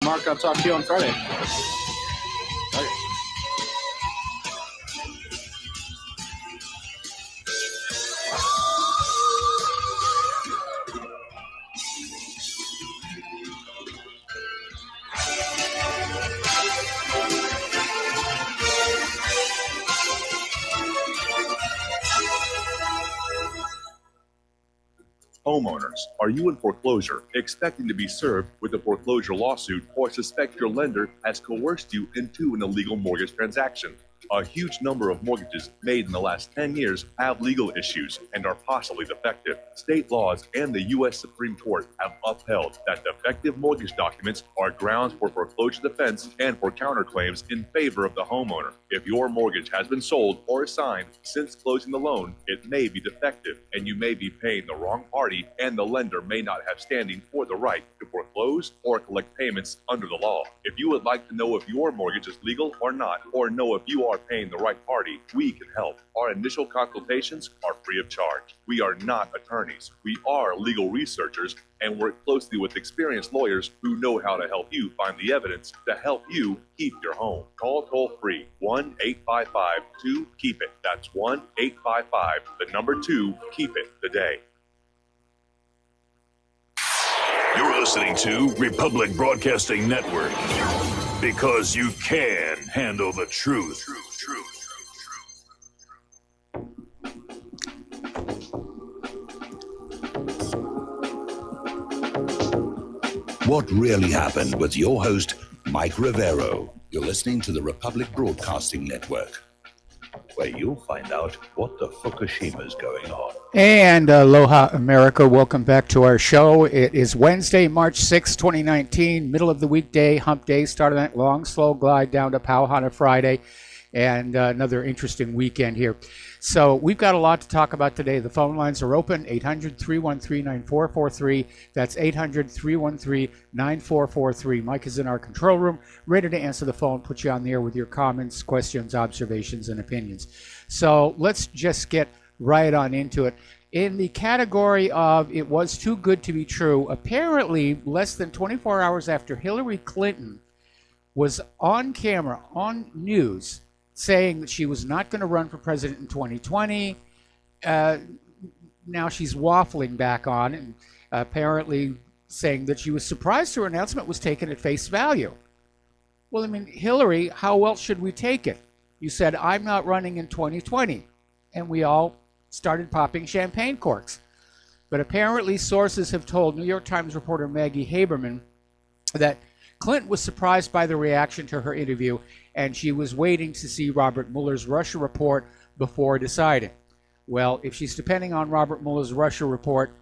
Mark, I'll talk to you on Friday. Okay. Homeowners, are you in foreclosure, expecting to be served with a foreclosure lawsuit, or suspect your lender has coerced you into an illegal mortgage transaction? A huge number of mortgages made in the last 10 years have legal issues and are possibly defective. State laws and the U.S. Supreme Court have upheld that defective mortgage documents are grounds for foreclosure defense and for counterclaims in favor of the homeowner. If your mortgage has been sold or assigned since closing the loan, it may be defective and you may be paying the wrong party, and the lender may not have standing for the right to foreclose or collect payments under the law. If you would like to know if your mortgage is legal or not, or know if you are paying the right party, we can help. Our initial consultations are free of charge. We are not attorneys. We are legal researchers and work closely with experienced lawyers who know how to help you find the evidence to help you keep your home. Call toll free 1-855-2-KEEP-IT. That's 1-855-2-KEEP-IT today. You're listening to Republic Broadcasting Network, because you can handle the truth. What really happened with your host, Mike Rivero. You're listening to the Republic Broadcasting Network, where you'll find out what the Fukushima's going on. And aloha, America. Welcome back to our show. It is Wednesday, March 6, 2019, middle of the weekday, hump day, start of that long, slow glide down to Pauhana Friday, and another interesting weekend here. So we've got a lot to talk about today. The phone lines are open, 800-313-9443. That's 800-313-9443. Mike is in our control room, ready to answer the phone, put you on the air with your comments, questions, observations, and opinions. So let's just get right on into it. In the category of it was too good to be true, apparently less than 24 hours after Hillary Clinton was on camera, on news, saying that she was not going to run for president in 2020. Now she's waffling back on and apparently saying that she was surprised her announcement was taken at face value. Well, I mean, Hillary, how else should we take it? You said, I'm not running in 2020. And we all started popping champagne corks. But apparently sources have told New York Times reporter Maggie Haberman that Clinton was surprised by the reaction to her interview, and she was waiting to see Robert Mueller's Russia report before deciding. Well, if she's depending on Robert Mueller's Russia report,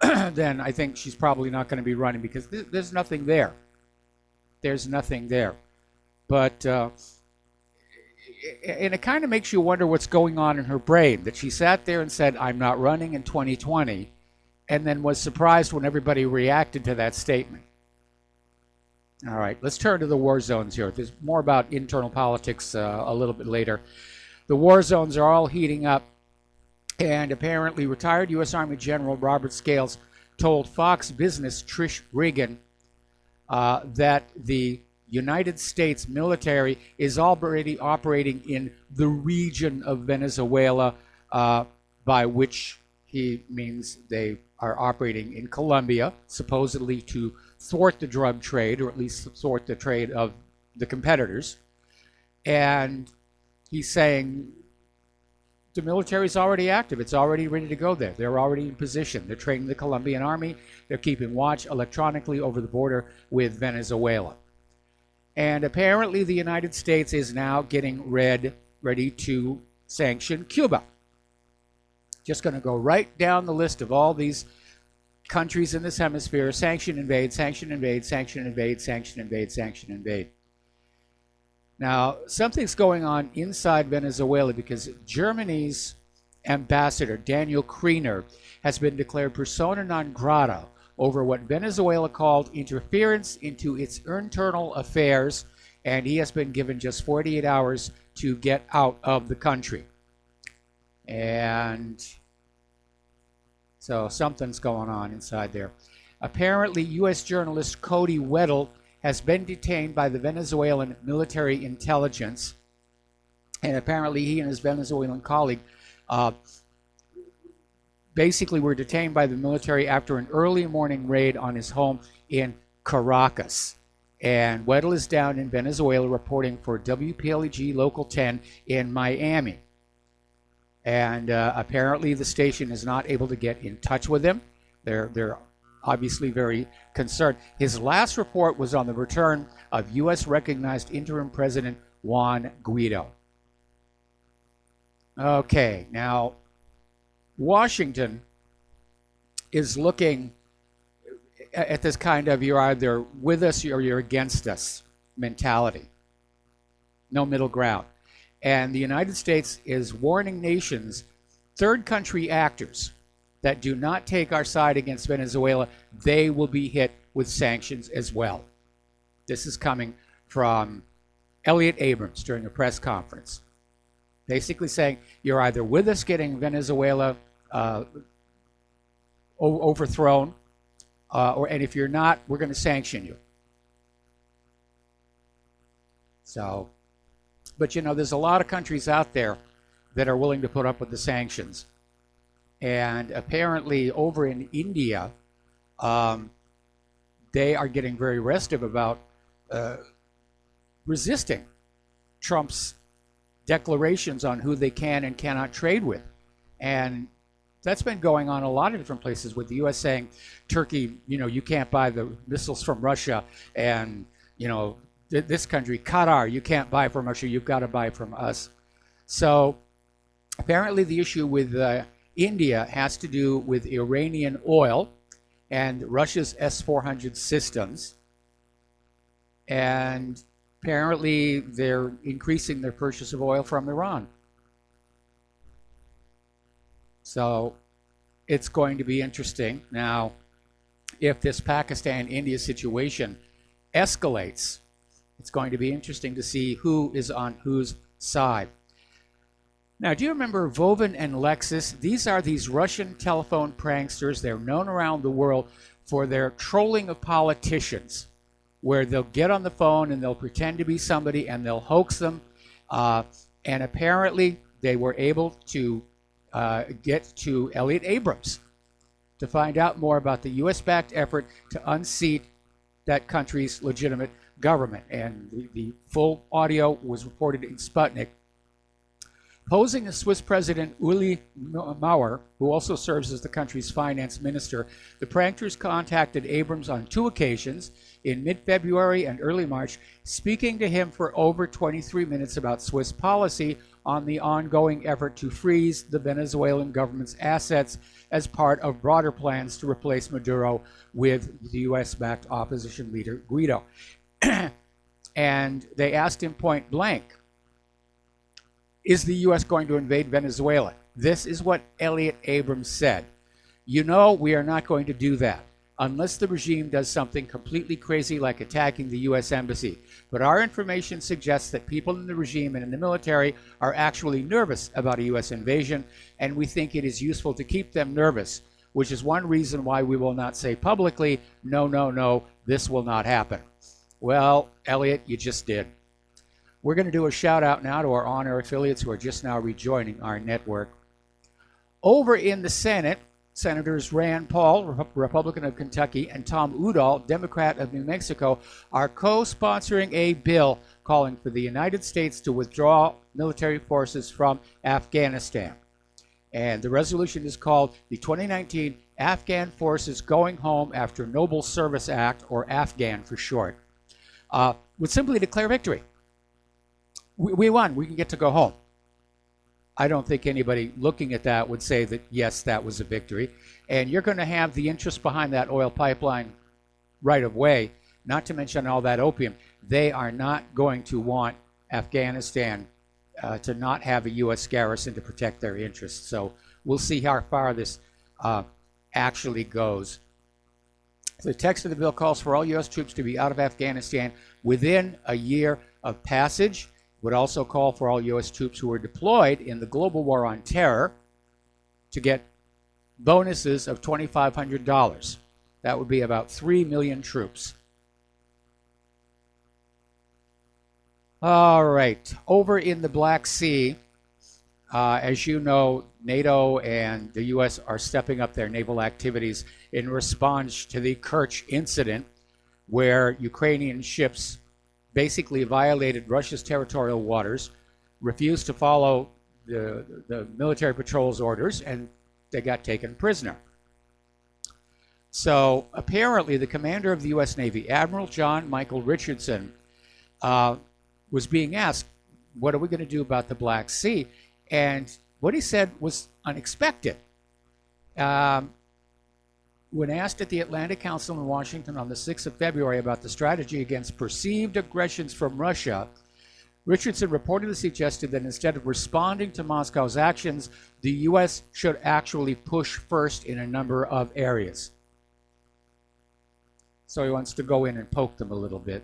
then I think she's probably not going to be running, because there's nothing there. There's nothing there. But, and it kind of makes you wonder what's going on in her brain, that she sat there and said, I'm not running in 2020, and then was surprised when everybody reacted to that statement. All right, let's turn to the war zones here. There's more about internal politics a little bit later. The war zones are all heating up, and apparently retired U.S. Army General Robert Scales told Fox Business Trish Regan that the United States military is already operating in the region of Venezuela, by which he means they are operating in Colombia, supposedly to thwart the drug trade, or at least thwart the trade of the competitors. And he's saying the military is already active. It's already ready to go there. They're already in position. They're training the Colombian army. They're keeping watch electronically over the border with Venezuela. And apparently the United States is now getting ready to sanction Cuba. Just going to go right down the list of all these countries in this hemisphere: sanction, invade, sanction, invade, sanction, invade, sanction, invade, sanction, invade. Now, something's going on inside Venezuela, because Germany's ambassador, Daniel Kriener, has been declared persona non grata over what Venezuela called interference into its internal affairs, and he has been given just 48 hours to get out of the country. And so something's going on inside there. Apparently, U.S. journalist Cody Weddle has been detained by the Venezuelan military intelligence, and apparently he and his Venezuelan colleague basically were detained by the military after an early morning raid on his home in Caracas. And Weddle is down in Venezuela reporting for WPLEG Local 10 in Miami. And apparently the station is not able to get in touch with him. They're obviously very concerned. His last report was on the return of U.S. recognized interim President Juan Guaido. Okay, now Washington is looking at this kind of you're either with us or you're against us mentality. No middle ground. And the United States is warning nations, third country actors, that do not take our side against Venezuela, they will be hit with sanctions as well. This is coming from Elliott Abrams during a press conference, basically saying you're either with us getting Venezuela overthrown, and if you're not, we're going to sanction you. So, but you know, there's a lot of countries out there that are willing to put up with the sanctions. And apparently over in India, they are getting very restive about resisting Trump's declarations on who they can and cannot trade with. And that's been going on a lot of different places, with the U.S. saying, Turkey, you know, you can't buy the missiles from Russia, and, you know, this country, Qatar, you can't buy from Russia, you've got to buy from us. So apparently the issue with India has to do with Iranian oil and Russia's S-400 systems. And apparently they're increasing their purchase of oil from Iran. So it's going to be interesting. Now, if this Pakistan-India situation escalates, it's going to be interesting to see who is on whose side. Now, do you remember Vovin and Lexus? These are these Russian telephone pranksters. They're known around the world for their trolling of politicians, where they'll get on the phone and they'll pretend to be somebody and they'll hoax them. And apparently they were able to get to Elliott Abrams to find out more about the U.S.-backed effort to unseat that country's legitimate government. And the full audio was reported in Sputnik. Posing as Swiss President Uli Maurer, who also serves as the country's finance minister, the pranksters contacted Abrams on 2 occasions in mid-February and early March, speaking to him for over 23 minutes about Swiss policy on the ongoing effort to freeze the Venezuelan government's assets as part of broader plans to replace Maduro with the U.S.-backed opposition leader Guaido. And they asked him point blank, is the U.S. going to invade Venezuela? This is what Elliott Abrams said. You know, we are not going to do that unless the regime does something completely crazy like attacking the U.S. embassy. But our information suggests that people in the regime and in the military are actually nervous about a U.S. invasion, and we think it is useful to keep them nervous, which is one reason why we will not say publicly, no, no, no, this will not happen. Well, Elliott, you just did. We're going to do a shout out now to our on-air affiliates who are just now rejoining our network. Over in the Senate, Senators Rand Paul, Republican of Kentucky, and Tom Udall, Democrat of New Mexico, are co-sponsoring a bill calling for the United States to withdraw military forces from Afghanistan. And the resolution is called the 2019 Afghan Forces Going Home After Noble Service Act, or Afghan for short, would simply declare victory. We won. We can get to go home. I don't think anybody looking at that would say that, yes, that was a victory. And you're going to have the interest behind that oil pipeline right of way, not to mention all that opium. They are not going to want Afghanistan to not have a U.S. garrison to protect their interests. So we'll see how far this actually goes. The text of the bill calls for all U.S. troops to be out of Afghanistan within a year of passage. Would also call for all U.S. troops who were deployed in the global war on terror to get bonuses of $2,500. That would be about 3 million troops. All right. Over in the Black Sea, as you know, NATO and the U.S. are stepping up their naval activities in response to the Kerch incident, where Ukrainian ships basically violated Russia's territorial waters, refused to follow the military patrol's orders, and they got taken prisoner. So apparently the commander of the U.S. Navy, Admiral John Michael Richardson, was being asked, what are we going to do about the Black Sea? And what he said was unexpected. When asked at the Atlantic Council in Washington on the 6th of February about the strategy against perceived aggressions from Russia, Richardson reportedly suggested that instead of responding to Moscow's actions, the U.S. should actually push first in a number of areas. So he wants to go in and poke them a little bit.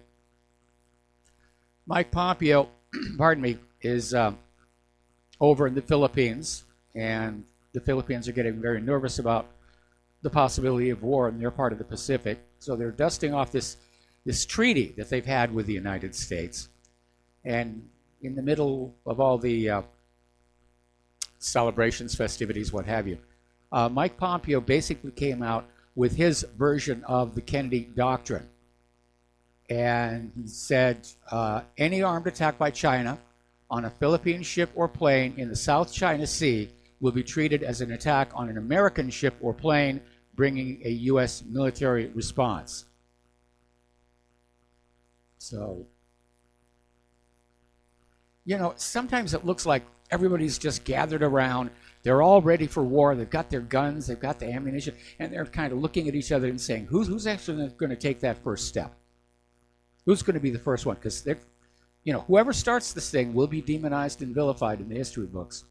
Mike Pompeo, pardon me, is over in the Philippines, and the Philippines are getting very nervous about the possibility of war in their part of the Pacific. So they're dusting off this treaty that they've had with the United States. And in the middle of all the celebrations, festivities, what have you, Mike Pompeo basically came out with his version of the Kennedy Doctrine. And he said, any armed attack by China on a Philippine ship or plane in the South China Sea will be treated as an attack on an American ship or plane, bringing a U.S. military response. So, you know, sometimes it looks like everybody's just gathered around. They're all ready for war. They've got their guns, they've got the ammunition, and they're kind of looking at each other and saying, who's actually going to take that first step? Who's going to be the first one? Because they're, you know, whoever starts this thing will be demonized and vilified in the history books.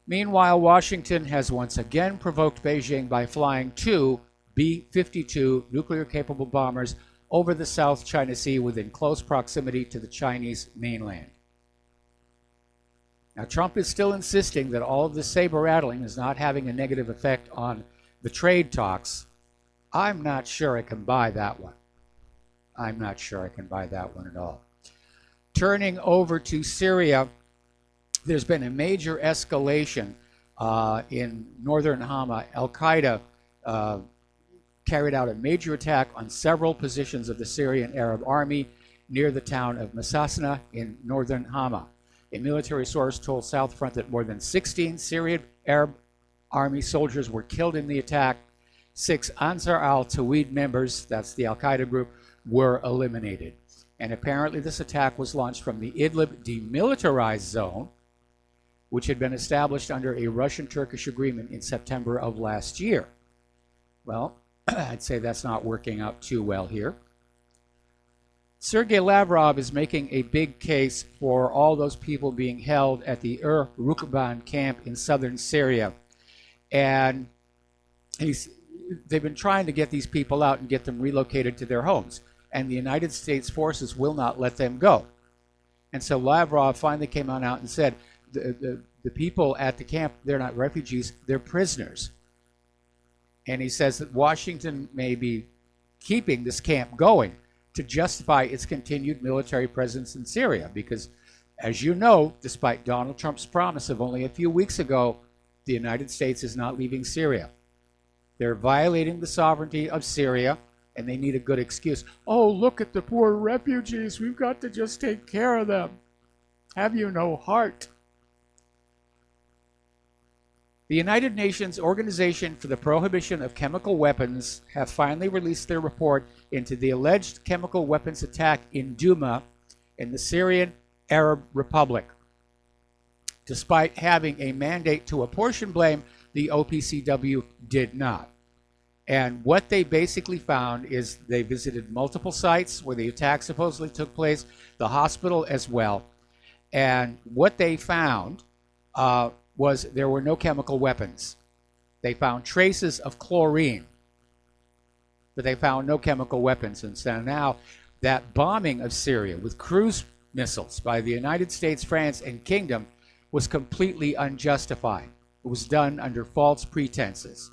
Meanwhile, Washington has once again provoked Beijing by flying 2 B-52 nuclear-capable bombers over the South China Sea within close proximity to the Chinese mainland. Now, Trump is still insisting that all of this saber-rattling is not having a negative effect on the trade talks. I'm not sure I can buy that one. I'm not sure I can buy that one at all. Turning over to Syria, there's been a major escalation in northern Hama. Al-Qaeda carried out a major attack on several positions of the Syrian Arab Army near the town of Masasna in northern Hama. A military source told South Front that more than 16 Syrian Arab Army soldiers were killed in the attack. 6 Ansar al-Tawhid members, that's the Al-Qaeda group, were eliminated. And apparently this attack was launched from the Idlib demilitarized zone, which had been established under a Russian-Turkish agreement in September of last year. Well, I'd say that's not working out too well here. Sergei Lavrov is making a big case for all those people being held at the Rukban camp in southern Syria. And they've been trying to get these people out and get them relocated to their homes. And the United States forces will not let them go. And so Lavrov finally came on out and said, the people at the camp, they're not refugees, they're prisoners. And he says that Washington may be keeping this camp going to justify its continued military presence in Syria. Because, as you know, despite Donald Trump's promise of only a few weeks ago, the United States is not leaving Syria. They're violating the sovereignty of Syria, and they need a good excuse. Oh, look at the poor refugees. We've got to just take care of them. Have you no heart? The United Nations Organization for the Prohibition of Chemical Weapons have finally released their report into the alleged chemical weapons attack in Douma in the Syrian Arab Republic. Despite having a mandate to apportion blame, the OPCW did not. And what they basically found is they visited multiple sites where the attack supposedly took place, the hospital as well. And what they found was there were no chemical weapons. They found traces of chlorine, but they found no chemical weapons. And so now that bombing of Syria with cruise missiles by the United States, France, and Kingdom was completely unjustified. It was done under false pretenses.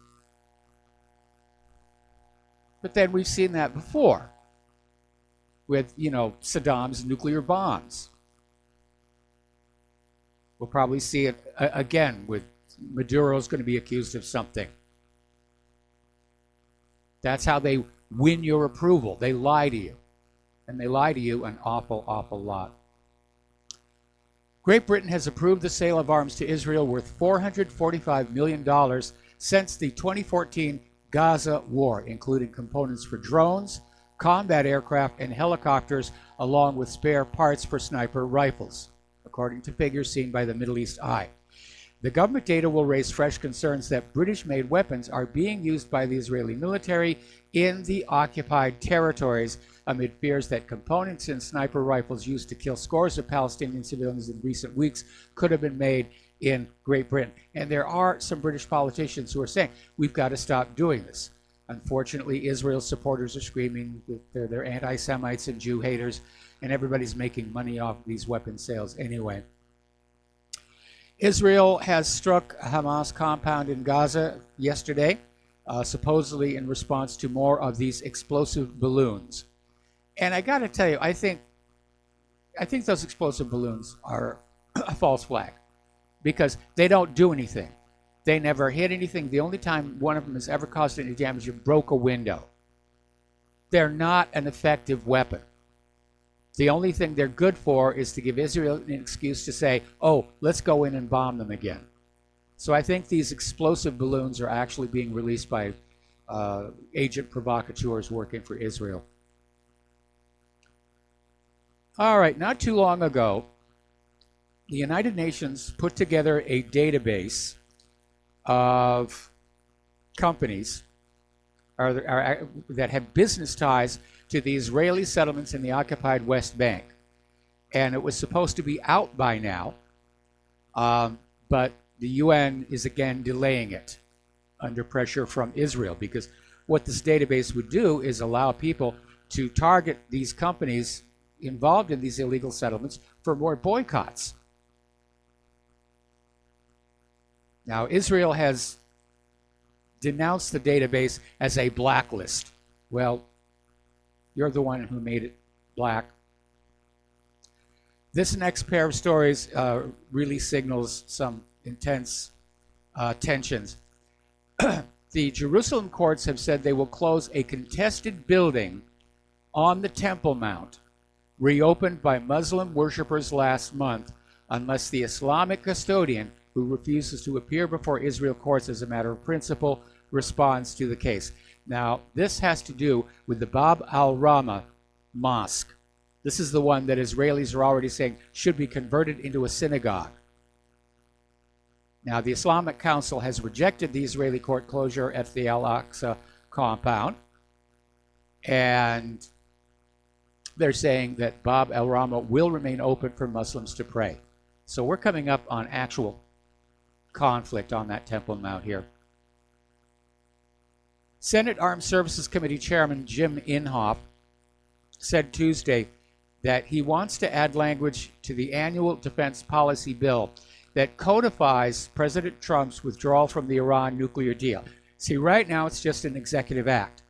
But then we've seen that before. with, Saddam's nuclear bombs. We'll probably see it again with Maduro's going to be accused of something. That's how they win your approval. They lie to you. And they lie to you an awful, awful lot. Great Britain has approved the sale of arms to Israel worth $445 million since the 2014 Gaza war, including components for drones, combat aircraft, and helicopters, along with spare parts for sniper rifles, according to figures seen by the Middle East Eye. The government data will raise fresh concerns that British-made weapons are being used by the Israeli military in the occupied territories, amid fears that components in sniper rifles used to kill scores of Palestinian civilians in recent weeks could have been made in Great Britain. And there are some British politicians who are saying, we've got to stop doing this. Unfortunately, Israel's supporters are screaming that they're anti-Semites and Jew haters, and everybody's making money off these weapon sales anyway. Israel has struck a Hamas compound in Gaza yesterday, supposedly in response to more of these explosive balloons. And I got to tell you, I think those explosive balloons are a false flag because they don't do anything. They never hit anything. The only time one of them has ever caused any damage, it broke a window. They're not an effective weapon. The only thing they're good for is to give Israel an excuse to say, oh, let's go in and bomb them again. So I think these explosive balloons are actually being released by agent provocateurs working for Israel. All right, not too long ago, the United Nations put together a database of companies that have business ties to the Israeli settlements in the occupied West Bank. And it was supposed to be out by now, but the UN is again delaying it under pressure from Israel, because what this database would do is allow people to target these companies involved in these illegal settlements for more boycotts. Now, Israel has denounced the database as a blacklist. Well, you're the one who made it black. This next pair of stories really signals some intense tensions. The Jerusalem courts have said they will close a contested building on the Temple Mount, reopened by Muslim worshippers last month, unless the Islamic custodian, who refuses to appear before Israel courts as a matter of principle, responds to the case. Now, this has to do with the Bab al-Rama Mosque. This is the one that Israelis are already saying should be converted into a synagogue. Now, the Islamic Council has rejected the Israeli court closure at the Al-Aqsa compound, and they're saying that Bab al-Rama will remain open for Muslims to pray. So we're coming up on actual conflict on that Temple Mount here. Senate Armed Services Committee Chairman Jim Inhofe said Tuesday that he wants to add language to the annual defense policy bill that codifies President Trump's withdrawal from the Iran nuclear deal. See, right now it's just an executive act.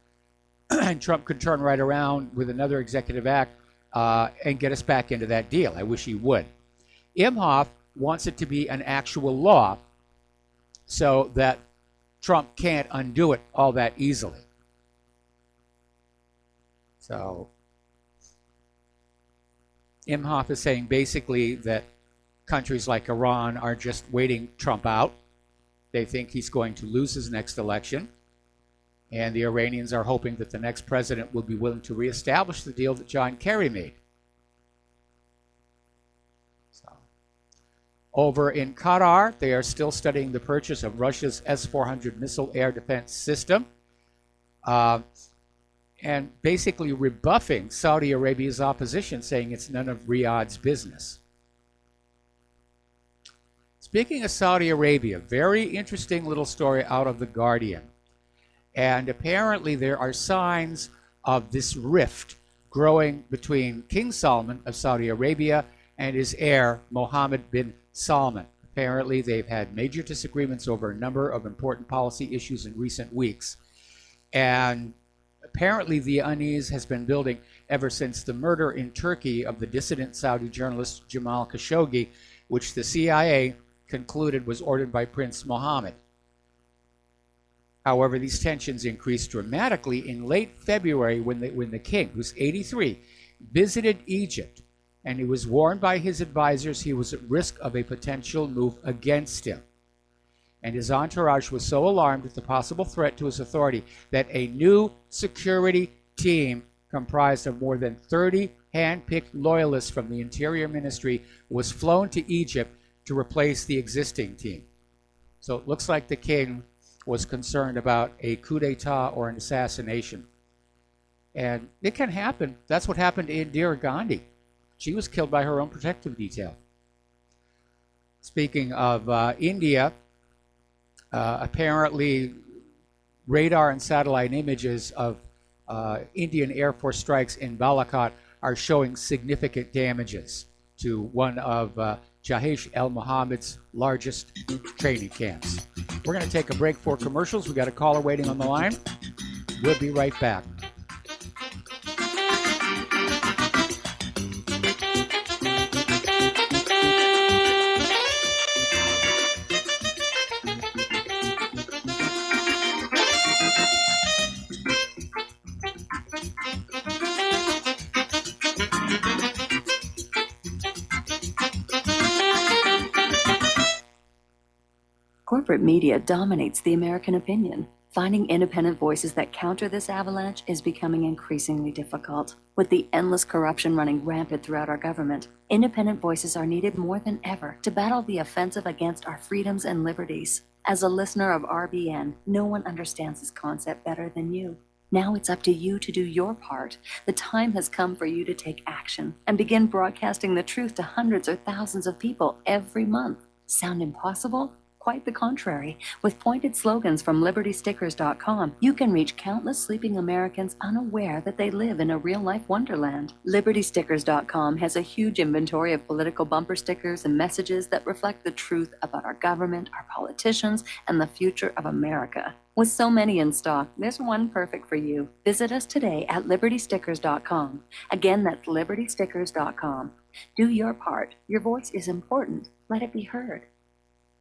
And Trump could turn right around with another executive act and get us back into that deal. I wish he would. Inhofe wants it to be an actual law so that Trump can't undo it all that easily. So Inhofe is saying basically that countries like Iran are just waiting Trump out. They think he's going to lose his next election. And the Iranians are hoping that the next president will be willing to reestablish the deal that John Kerry made. So, over in Qatar, they are still studying the purchase of Russia's S-400 missile air defense system, and basically rebuffing Saudi Arabia's opposition, saying it's none of Riyadh's business. Speaking of Saudi Arabia, very interesting little story out of The Guardian. And apparently there are signs of this rift growing between King Salman of Saudi Arabia and his heir, Mohammed bin Salman. Apparently they've had major disagreements over a number of important policy issues in recent weeks. And apparently the unease has been building ever since the murder in Turkey of the dissident Saudi journalist Jamal Khashoggi, which the CIA concluded was ordered by Prince Mohammed. However, these tensions increased dramatically in late February when the king, who's 83, visited Egypt, and he was warned by his advisors he was at risk of a potential move against him. And his entourage was so alarmed at the possible threat to his authority that a new security team comprised of more than 30 hand-picked loyalists from the Interior Ministry was flown to Egypt to replace the existing team. So it looks like the king was concerned about a coup d'etat or an assassination. And it can happen. That's what happened to Indira Gandhi. She was killed by her own protective detail. Speaking of India, apparently radar and satellite images of Indian Air Force strikes in Balakot are showing significant damages to one of Jaish al-Mohammed's largest training camps. We're going to take a break for commercials. We got a caller waiting on the line. We'll be right back. Corporate media dominates the American opinion. Finding independent voices that counter this avalanche is becoming increasingly difficult. With the endless corruption running rampant throughout our government, independent voices are needed more than ever to battle the offensive against our freedoms and liberties. As a listener of RBN, no one understands this concept better than you. Now it's up to you to do your part. The time has come for you to take action and begin broadcasting the truth to hundreds or thousands of people every month. Sound impossible? Quite the contrary. With pointed slogans from LibertyStickers.com, you can reach countless sleeping Americans unaware that they live in a real-life wonderland. LibertyStickers.com has a huge inventory of political bumper stickers and messages that reflect the truth about our government, our politicians, and the future of America. With so many in stock, there's one perfect for you. Visit us today at LibertyStickers.com. Again, that's LibertyStickers.com. Do your part. Your voice is important. Let it be heard.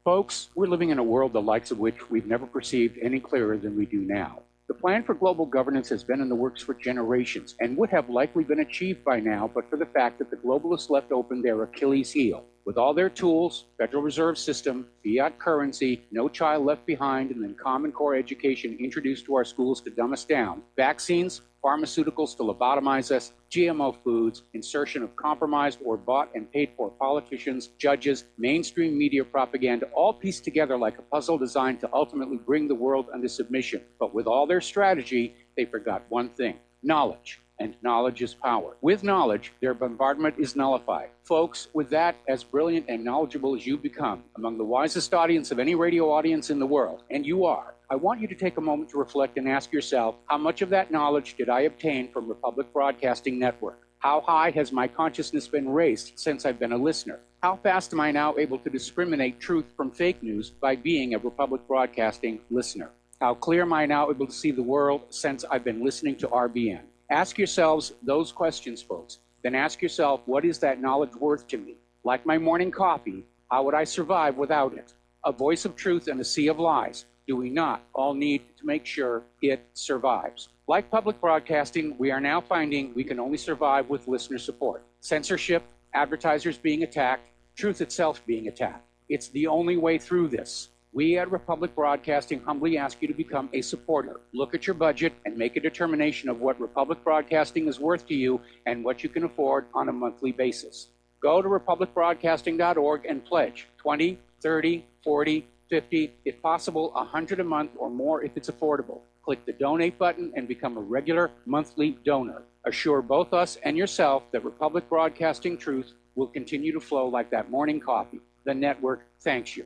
Folks, we're living in a world the likes of which we've never perceived any clearer than we do now. The plan for global governance has been in the works for generations and would have likely been achieved by now but for the fact that the globalists left open their Achilles heel. With all their tools, Federal Reserve System, fiat currency, no child left behind, and then Common Core education introduced to our schools to dumb us down, vaccines, pharmaceuticals to lobotomize us, GMO foods, insertion of compromised or bought and paid for politicians, judges, mainstream media propaganda, all pieced together like a puzzle designed to ultimately bring the world under submission. But with all their strategy, they forgot one thing: knowledge. And knowledge is power. With knowledge, their bombardment is nullified. Folks, with that, as brilliant and knowledgeable as you become, among the wisest audience of any radio audience in the world, and you are, I want you to take a moment to reflect and ask yourself, how much of that knowledge did I obtain from Republic Broadcasting Network? How high has my consciousness been raised since I've been a listener? How fast am I now able to discriminate truth from fake news by being a Republic Broadcasting listener? How clear am I now able to see the world since I've been listening to RBN? Ask yourselves those questions, folks. Then ask yourself, what is that knowledge worth to me? Like my morning coffee, how would I survive without it? A voice of truth in a sea of lies. Do we not all need to make sure it survives? Like public broadcasting, we are now finding we can only survive with listener support. Censorship, advertisers being attacked, truth itself being attacked. It's the only way through this. We at Republic Broadcasting humbly ask you to become a supporter. Look at your budget and make a determination of what Republic Broadcasting is worth to you and what you can afford on a monthly basis. Go to republicbroadcasting.org and pledge $20, $30, $40, $50, if possible, $100 a month or more if it's affordable. Click the donate button and become a regular monthly donor. Assure both us and yourself that Republic Broadcasting truth will continue to flow like that morning coffee. The network thanks you.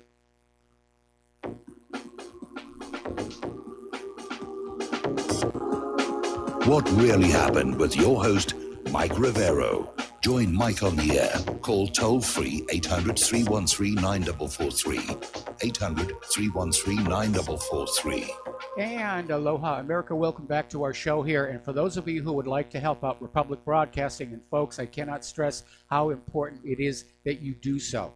What really happened with your host, Mike Rivero. Join Mike on the air. Call toll-free 800-313-9443. 800-313-9443. And aloha, America. Welcome back to our show here. And for those of you who would like to help out Republic Broadcasting, and folks, I cannot stress how important it is that you do so.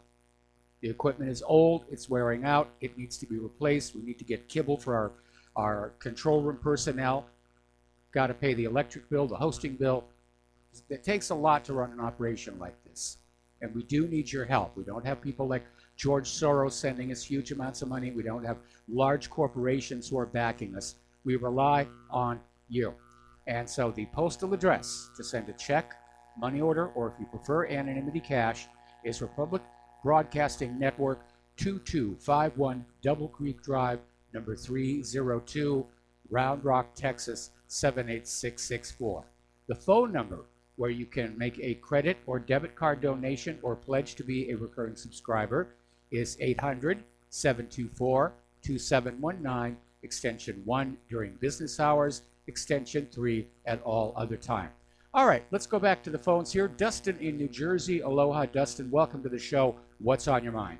The equipment is old, it's wearing out, it needs to be replaced. We need to get kibble for our control room personnel. Got to pay the electric bill, the hosting bill. It takes a lot to run an operation like this. And we do need your help. We don't have people like George Soros sending us huge amounts of money. We don't have large corporations who are backing us. We rely on you. And so the postal address to send a check, money order, or if you prefer anonymity cash, is Republic Broadcasting Network, 2251 Double Creek Drive, number 302, Round Rock, Texas, 78664. The phone number where you can make a credit or debit card donation or pledge to be a recurring subscriber is 800-724-2719, extension 1 during business hours, extension 3 at all other time. All right, let's go back to the phones here. Dustin in New Jersey. Aloha, Dustin. Welcome to the show. What's on your mind?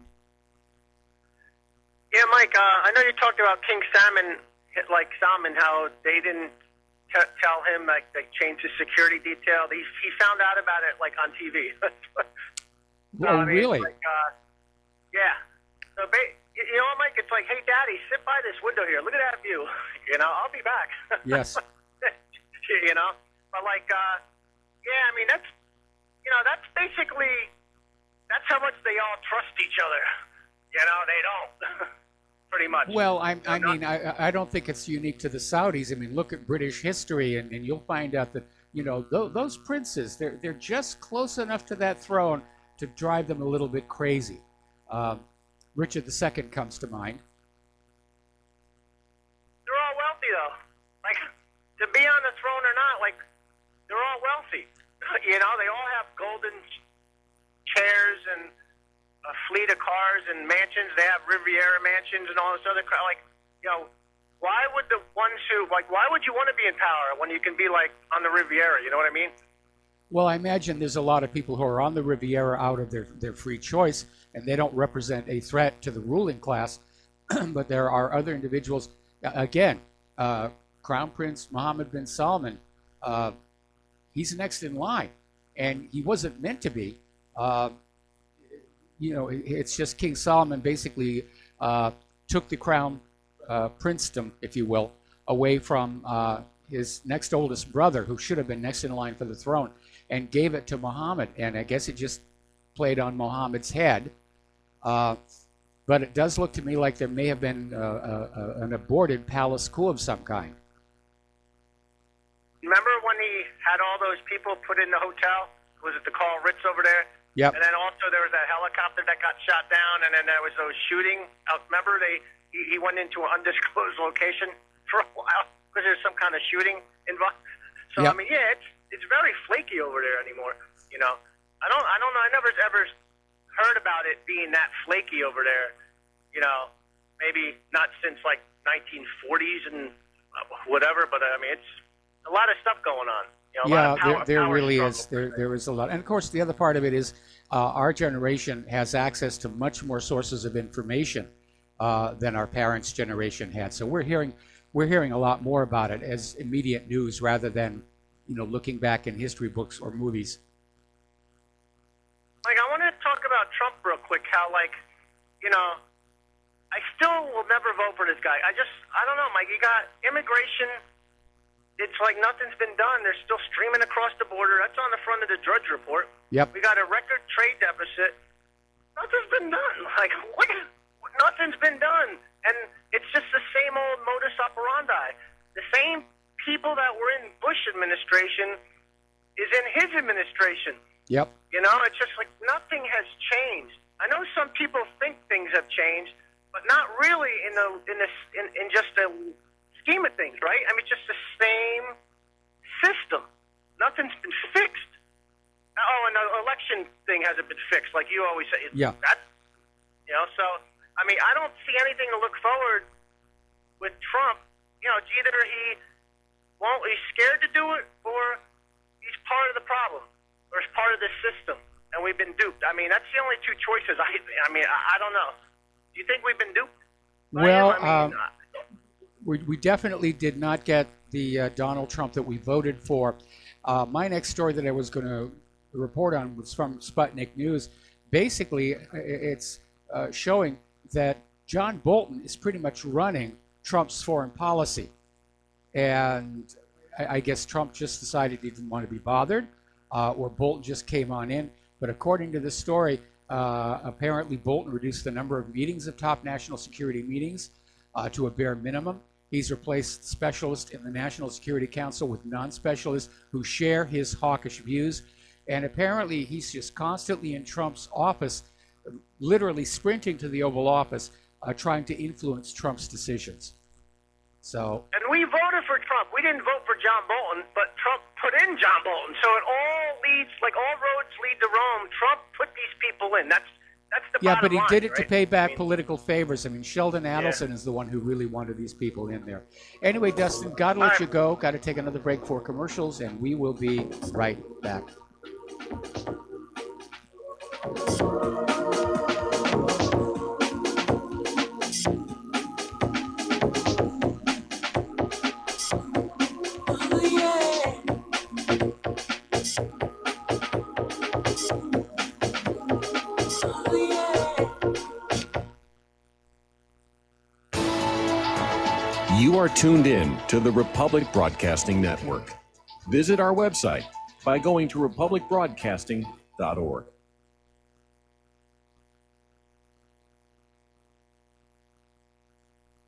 Yeah, Mike, I know you talked about King Salmon, how they didn't tell him, like, they changed his security detail. He found out about it, like, on TV. Oh, really? Like, yeah. So, you know what, Mike? It's like, hey, Daddy, sit by this window here. Look at that view. You know, I'll be back. Yes. You know? But, like, yeah, I mean, that's basically, that's how much they all trust each other. You know, they don't. Pretty much. Well, I don't think it's unique to the Saudis. I mean, look at British history, and you'll find out that, you know, those princes, they're just close enough to that throne to drive them a little bit crazy. Richard II comes to mind. They're all wealthy, though. Like, to be on the throne or not, like, they're all wealthy. You know, they all have golden chairs and a fleet of cars and mansions. They have Riviera mansions and all this other crap. Like, you know, why would the ones who, like, why would you want to be in power when you can be, like, on the Riviera? You know what I mean? Well, I imagine there's a lot of people who are on the Riviera out of their free choice, and they don't represent a threat to the ruling class. But there are other individuals. Again, Crown Prince Mohammed bin Salman, he's next in line, and he wasn't meant to be. You know, it's just King Solomon basically took the crown princedom, if you will, away from his next oldest brother, who should have been next in line for the throne, and gave it to Muhammad. And I guess it just played on Muhammad's head. But it does look to me like there may have been an aborted palace coup of some kind. Remember when he had all those people put in the hotel? Was it the Carl Ritz over there? Yep. And then also there was that helicopter that got shot down, and then there was those shooting. Remember he went into an undisclosed location for a while because there's some kind of shooting involved. So Yep. I mean, yeah, it's very flaky over there anymore. You know, I don't know. I never ever heard about it being that flaky over there. You know, maybe not since like 1940s and whatever, but I mean, it's a lot of stuff going on. You know, Yeah, there really struggle. is. There is a lot. And of course, the other part of it is our generation has access to much more sources of information than our parents' generation had. So we're hearing a lot more about it as immediate news rather than, you know, looking back in history books or movies. Like, I want to talk about Trump real quick. How, like, you know, I still will never vote for this guy. I don't know, Mike. You got immigration. It's like nothing's been done. They're still streaming across the border. That's on the front of the Drudge Report. Yep. We got a record trade deficit. Nothing's been done. Like, what? Nothing's been done. And it's just the same old modus operandi. The same people that were in Bush administration is in his administration. Yep. You know, it's just like nothing has changed. I know some people think things have changed, but not really in just a scheme of things, right? I mean, just the same system. Nothing's been fixed. Oh, and the election thing hasn't been fixed, like you always say. Yeah. You know, so, I mean, I don't see anything to look forward with Trump. You know, it's either he's scared to do it, or he's part of the problem, or he's part of this system, and we've been duped. I mean, that's the only two choices. I mean, I don't know. Do you think we've been duped? Well, we definitely did not get the Donald Trump that we voted for. My next story that I was going to report on was from Sputnik News. Basically, it's showing that John Bolton is pretty much running Trump's foreign policy. And I guess Trump just decided he didn't want to be bothered, or Bolton just came on in. But according to this story, apparently Bolton reduced the number of meetings of top national security meetings to a bare minimum. He's replaced specialists in the National Security Council with non-specialists who share his hawkish views. And apparently he's just constantly in Trump's office, literally sprinting to the Oval Office, trying to influence Trump's decisions. So. And we voted for Trump. We didn't vote for John Bolton, but Trump put in John Bolton. So it all leads, like all roads lead to Rome. Trump put these people in. That's the yeah, bottom but he line, did it right? to pay back political favors. I mean, Sheldon Adelson is the one who really wanted these people in there. Anyway, Dustin, got to let you go. Got to take another break for commercials, and we will be right back. You are tuned in to the Republic Broadcasting Network. Visit our website by going to republicbroadcasting.org.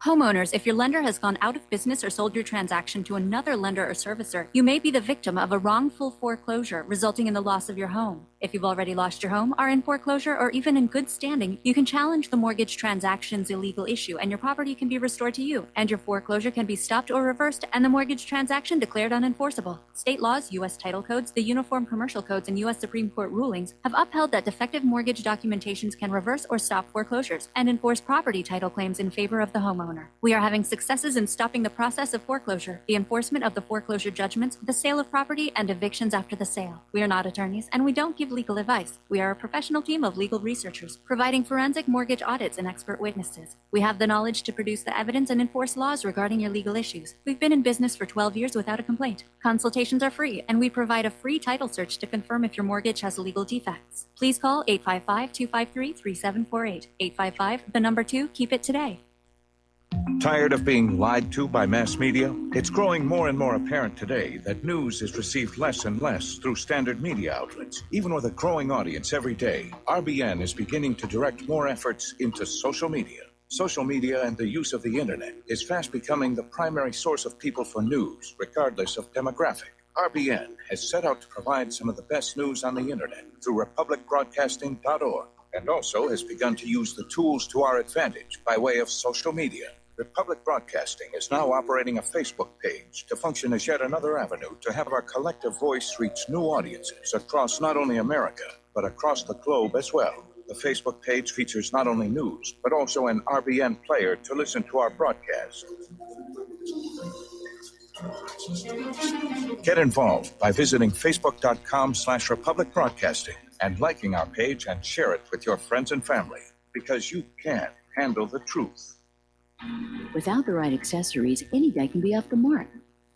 Homeowners, if your lender has gone out of business or sold your transaction to another lender or servicer, you may be the victim of a wrongful foreclosure, resulting in the loss of your home. If you've already lost your home, are in foreclosure, or even in good standing, you can challenge the mortgage transaction's illegal issue, and your property can be restored to you, and your foreclosure can be stopped or reversed, and the mortgage transaction declared unenforceable. State laws, U.S. title codes, the Uniform Commercial Codes, and U.S. Supreme Court rulings have upheld that defective mortgage documentations can reverse or stop foreclosures and enforce property title claims in favor of the homeowner. We are having successes in stopping the process of foreclosure, the enforcement of the foreclosure judgments, the sale of property, and evictions after the sale. We are not attorneys, and we don't give legal advice. We are a professional team of legal researchers, providing forensic mortgage audits and expert witnesses. We have the knowledge to produce the evidence and enforce laws regarding your legal issues. We've been in business for 12 years without a complaint. Consultations are free, and we provide a free title search to confirm if your mortgage has legal defects. Please call 855-253-3748. 855, 2, keep it today. Tired of being lied to by mass media? It's growing more and more apparent today that news is received less and less through standard media outlets. Even with a growing audience every day, RBN is beginning to direct more efforts into social media. Social media and the use of the internet is fast becoming the primary source of people for news, regardless of demographic. RBN has set out to provide some of the best news on the internet through republicbroadcasting.org, and also has begun to use the tools to our advantage by way of social media. Republic Broadcasting is now operating a Facebook page to function as yet another avenue to have our collective voice reach new audiences across not only America, but across the globe as well. The Facebook page features not only news, but also an RBN player to listen to our broadcast. Get involved by visiting facebook.com/Republic Broadcasting and liking our page and share it with your friends and family, because you can handle the truth. Without the right accessories, any guy can be off the mark.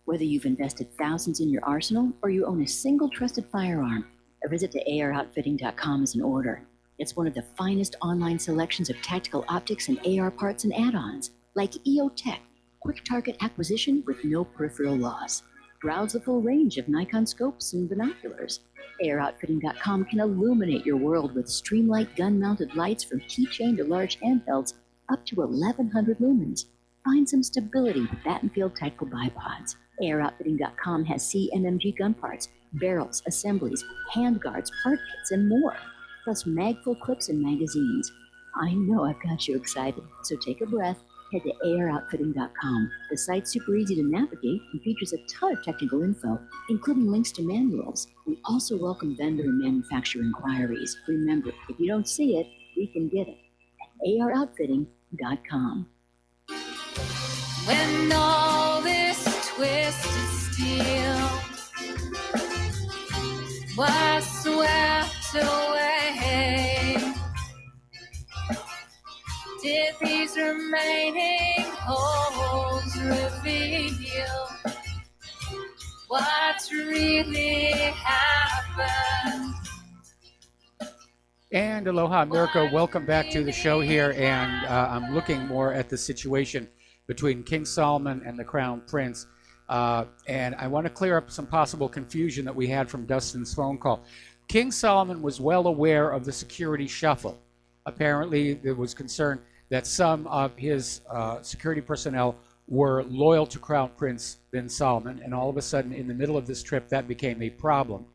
Whether you've invested thousands in your arsenal or you own a single trusted firearm, a visit to AROutfitting.com is in order. It's one of the finest online selections of tactical optics and AR parts and add-ons, like EOTech, quick target acquisition with no peripheral loss. Browse the full range of Nikon scopes and binoculars. AROutfitting.com can illuminate your world with streamlight gun-mounted lights from keychain to large handhelds, up to 1,100 lumens. Find some stability with Battenfield tactical bipods. AROutfitting.com has CMMG gun parts, barrels, assemblies, handguards, part kits, and more, plus mag-full clips and magazines. I know I've got you excited, so take a breath. Head to AROutfitting.com. The site's super easy to navigate and features a ton of technical info, including links to manuals. We also welcome vendor and manufacturer inquiries. Remember, if you don't see it, we can get it at AROutfitting.com. When all this twisted steel was swept away, did these remaining holes remain? reveal what's really happened. And aloha, America. Welcome back to the show here. And I'm looking more at the situation between King Solomon and the Crown Prince. And I want to clear up some possible confusion that we had from Dustin's phone call. King Solomon was well aware of the security shuffle. Apparently, there was concern that some of his security personnel were loyal to Crown Prince bin Salman, and all of a sudden, in the middle of this trip, that became a problem.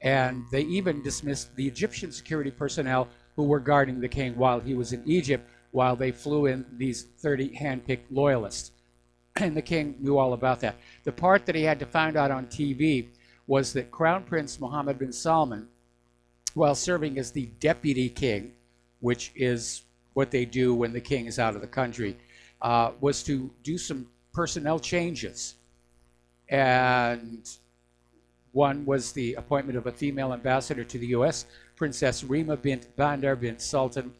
And they even dismissed the Egyptian security personnel who were guarding the king while he was in Egypt, while they flew in these 30 hand-picked loyalists. And the king knew all about that. The part that he had to find out on TV was that Crown Prince Mohammed bin Salman, while serving as the deputy king, which is what they do when the king is out of the country, was to do some personnel changes. And one was the appointment of a female ambassador to the U.S., Princess Rima bint Bandar bint Sultan,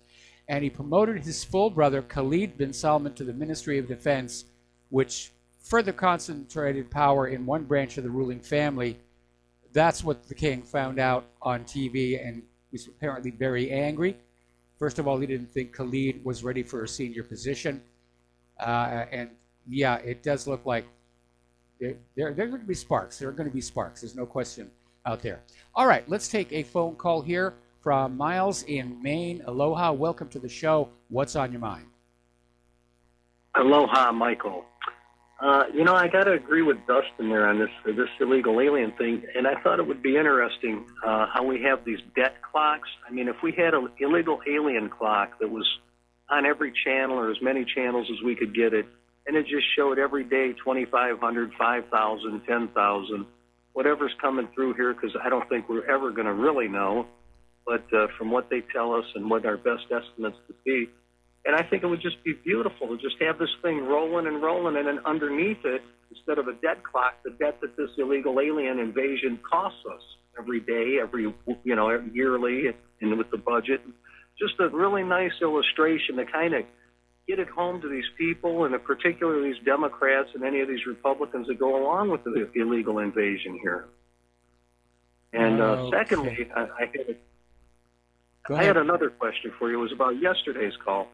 and he promoted his full brother Khalid bin Salman to the Ministry of Defense, which further concentrated power in one branch of the ruling family. That's what the king found out on TV and was apparently very angry. First of all, he didn't think Khalid was ready for a senior position. And yeah, it does look like there are going to be sparks. There are going to be sparks. There's no question out there. All right, let's take a phone call here from Miles in Maine. Aloha, welcome to the show. What's on your mind? Aloha, Michael. I got to agree with Dustin there on this illegal alien thing, and I thought it would be interesting how we have these debt clocks. I mean, if we had an illegal alien clock that was on every channel or as many channels as we could get it, and it just showed every day 2,500, 5,000, 10,000, whatever's coming through here, because I don't think we're ever going to really know, but from what they tell us and what our best estimates could be. And I think it would just be beautiful to just have this thing rolling, and then underneath it, instead of a debt clock, the debt that this illegal alien invasion costs us every day, yearly, and with the budget. Just a really nice illustration to kind of get it home to these people, and particularly these Democrats and any of these Republicans that go along with the illegal invasion here. And secondly, I had another question for you. It was about yesterday's call.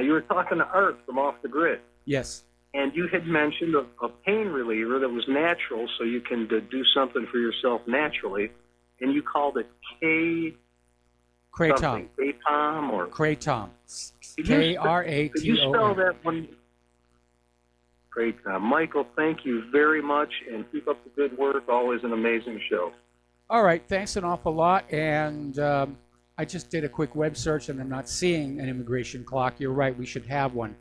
You were talking to Art from Off the Grid. Yes. And you had mentioned a pain reliever that was natural, so you can do something for yourself naturally. And you called it Kratom. Kratom or Kratom. K-R-A-T-O-M. Could you spell that one? Kratom. Michael, thank you very much, and keep up the good work. Always an amazing show. All right, thanks an awful lot. And I just did a quick web search, and I'm not seeing an immigration clock. You're right, we should have one.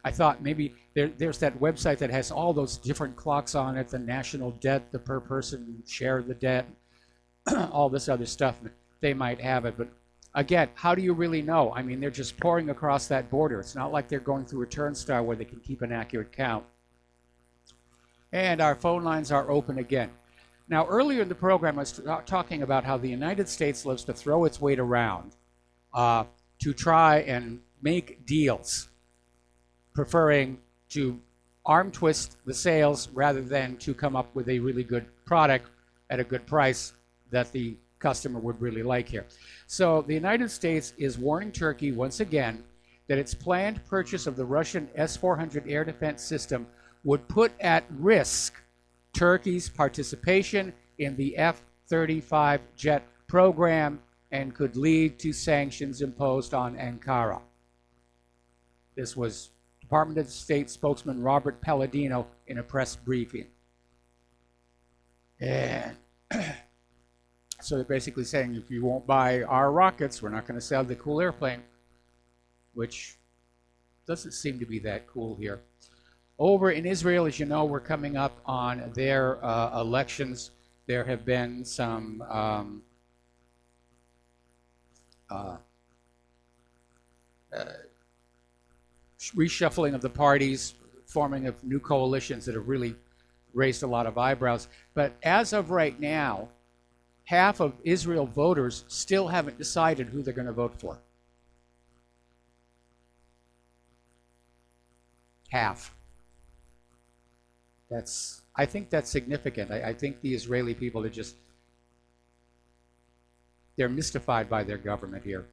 I thought maybe there's that website that has all those different clocks on it, the national debt, the per person share of the debt, all this other stuff. They might have it, but again, how do you really know? I mean, they're just pouring across that border. It's not like they're going through a turnstile where they can keep an accurate count. And our phone lines are open again. Now, earlier in the program, I was talking about how the United States loves to throw its weight around to try and make deals, preferring to arm twist the sales rather than to come up with a really good product at a good price that the customer would really like here. So the United States is warning Turkey once again that its planned purchase of the Russian S-400 air defense system would put at risk Turkey's participation in the F-35 jet program and could lead to sanctions imposed on Ankara. This was Department of State spokesman Robert Palladino in a press briefing. And so they're basically saying, if you won't buy our rockets, we're not going to sell the cool airplane, which doesn't seem to be that cool here. Over in Israel, as you know, we're coming up on their elections. There have been some reshuffling of the parties, forming of new coalitions that have really raised a lot of eyebrows. But as of right now, half of Israel voters still haven't decided who they're going to vote for. Half. I think that's significant. I think the Israeli people are they're mystified by their government here.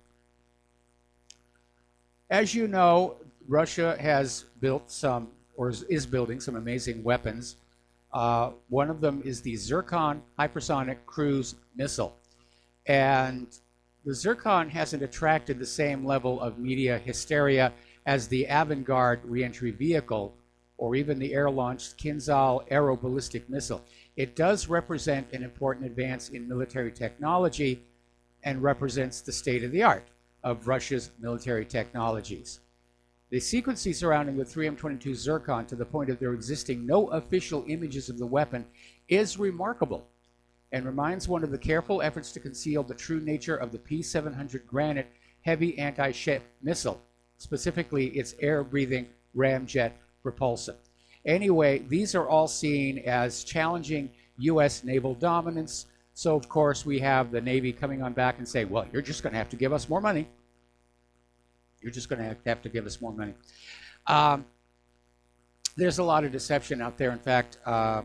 As you know, Russia has built some, or is building some amazing weapons. One of them is the Zircon hypersonic cruise missile. And the Zircon hasn't attracted the same level of media hysteria as the Avangard reentry vehicle or even the air-launched Kinzhal aeroballistic missile. It does represent an important advance in military technology and represents the state-of-the-art of Russia's military technologies. The secrecy surrounding the 3M22 Zircon, to the point of there existing no official images of the weapon, is remarkable and reminds one of the careful efforts to conceal the true nature of the P-700 Granite heavy anti-ship missile, specifically its air-breathing ramjet propulsion. Anyway, these are all seen as challenging U.S. naval dominance. So, of course, we have the Navy coming on back and say, well, you're just going to have to give us more money. You're just going to have to give us more money. There's a lot of deception out there. In fact, I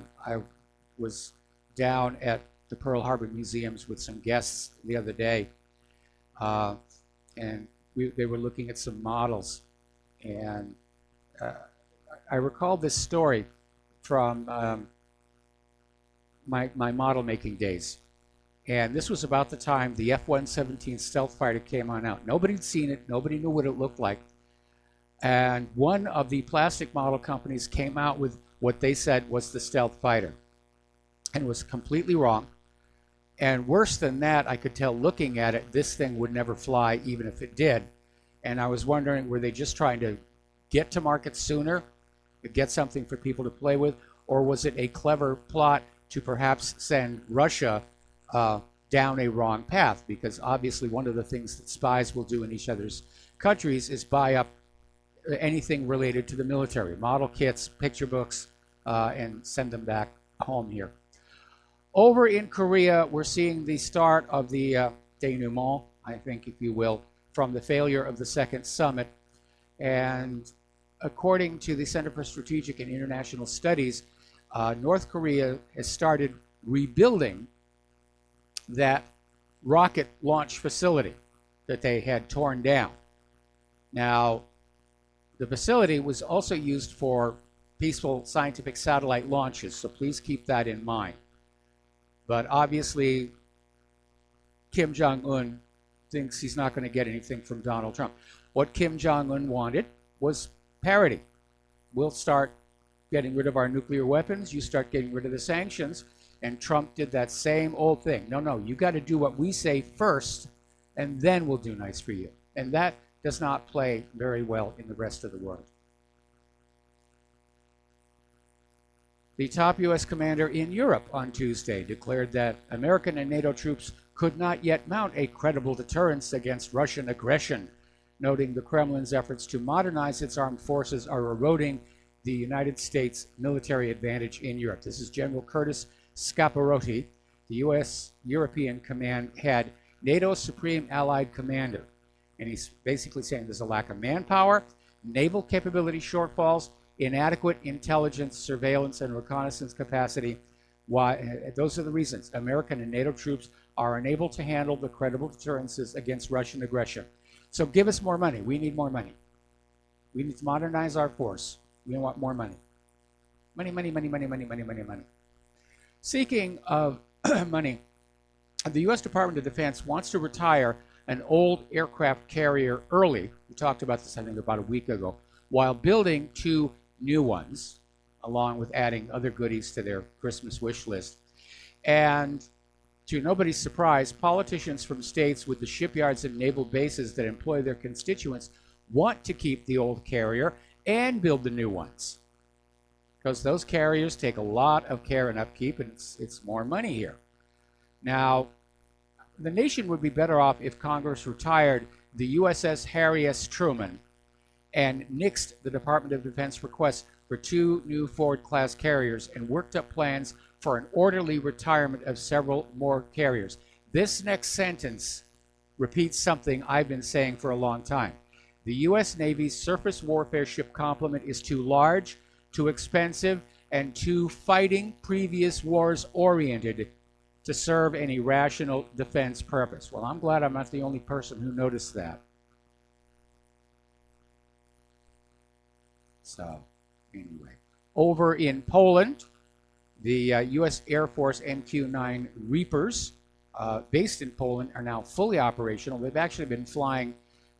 was down at the Pearl Harbor Museums with some guests the other day, and they were looking at some models. And I recall this story from my model making days. And this was about the time the F-117 stealth fighter came on out. Nobody'd seen it. Nobody knew what it looked like. And one of the plastic model companies came out with what they said was the stealth fighter. And it was completely wrong. And worse than that, I could tell looking at it, this thing would never fly even if it did. And I was wondering, were they just trying to get to market sooner, to get something for people to play with? Or was it a clever plot to perhaps send Russia down a wrong path? Because obviously one of the things that spies will do in each other's countries is buy up anything related to the military, model kits, picture books, and send them back home here. Over in Korea, we're seeing the start of the denouement, I think, if you will, from the failure of the second summit. And according to the Center for Strategic and International Studies, North Korea has started rebuilding that rocket launch facility that they had torn down. Now, the facility was also used for peaceful scientific satellite launches, so please keep that in mind. But obviously, Kim Jong-un thinks he's not going to get anything from Donald Trump. What Kim Jong-un wanted was parity. We'll start getting rid of our nuclear weapons, you start getting rid of the sanctions, and Trump did that same old thing. No, you got to do what we say first, and then we'll do nice for you. And that does not play very well in the rest of the world. The top U.S. commander in Europe on Tuesday declared that American and NATO troops could not yet mount a credible deterrence against Russian aggression, noting the Kremlin's efforts to modernize its armed forces are eroding the United States military advantage in Europe. This is General Curtis Scaparotti, the U.S. European Command head, NATO's supreme allied commander. And he's basically saying there's a lack of manpower, naval capability shortfalls, inadequate intelligence, surveillance, and reconnaissance capacity. Why? Those are the reasons. American and NATO troops are unable to handle the credible deterrences against Russian aggression. So give us more money. We need more money. We need to modernize our force. We want more money. Money, money, money, money, money, money, money, money. Speaking of money, the U.S. Department of Defense wants to retire an old aircraft carrier early. We talked about this, I think, about a week ago, while building 2 new ones, along with adding other goodies to their Christmas wish list. And to nobody's surprise, politicians from states with the shipyards and naval bases that employ their constituents want to keep the old carrier and build the new ones, because those carriers take a lot of care and upkeep, and it's more money here. Now, the nation would be better off if Congress retired the USS Harry S. Truman and nixed the Department of Defense request for 2 new Ford-class carriers and worked up plans for an orderly retirement of several more carriers. This next sentence repeats something I've been saying for a long time. The U.S. Navy's surface warfare ship complement is too large, too expensive, and 2, fighting previous wars oriented to serve any rational defense purpose. Well, I'm glad I'm not the only person who noticed that. So, anyway. Over in Poland, the U.S. Air Force MQ-9 Reapers, based in Poland, are now fully operational. They've actually been flying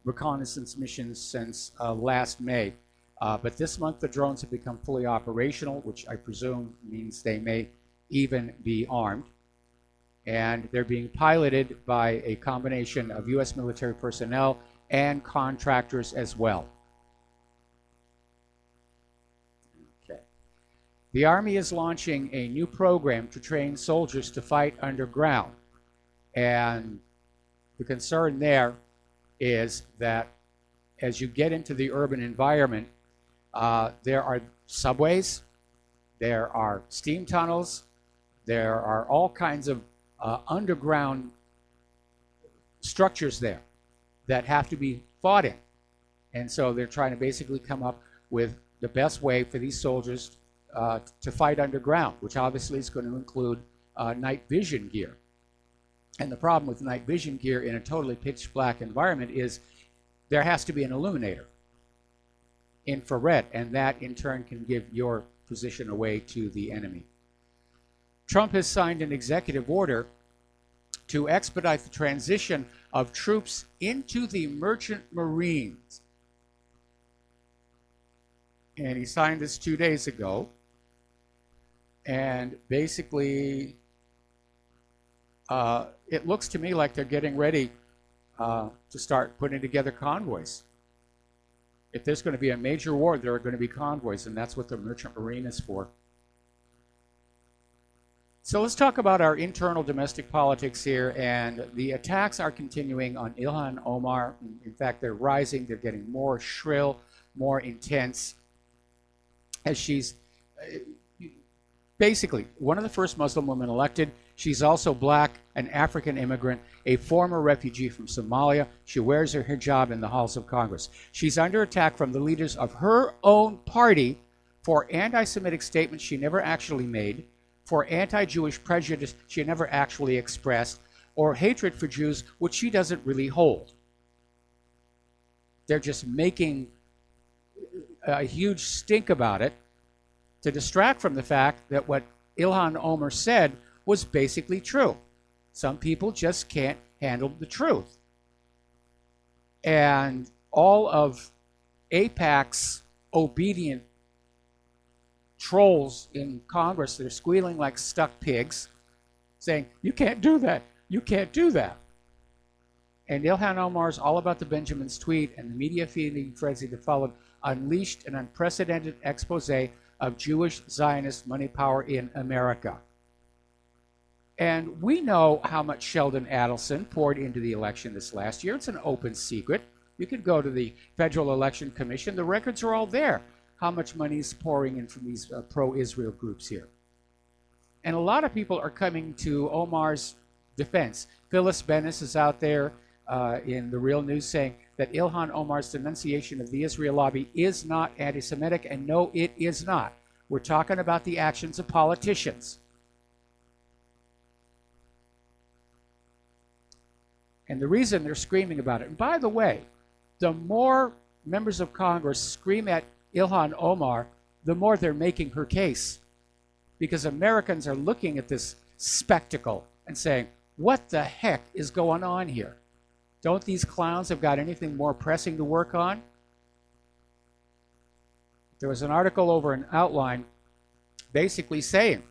reconnaissance missions since last May. But this month, the drones have become fully operational, which I presume means they may even be armed. And they're being piloted by a combination of U.S. military personnel and contractors as well. Okay. The Army is launching a new program to train soldiers to fight underground. And the concern there is that as you get into the urban environment, there are subways, there are steam tunnels, there are all kinds of underground structures there that have to be fought in. And so they're trying to basically come up with the best way for these soldiers to fight underground, which obviously is going to include night vision gear. And the problem with night vision gear in a totally pitch black environment is there has to be an illuminator, infrared, and that in turn can give your position away to the enemy. Trump has signed an executive order to expedite the transition of troops into the Merchant Marines. And he signed this 2 days ago. And basically, it looks to me like they're getting ready to start putting together convoys. If there's going to be a major war, there are going to be convoys, and that's what the Merchant Marine is for. So let's talk about our internal domestic politics here, and the attacks are continuing on Ilhan Omar. In fact, they're rising. They're getting more shrill, more intense, as she's basically one of the first Muslim women elected. She's also black, an African immigrant, a former refugee from Somalia. She wears her hijab in the halls of Congress. She's under attack from the leaders of her own party for anti-Semitic statements she never actually made, for anti-Jewish prejudice she never actually expressed, or hatred for Jews, which she doesn't really hold. They're just making a huge stink about it to distract from the fact that what Ilhan Omar said was basically true. Some people just can't handle the truth. And all of AIPAC's obedient trolls in Congress, they're squealing like stuck pigs, saying, you can't do that, you can't do that. And Ilhan Omar's all about the Benjamin's tweet, and the media feeding frenzy that followed unleashed an unprecedented expose of Jewish Zionist money power in America. And we know how much Sheldon Adelson poured into the election this last year. It's an open secret. You could go to the Federal Election Commission. The records are all there. How much money is pouring in from these pro-Israel groups here. And a lot of people are coming to Omar's defense. Phyllis Bennis is out there in The Real News saying that Ilhan Omar's denunciation of the Israel lobby is not anti-Semitic, and no, it is not. We're talking about the actions of politicians. And the reason they're screaming about it, and by the way, the more members of Congress scream at Ilhan Omar, the more they're making her case. Because Americans are looking at this spectacle and saying, what the heck is going on here? Don't these clowns have got anything more pressing to work on? There was an article over in Outline basically saying,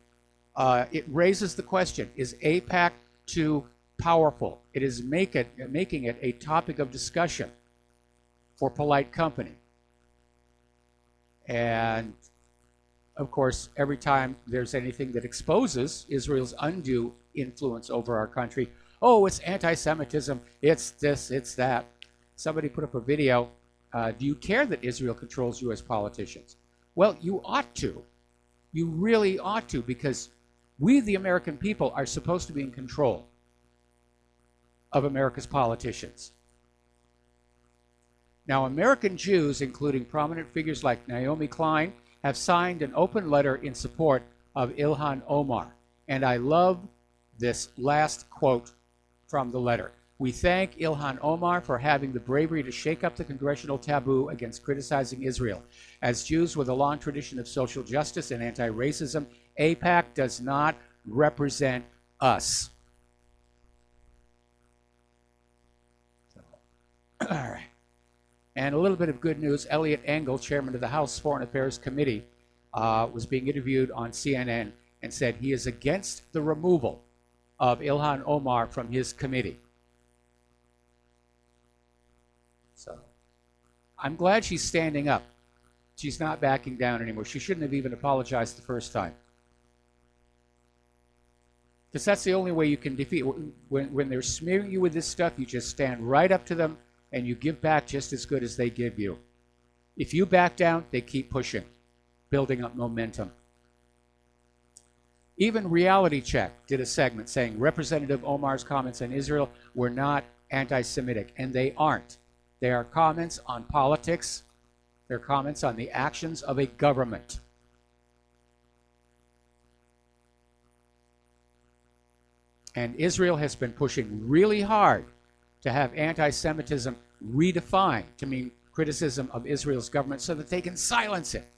it raises the question, is AIPAC too powerful? It is making it a topic of discussion for polite company. And of course, every time there's anything that exposes Israel's undue influence over our country, oh, it's anti-Semitism, it's this, it's that. Somebody put up a video, do you care that Israel controls U.S. politicians? Well, you ought to. You really ought to, because we, the American people, are supposed to be in control of America's politicians. Now, American Jews, including prominent figures like Naomi Klein have signed an open letter in support of Ilhan Omar. And I love this last quote from the letter. We thank Ilhan Omar for having the bravery to shake up the congressional taboo against criticizing Israel. As Jews with a long tradition of social justice and anti-racism, AIPAC does not represent us. All right. And a little bit of good news. Eliot Engel, chairman of the House Foreign Affairs Committee, was being interviewed on CNN and said he is against the removal of Ilhan Omar from his committee. So I'm glad she's standing up. She's not backing down anymore. She shouldn't have even apologized the first time. Because that's the only way you can defeat. When they're smearing you with this stuff, you just stand right up to them and you give back just as good as they give you. If you back down, they keep pushing, building up momentum. Even Reality Check did a segment saying Representative Omar's comments on Israel were not anti-Semitic, and they aren't. They are comments on politics. They're comments on the actions of a government. And Israel has been pushing really hard to have anti-Semitism redefined to mean criticism of Israel's government so that they can silence it,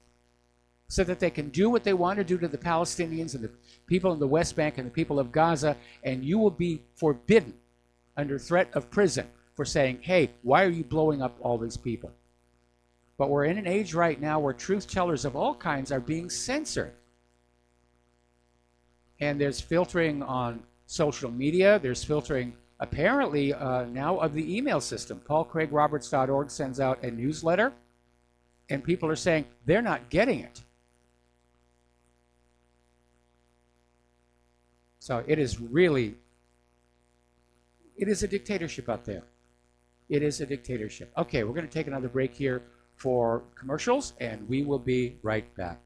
so that they can do what they want to do to the Palestinians and the people in the West Bank and the people of Gaza, and you will be forbidden under threat of prison for saying, hey, why are you blowing up all these people? But we're in an age right now where truth tellers of all kinds are being censored. And there's filtering on social media. There's filtering, apparently, now of the email system. PaulCraigRoberts.org sends out a newsletter, and people are saying they're not getting it. So it is really, it is a dictatorship out there. It is a dictatorship. Okay, we're going to take another break here for commercials, and we will be right back.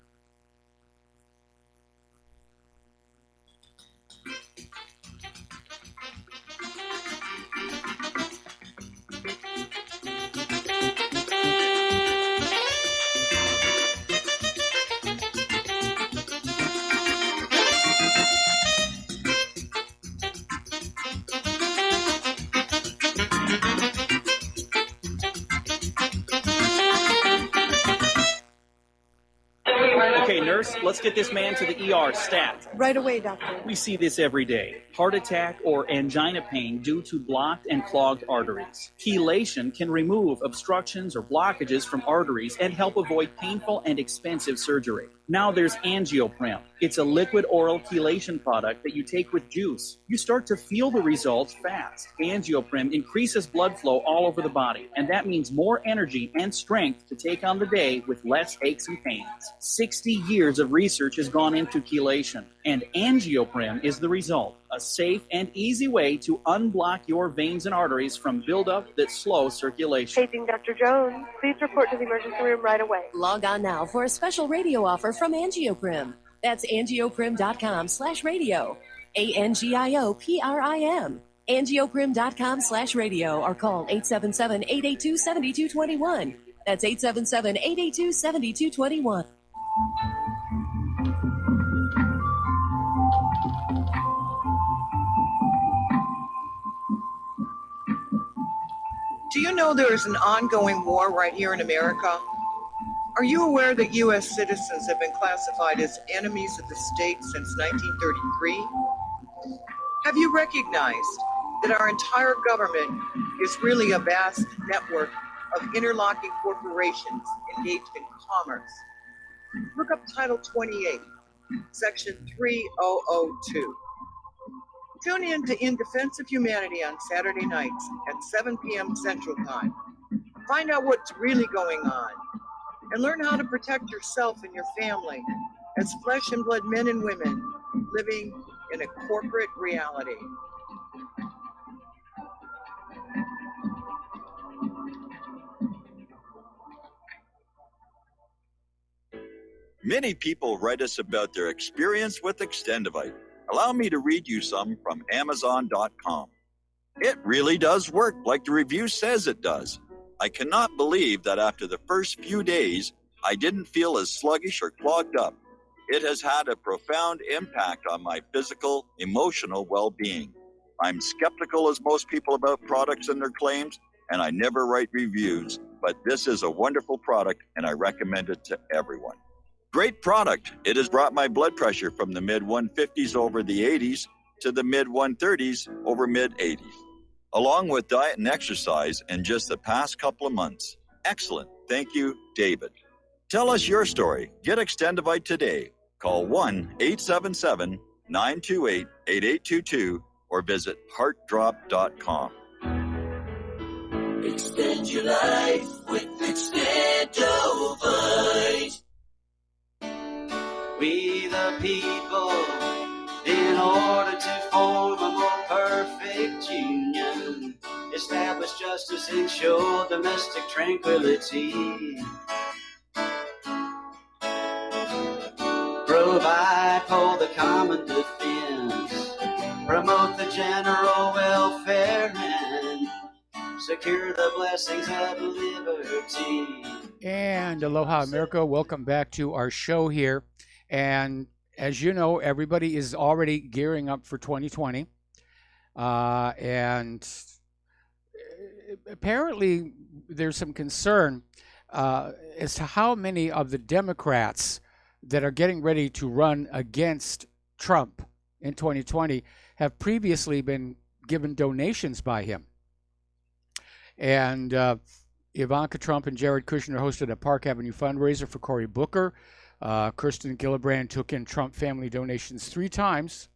Okay, nurse, let's get this man to the ER stat. Right away, doctor. We see this every day. Heart attack or angina pain due to blocked and clogged arteries. Chelation can remove obstructions or blockages from arteries and help avoid painful and expensive surgery. Now there's Angioprim. It's a liquid oral chelation product that you take with juice. You start to feel the results fast. Angioprim increases blood flow all over the body, and that means more energy and strength to take on the day with less aches and pains. 60 years of research has gone into chelation, and Angioprim is the result. A safe and easy way to unblock your veins and arteries from buildup that slows circulation. Paging Dr. Jones. Please report to the emergency room right away. Log on now for a special radio offer from Angioprim. That's angioprim.com/radio. ANGIOPRIM. Angioprim.com/radio or call 877-882-7221. That's 877-882-7221. Do you know there is an ongoing war right here in America? Are you aware that U.S. citizens have been classified as enemies of the state since 1933? Have you recognized that our entire government is really a vast network of interlocking corporations engaged in commerce? Look up Title 28, Section 3002. Tune in to In Defense of Humanity on Saturday nights at 7 p.m. Central Time. Find out what's really going on and learn how to protect yourself and your family as flesh and blood men and women living in a corporate reality. Many people write us about their experience with Extendivite. Allow me to read you some from Amazon.com. It really does work like the review says it does. I cannot believe that after the first few days, I didn't feel as sluggish or clogged up. It has had a profound impact on my physical, emotional well-being. I'm skeptical as most people about products and their claims, and I never write reviews, but this is a wonderful product and I recommend it to everyone. Great product. It has brought my blood pressure from the mid-150s over the 80s to the mid-130s over mid-80s, along with diet and exercise in just the past couple of months. Excellent. Thank you, David. Tell us your story. Get Extendivite today. Call 1-877-928-8822 or visit heartdrop.com. Extend your life with Extendovite. We the people, in order to form a more perfect union, establish justice, ensure domestic tranquility, provide for the common defense, promote the general welfare, and secure the blessings of liberty. And aloha, America. Welcome back to our show here. And as you know, everybody is already gearing up for 2020. And apparently there's some concern as to how many of the Democrats that are getting ready to run against Trump in 2020 have previously been given donations by him. And Ivanka Trump and Jared Kushner hosted a Park Avenue fundraiser for Cory Booker. Kirsten Gillibrand took in Trump family donations 3 times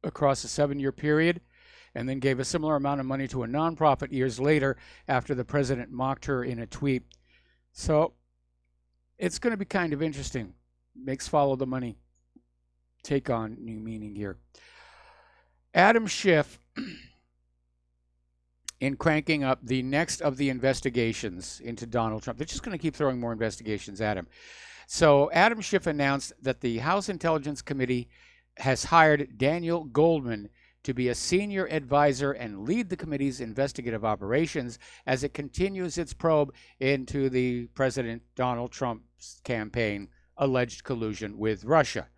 across a 7-year period, and then gave a similar amount of money to a nonprofit years later after the president mocked her in a tweet. So it's going to be kind of interesting. Makes follow the money take on new meaning here. Adam Schiff, in cranking up the next of the investigations into Donald Trump. They're just going to keep throwing more investigations at him. So Adam Schiff announced that the House Intelligence Committee has hired Daniel Goldman to be a senior advisor and lead the committee's investigative operations as it continues its probe into the President Donald Trump's campaign alleged collusion with Russia.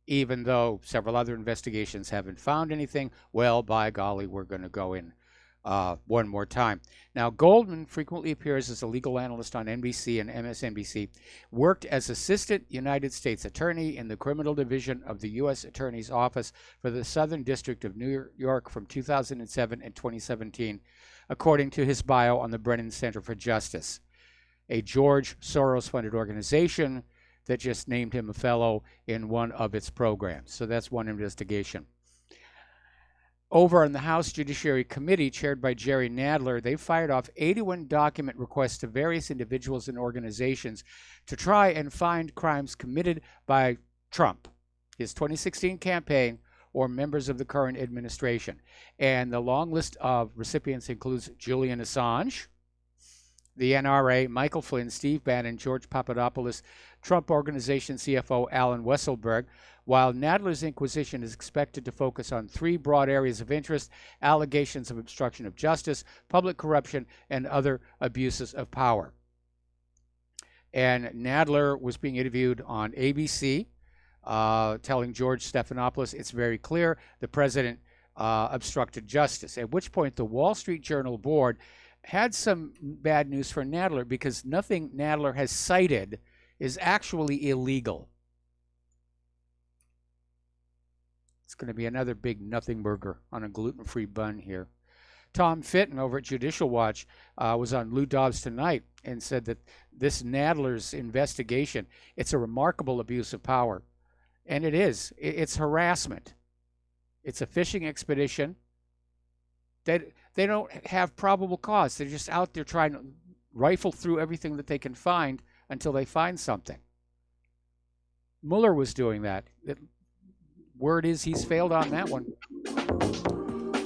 Even though several other investigations haven't found anything, well, by golly, we're going to go in one more time. Now, Goldman frequently appears as a legal analyst on NBC and MSNBC, worked as Assistant United States Attorney in the Criminal Division of the U.S. Attorney's Office for the Southern District of New York from 2007 and 2017, according to his bio on the Brennan Center for Justice, a George Soros-funded organization that just named him a fellow in one of its programs. So that's one investigation. Over on the House Judiciary Committee, chaired by Jerry Nadler, they fired off 81 document requests to various individuals and organizations to try and find crimes committed by Trump, his 2016 campaign, or members of the current administration. And the long list of recipients includes Julian Assange, the NRA, Michael Flynn, Steve Bannon, George Papadopoulos, Trump Organization CFO Alan Weisselberg, while Nadler's inquisition is expected to focus on 3 broad areas of interest: allegations of obstruction of justice, public corruption, and other abuses of power. And Nadler was being interviewed on ABC, telling George Stephanopoulos it's very clear the president obstructed justice, at which point the Wall Street Journal board had some bad news for Nadler, because nothing Nadler has cited is actually illegal. It's going to be another big nothing burger on a gluten-free bun here. Tom Fitton over at Judicial Watch was on Lou Dobbs Tonight and said that this Nadler's investigation, it's a remarkable abuse of power. And it is. It's harassment. It's a fishing expedition. They don't have probable cause. They're just out there trying to rifle through everything that they can find until they find something. Mueller was doing that. Word is he's failed on that one.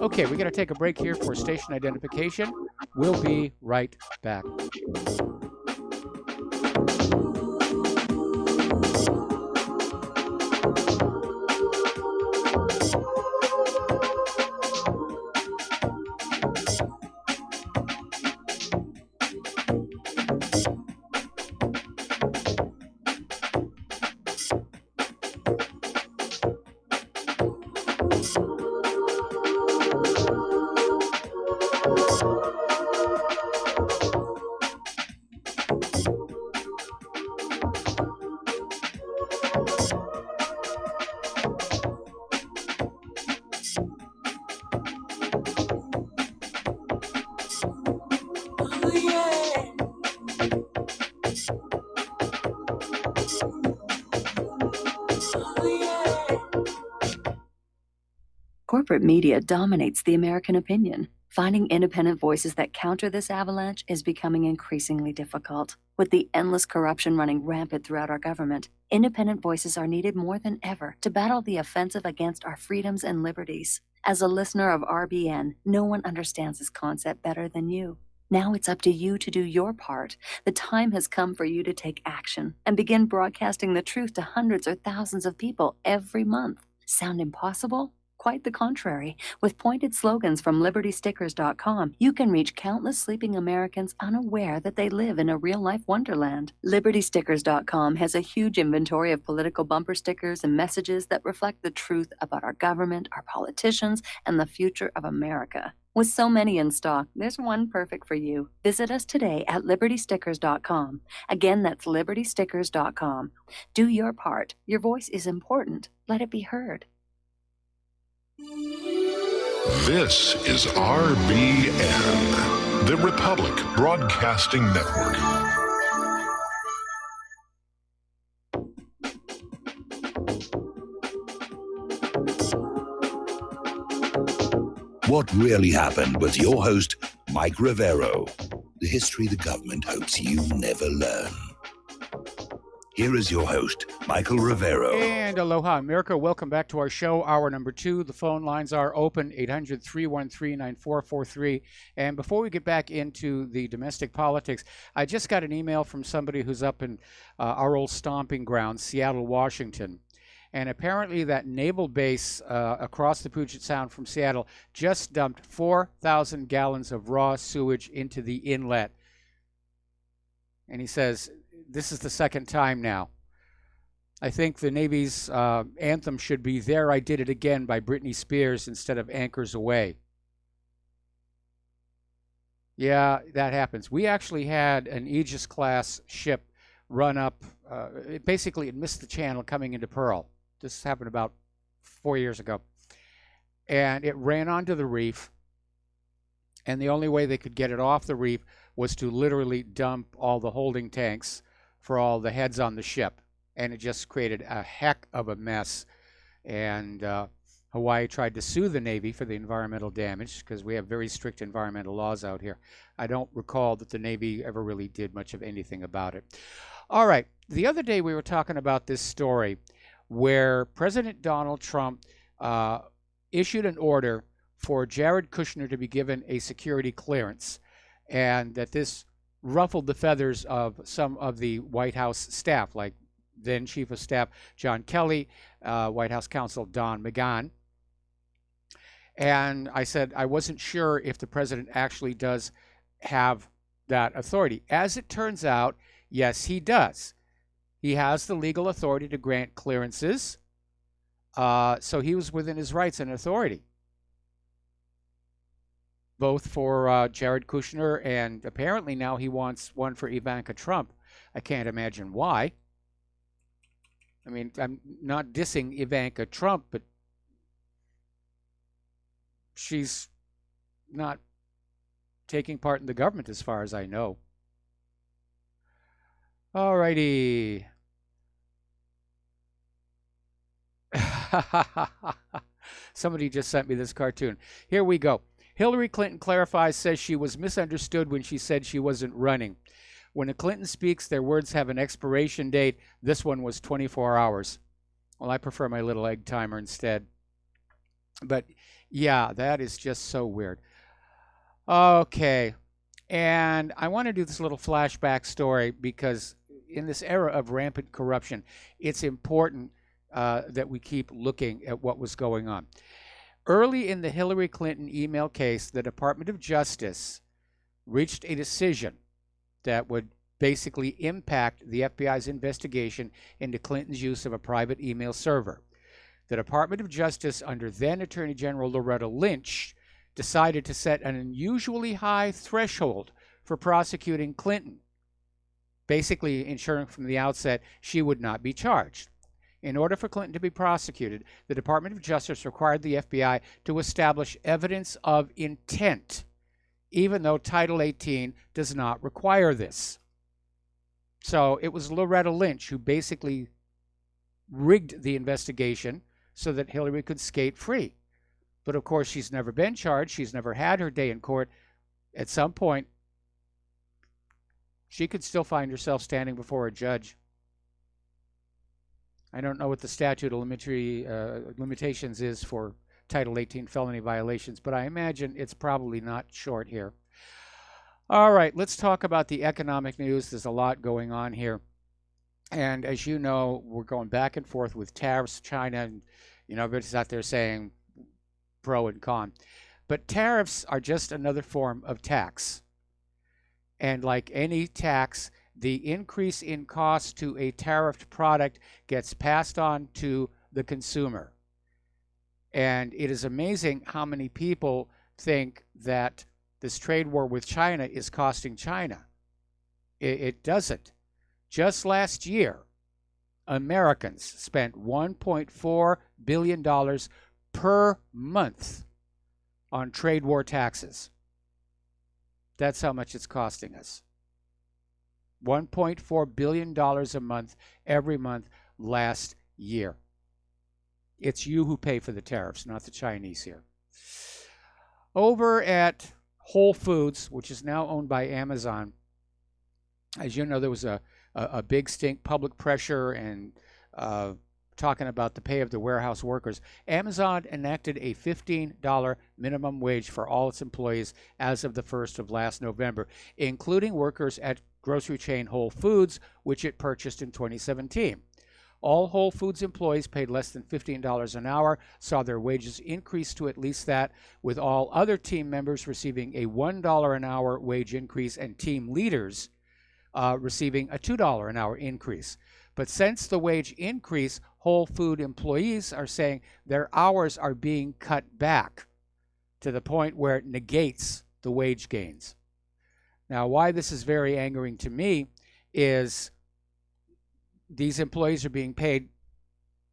Okay, we got to take a break here for station identification. We'll be right back. Corporate media dominates the American opinion. Finding independent voices that counter this avalanche is becoming increasingly difficult. With the endless corruption running rampant throughout our government, independent voices are needed more than ever to battle the offensive against our freedoms and liberties. As a listener of RBN, no one understands this concept better than you. Now it's up to you to do your part. The time has come for you to take action and begin broadcasting the truth to hundreds or thousands of people every month. Sound impossible? Quite the contrary. With pointed slogans from LibertyStickers.com, you can reach countless sleeping Americans unaware that they live in a real-life wonderland. LibertyStickers.com has a huge inventory of political bumper stickers and messages that reflect the truth about our government, our politicians, and the future of America. With so many in stock, there's one perfect for you. Visit us today at LibertyStickers.com. Again, that's LibertyStickers.com. Do your part. Your voice is important. Let it be heard. This is RBN, the Republic Broadcasting Network. What really happened with your host, Mike Rivero. The history the government hopes you never learn. Here is your host, Michael Rivero. And aloha, America. Welcome back to our show, hour number 2. The phone lines are open, 800-313-9443. And before we get back into the domestic politics, I just got an email from somebody who's up in our old stomping ground, Seattle, Washington. And apparently that naval base across the Puget Sound from Seattle just dumped 4,000 gallons of raw sewage into the inlet. And he says, this is the second time now. I think the Navy's anthem should be There I Did It Again by Britney Spears instead of Anchors Away. Yeah, that happens. We actually had an Aegis-class ship run up. It missed the channel coming into Pearl. This happened about 4 years ago. And it ran onto the reef. And the only way they could get it off the reef was to literally dump all the holding tanks for all the heads on the ship. And it just created a heck of a mess. And Hawaii tried to sue the Navy for the environmental damage because we have very strict environmental laws out here. I don't recall that the Navy ever really did much of anything about it. All right. The other day we were talking about this story where President Donald Trump issued an order for Jared Kushner to be given a security clearance, and that this ruffled the feathers of some of the White House staff, like then Chief of Staff John Kelly, White House counsel Don McGahn. And I said I wasn't sure if the president actually does have that authority. As it turns out, yes, he does. He has the legal authority to grant clearances. So he was within his rights and authority, both for Jared Kushner, and apparently now he wants one for Ivanka Trump. I can't imagine why. I mean, I'm not dissing Ivanka Trump, but she's not taking part in the government as far as I know. All righty. Somebody just sent me this cartoon. Here we go. Hillary Clinton clarifies, says she was misunderstood when she said she wasn't running. When a Clinton speaks, their words have an expiration date. This one was 24 hours. Well, I prefer my little egg timer instead. But yeah, that is just so weird. Okay. And I want to do this little flashback story because in this era of rampant corruption, it's important that we keep looking at what was going on. Early in the Hillary Clinton email case, the Department of Justice reached a decision that would basically impact the FBI's investigation into Clinton's use of a private email server. The Department of Justice, under then Attorney General Loretta Lynch, decided to set an unusually high threshold for prosecuting Clinton, basically ensuring from the outset she would not be charged. In order for Clinton to be prosecuted, the Department of Justice required the FBI to establish evidence of intent, even though Title 18 does not require this. So it was Loretta Lynch who basically rigged the investigation so that Hillary could skate free. But of course, she's never been charged. She's never had her day in court. At some point, she could still find herself standing before a judge. I don't know what the statute of limitations is for Title 18 felony violations, but I imagine it's probably not short here. All right, let's talk about the economic news. There's a lot going on here. And as you know, we're going back and forth with tariffs, China, and everybody's out there saying pro and con. But tariffs are just another form of tax. And like any tax, the increase in cost to a tariffed product gets passed on to the consumer. And it is amazing how many people think that this trade war with China is costing China. It doesn't. Just last year, Americans spent $1.4 billion per month on trade war taxes. That's how much it's costing us. $1.4 billion a month, every month, last year. It's you who pay for the tariffs, not the Chinese here. Over at Whole Foods, which is now owned by Amazon, as you know, there was a big stink, public pressure, and talking about the pay of the warehouse workers. Amazon enacted a $15 minimum wage for all its employees as of the 1st of last November, including workers at grocery chain Whole Foods, which it purchased in 2017. All Whole Foods employees paid less than $15 an hour saw their wages increase to at least that, with all other team members receiving a $1 an hour wage increase and team leaders receiving a $2 an hour increase. But since the wage increase, Whole Food employees are saying their hours are being cut back to the point where it negates the wage gains. Now, why this is very angering to me is these employees are being paid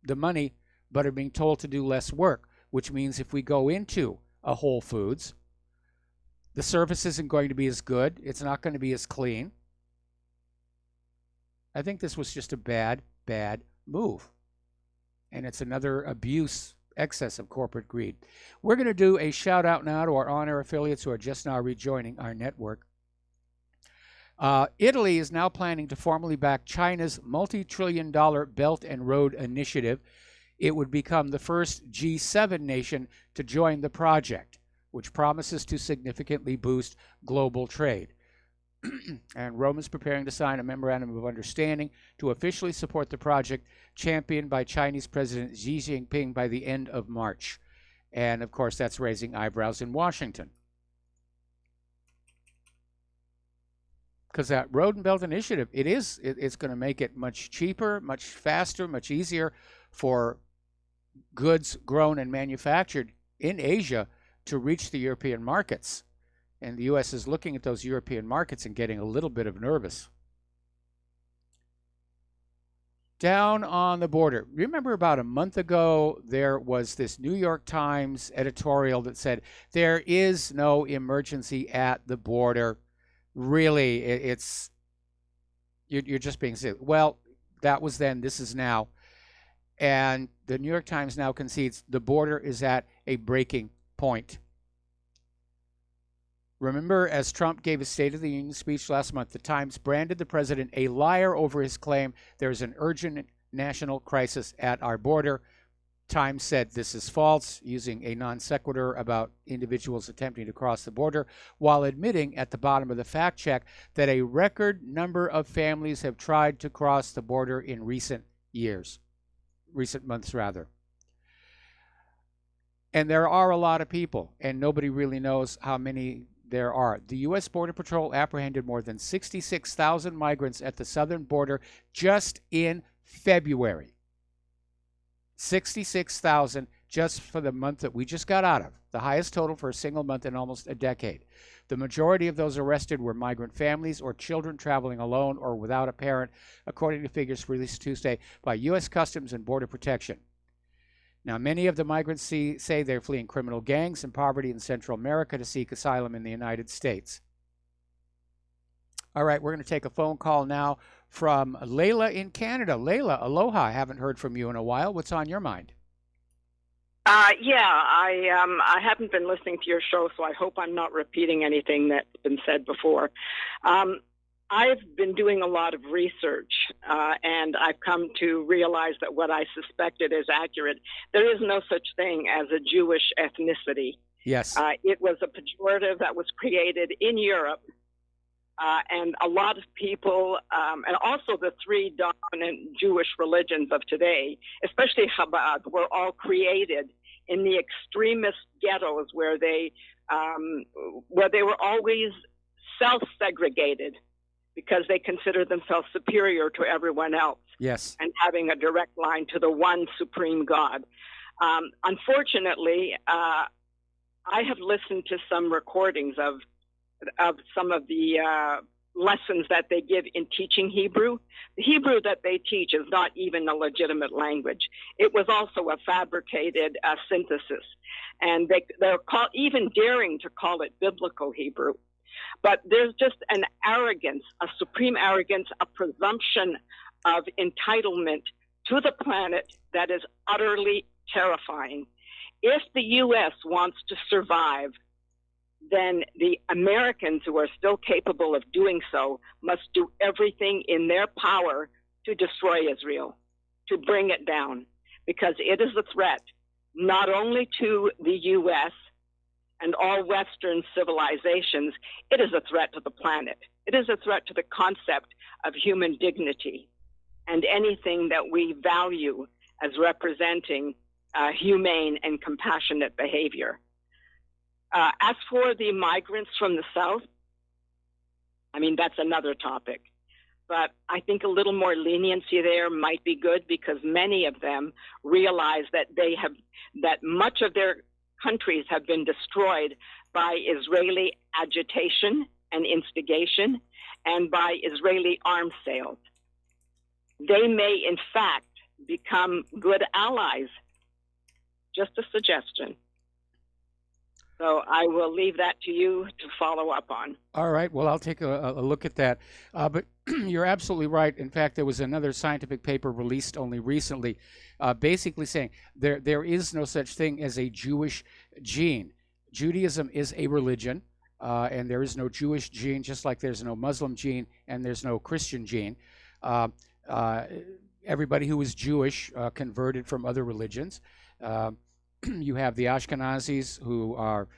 the money, but are being told to do less work, which means if we go into a Whole Foods, the service isn't going to be as good. It's not going to be as clean. I think this was just a bad move. And it's another abuse, excess of corporate greed. We're going to do a shout out now to our on-air affiliates who are just now rejoining our network. Italy is now planning to formally back China's multi-trillion-dollar Belt and Road Initiative. It would become the first G7 nation to join the project, which promises to significantly boost global trade. And Rome is preparing to sign a memorandum of understanding to officially support the project, championed by Chinese President Xi Jinping by the end of March. And of course, that's raising eyebrows in Washington. Because that Road and Belt Initiative, it's going to make it much cheaper, much faster, much easier for goods grown and manufactured in Asia to reach the European markets. And the U.S. is looking at those European markets and getting a little bit of nervous. Down on the border. Remember about a month ago, there was this New York Times editorial that said, there is no emergency at the border. Really, you're just being silly. Well, that was then, this is now. And the New York Times now concedes the border is at a breaking point. Remember, as Trump gave his State of the Union speech last month, the Times branded the president a liar over his claim there's an urgent national crisis at our border. Times said this is false, using a non sequitur about individuals attempting to cross the border, while admitting at the bottom of the fact check that a record number of families have tried to cross the border in recent months rather. And there are a lot of people, and nobody really knows how many there are. The U.S. Border Patrol apprehended more than 66,000 migrants at the southern border just in February. 66,000 just for the month that we just got out of, the highest total for a single month in almost a decade. The majority of those arrested were migrant families or children traveling alone or without a parent, according to figures released Tuesday by U.S. Customs and Border Protection. Now, many of the migrants say they're fleeing criminal gangs and poverty in Central America to seek asylum in the United States. All right, we're going to take a phone call now from Layla in Canada. Layla, aloha. I haven't heard from you in a while. What's on your mind? I haven't been listening to your show, so I hope I'm not repeating anything that's been said before. I've been doing a lot of research, and I've come to realize that what I suspected is accurate. There is no such thing as a Jewish ethnicity. Yes. It was a pejorative that was created in Europe, and a lot of people, and also the three dominant Jewish religions of today, especially Chabad, were all created in the extremist ghettos where they were always self-segregated because they considered themselves superior to everyone else. Yes. And having a direct line to the one supreme God. Unfortunately, I have listened to some recordings of some of the lessons that they give in teaching Hebrew. The Hebrew that they teach is not even a legitimate language. It was also a fabricated synthesis. And they're even daring to call it biblical Hebrew. But there's just an arrogance, a supreme arrogance, a presumption of entitlement to the planet that is utterly terrifying. If the U.S. wants to survive, then the Americans who are still capable of doing so must do everything in their power to destroy Israel, to bring it down, because it is a threat not only to the U.S. and all Western civilizations, it is a threat to the planet. It is a threat to the concept of human dignity and anything that we value as representing humane and compassionate behavior. As for the migrants from the South, I mean, that's another topic. But I think a little more leniency there might be good because many of them realize that that much of their countries have been destroyed by Israeli agitation and instigation and by Israeli arms sales. They may, in fact, become good allies. Just a suggestion. So I will leave that to you to follow up on. All right. Well, I'll take a look at that. But you're absolutely right. In fact, there was another scientific paper released only recently basically saying there is no such thing as a Jewish gene. Judaism is a religion, and there is no Jewish gene, just like there's no Muslim gene and there's no Christian gene. Everybody who is Jewish converted from other religions. You have the Ashkenazis, who are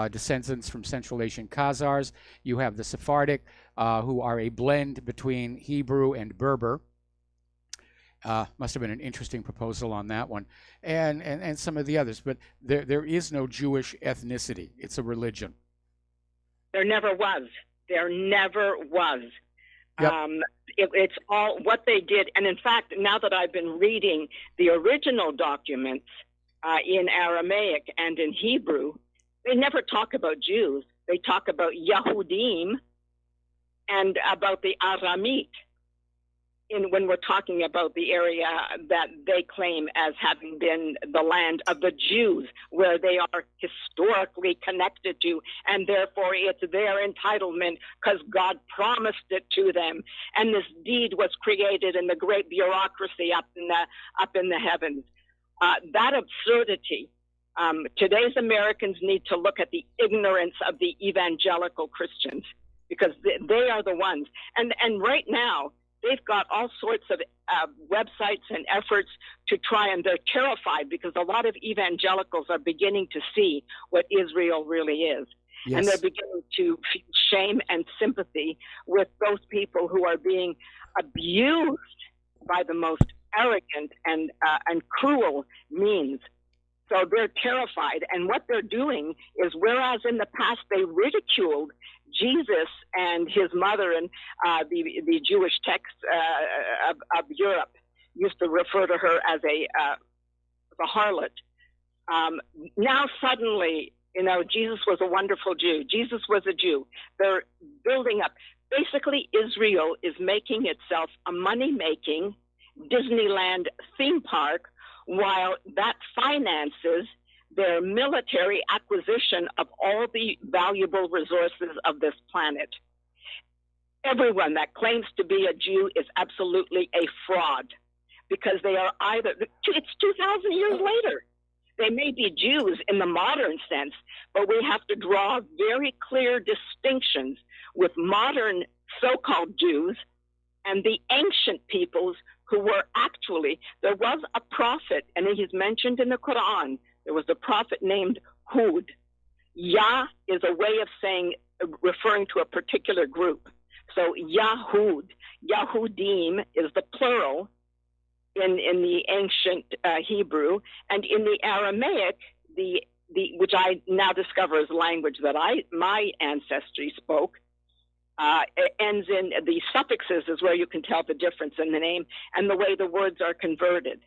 descendants from Central Asian Khazars. You have the Sephardic, who are a blend between Hebrew and Berber. Must have been an interesting proposal on that one, and some of the others. But there is no Jewish ethnicity. It's a religion. There never was. There never was. Yep. It's all what they did. And in fact, now that I've been reading the original documents, in Aramaic and in Hebrew, they never talk about Jews. They talk about Yahudim and about the Aramite when we're talking about the area that they claim as having been the land of the Jews, where they are historically connected to, and therefore it's their entitlement because God promised it to them. And this deed was created in the great bureaucracy up in the heavens. That absurdity, today's Americans need to look at the ignorance of the evangelical Christians because they are the ones. And right now, they've got all sorts of websites and efforts to try, and they're terrified because a lot of evangelicals are beginning to see what Israel really is. Yes. And they're beginning to feel shame and sympathy with those people who are being abused by the most arrogant and cruel means. So they're terrified. And what they're doing is, whereas in the past they ridiculed Jesus and his mother, and the Jewish texts of Europe used to refer to her as a harlot. Now suddenly, Jesus was a wonderful Jew. Jesus was a Jew. They're building up. Basically, Israel is making itself a money-making Disneyland theme park, while that finances their military acquisition of all the valuable resources of this planet. Everyone that claims to be a Jew is absolutely a fraud, because they are either, it's 2,000 years later. They may be Jews in the modern sense, but we have to draw very clear distinctions with modern so-called Jews and the ancient peoples who were actually, there was a prophet, and he's mentioned in the Quran. There was a prophet named Hud. Yah is a way of saying, referring to a particular group. So Yahud, Yahudim is the plural in the ancient Hebrew, and in the Aramaic, the which I now discover is language that my ancestry spoke, ends in the suffixes is where you can tell the difference in the name and the way the words are converted,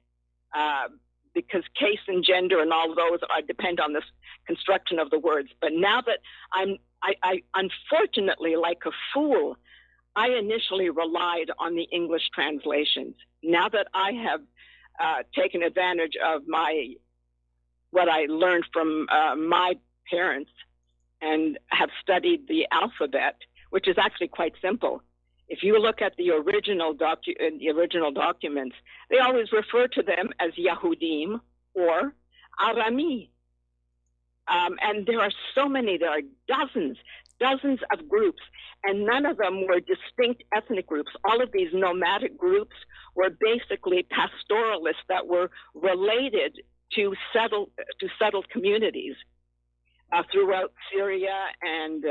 because case and gender and all of those depend on this construction of the words. But now that I unfortunately, like a fool, I initially relied on the English translations. Now that I have taken advantage of what I learned from my parents and have studied the alphabet, which is actually quite simple. If you look at the original documents, they always refer to them as Yahudim or Arami. And there are so many, there are dozens of groups, and none of them were distinct ethnic groups. All of these nomadic groups were basically pastoralists that were related to settled communities throughout Syria and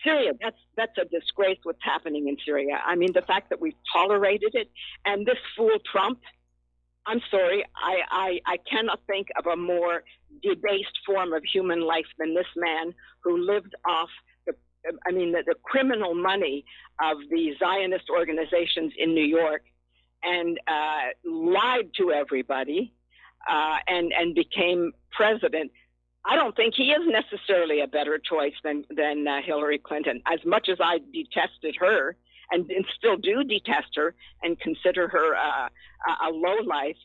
Syria. That's a disgrace what's happening in Syria. I mean, the fact that we've tolerated it, and this fool Trump, I'm sorry, I cannot think of a more debased form of human life than this man who lived off the criminal money of the Zionist organizations in New York, and lied to everybody, and became president. I don't think he is necessarily a better choice than Hillary Clinton. As much as I detested her and still do detest her and consider her a lowlife,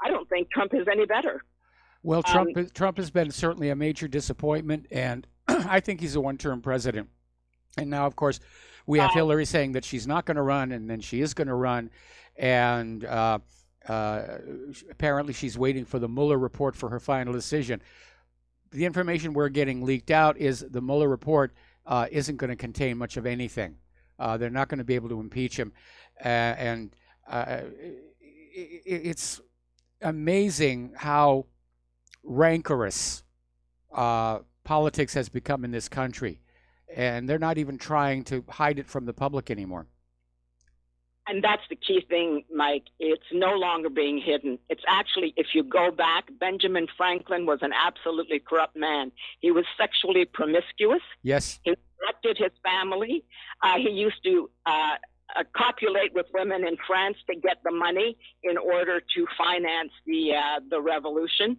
I don't think Trump is any better. Well, Trump has been certainly a major disappointment, and I think he's a one-term president. And now, of course, we have Hillary saying that she's not going to run, and then she is going to run. And apparently she's waiting for the Mueller report for her final decision. The information we're getting leaked out is the Mueller report isn't going to contain much of anything. They're not going to be able to impeach him. It's amazing how rancorous politics has become in this country. And they're not even trying to hide it from the public anymore. And that's the key thing, Mike. It's no longer being hidden. It's actually, if you go back, Benjamin Franklin was an absolutely corrupt man. He was sexually promiscuous. Yes. He neglected his family. He used to copulate with women in France to get the money in order to finance the revolution.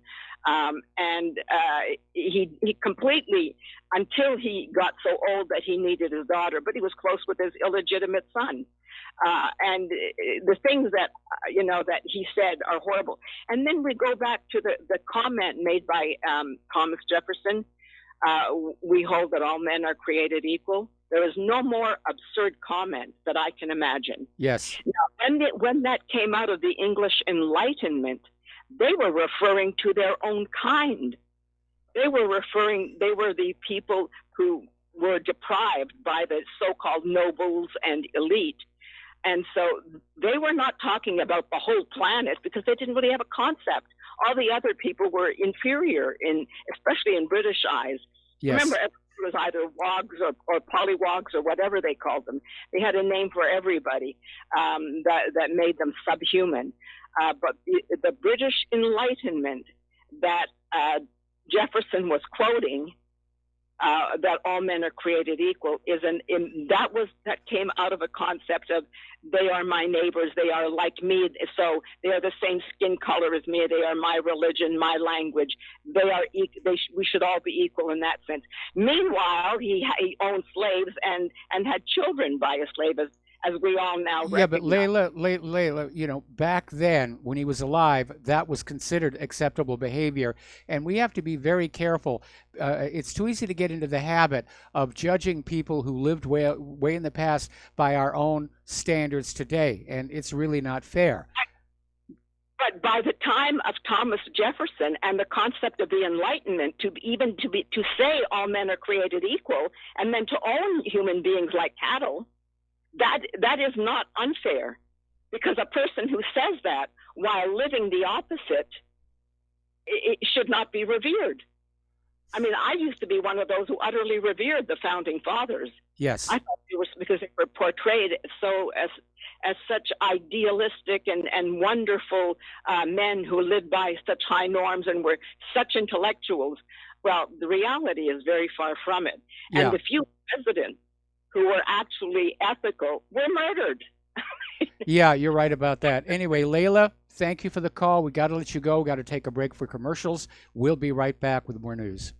He completely, until he got so old that he needed his daughter, but he was close with his illegitimate son. And the things that, that he said are horrible. And then we go back to the comment made by Thomas Jefferson, we hold that all men are created equal. There is no more absurd comment that I can imagine. Yes. Now, when that came out of the English Enlightenment, they were referring to their own kind. They were the people who were deprived by the so-called nobles and elite. And so they were not talking about the whole planet because they didn't really have a concept. All the other people were inferior, especially in British eyes. Yes. Remember, it was either wogs or polywogs or whatever they called them. They had a name for everybody that made them subhuman. But the British Enlightenment that Jefferson was quoting that all men are created equal that came out of a concept of they are my neighbors, they are like me, so they are the same skin color as me, they are my religion, my language, we should all be equal in that sense. Meanwhile, he owned slaves and had children by a slave, as we all now recognize. Yeah, but Layla, back then when he was alive, that was considered acceptable behavior, and we have to be very careful. It's too easy to get into the habit of judging people who lived way in the past by our own standards today, and it's really not fair. But by the time of Thomas Jefferson and the concept of the Enlightenment, to say all men are created equal, and then to own human beings like cattle, that is not unfair, because a person who says that while living the opposite, it should not be revered. I mean, I used to be one of those who utterly revered the founding fathers. Yes. I thought they were, because they were portrayed so as such idealistic and wonderful men who lived by such high norms and were such intellectuals. Well, the reality is very far from it. Yeah. And the few presidents who were actually ethical were murdered. Yeah, you're right about that. Anyway, Layla, thank you for the call. We got to let you go. We got to take a break for commercials. We'll be right back with more news.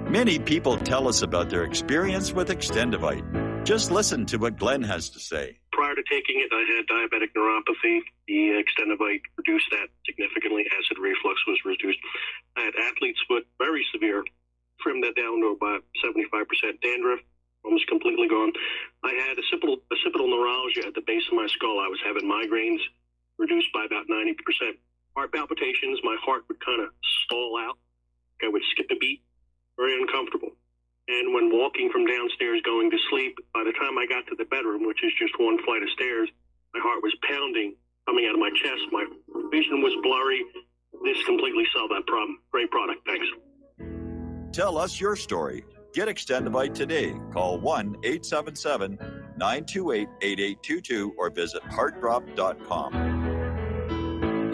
Many people tell us about their experience with Extendivite. Just listen to what Glenn has to say. Prior to taking it, I had diabetic neuropathy. The Extendivite reduced that significantly. Acid reflux was reduced. I had athlete's foot, very severe. Trimmed that down to about 75%. Dandruff, almost completely gone. I had occipital neuralgia at the base of my skull. I was having migraines, reduced by about 90%. Heart palpitations, my heart would kind of stall out. I would skip a beat. Very uncomfortable. And when walking from downstairs going to sleep, by the time I got to the bedroom, which is just one flight of stairs, my heart was pounding, coming out of my chest. My vision was blurry. This completely solved that problem. Great product. Thanks. Tell us your story. Get Extendivite today. Call 1-877-928-8822 or visit heartdrop.com.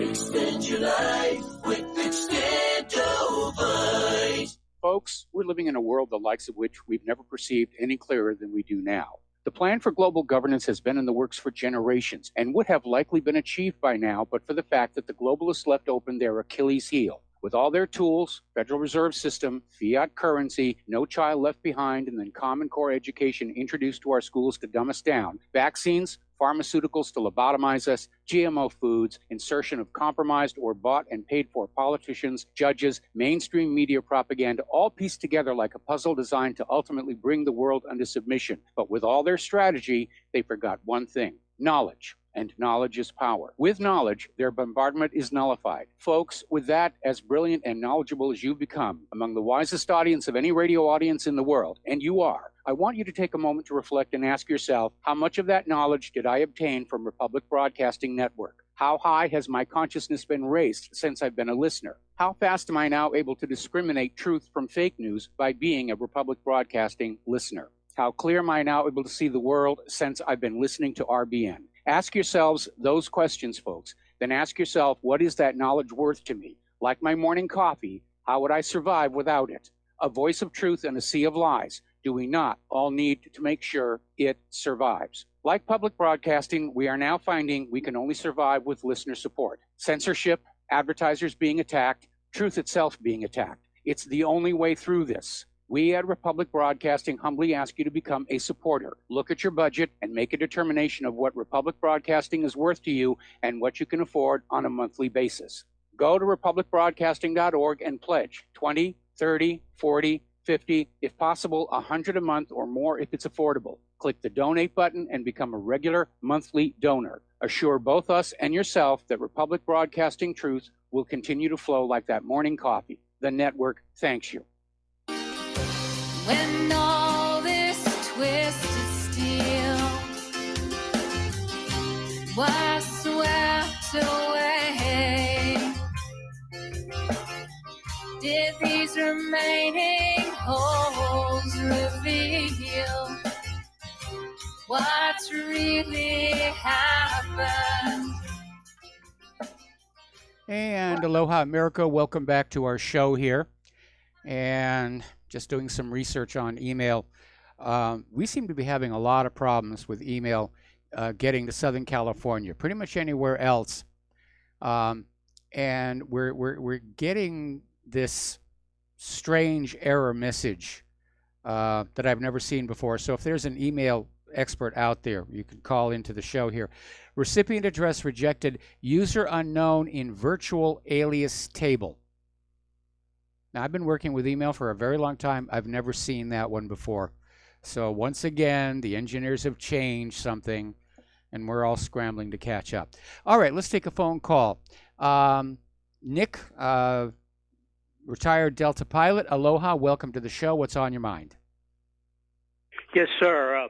Extend your life with Extendivite. Folks, we're living in a world the likes of which we've never perceived any clearer than we do now. The plan for global governance has been in the works for generations and would have likely been achieved by now, but for the fact that the globalists left open their Achilles heel. With all their tools, Federal Reserve System, fiat currency, no child left behind, and then Common Core education introduced to our schools to dumb us down, vaccines, pharmaceuticals to lobotomize us, GMO foods, insertion of compromised or bought and paid for politicians, judges, mainstream media propaganda, all pieced together like a puzzle designed to ultimately bring the world under submission. But with all their strategy, they forgot one thing: knowledge. And knowledge is power. With knowledge, their bombardment is nullified. Folks, with that, as brilliant and knowledgeable as you've become, among the wisest audience of any radio audience in the world, and you are, I want you to take a moment to reflect and ask yourself, how much of that knowledge did I obtain from Republic Broadcasting Network? How high has my consciousness been raised since I've been a listener? How fast am I now able to discriminate truth from fake news by being a Republic Broadcasting listener? How clear am I now able to see the world since I've been listening to RBN? Ask yourselves those questions, folks. Then ask yourself, what is that knowledge worth to me? Like my morning coffee, how would I survive without it? A voice of truth in a sea of lies. Do we not all need to make sure it survives? Like public broadcasting, we are now finding we can only survive with listener support. Censorship, advertisers being attacked, truth itself being attacked. It's the only way through this. We at Republic Broadcasting humbly ask you to become a supporter. Look at your budget and make a determination of what Republic Broadcasting is worth to you and what you can afford on a monthly basis. Go to republicbroadcasting.org and pledge $20, $30, $40, $50, if possible, $100 a month or more if it's affordable. Click the donate button and become a regular monthly donor. Assure both us and yourself that Republic Broadcasting truth will continue to flow like that morning coffee. The network thanks you. When all this twisted steel was swept away. Did these remaining holes reveal what's really happened? And aloha, America. Welcome back to our show here. And just doing some research on email. We seem to be having a lot of problems with email getting to Southern California, pretty much anywhere else. And we're getting this strange error message that I've never seen before. So if there's an email expert out there, you can call into the show here. Recipient address rejected, user unknown in virtual alias table. Now, I've been working with email for a very long time. I've never seen that one before. So once again, the engineers have changed something, and we're all scrambling to catch up. All right, let's take a phone call. Nick, retired Delta pilot. Aloha, welcome to the show. What's on your mind? Yes, sir.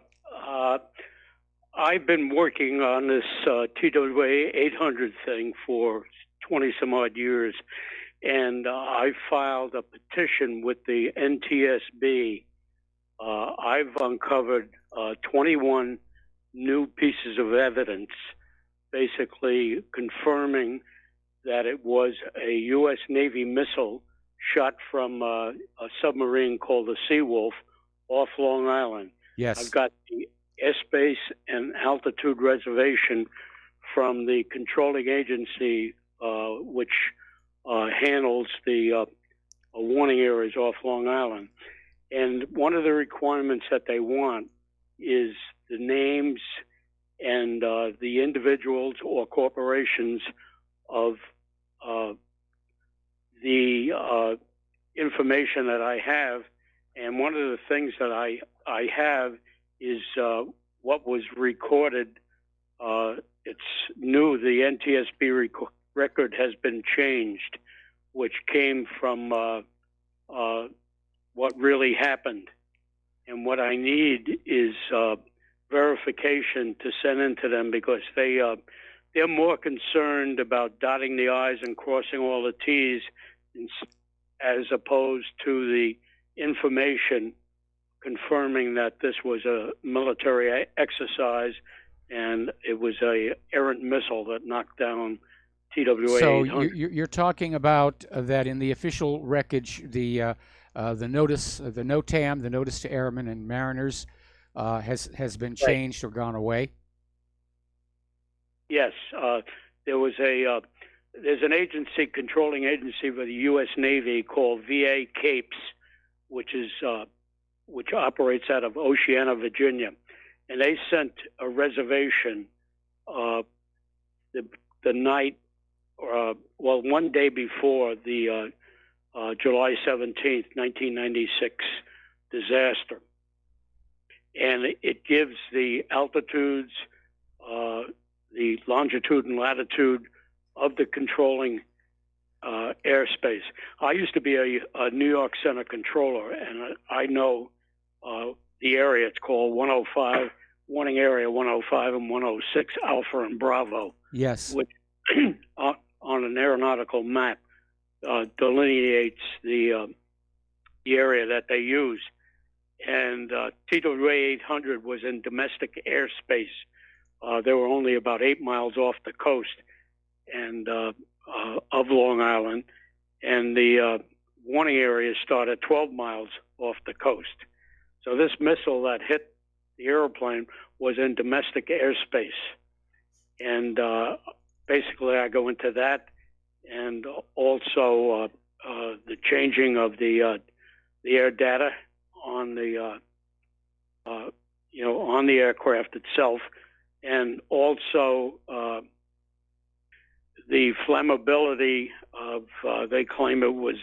I've been working on this TWA 800 thing for 20-some-odd years, and I filed a petition with the NTSB. I've uncovered 21 new pieces of evidence, basically confirming that it was a U.S. Navy missile shot from a submarine called the Seawolf off Long Island. Yes. I've got the airspace and altitude reservation from the controlling agency, which handles the warning areas off Long Island. And one of the requirements that they want is the names and the individuals or corporations of the information that I have. And one of the things that I have is what was recorded. It's new. The NTSB record has been changed, which came from what really happened. And what I need is verification to send into them, because they're more concerned about dotting the I's and crossing all the T's as opposed to the information confirming that this was a military exercise and it was a errant missile that knocked down TWA 800. So you're talking about that in the official wreckage, the notice, the NOTAM, the notice to airmen and mariners, has been changed or gone away? Yes, there's an agency, controlling agency for the U.S. Navy called VA CAPES, which operates out of Oceana, Virginia, and they sent a reservation the night, one day before the July 17th, 1996 disaster. And it gives the altitudes, the longitude and latitude of the controlling airspace. I used to be a New York Center controller, and I know the area. It's called 105, warning area 105 and 106, Alpha and Bravo. Yes. Which on an aeronautical map delineates the area that they use. And TWA 800 was in domestic airspace. They were only about 8 miles off the coast and of Long Island, and the warning area started 12 miles off the coast. So this missile that hit the airplane was in domestic airspace. And basically I go into that, and also the changing of the air data on the on the aircraft itself, and also the flammability of they claim it was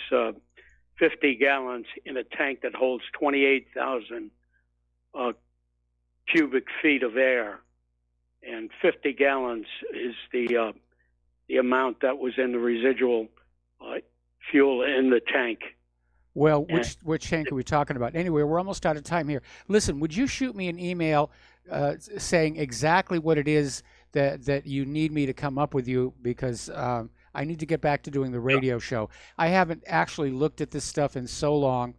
50 gallons in a tank that holds 28,000 cubic feet of air, and 50 gallons is the amount that was in the residual fuel in the tank. Well, which tank are we talking about? Anyway, we're almost out of time here. Listen, would you shoot me an email saying exactly what it is that you need me to come up with you because I need to get back to doing the radio show. I haven't actually looked at this stuff in so long,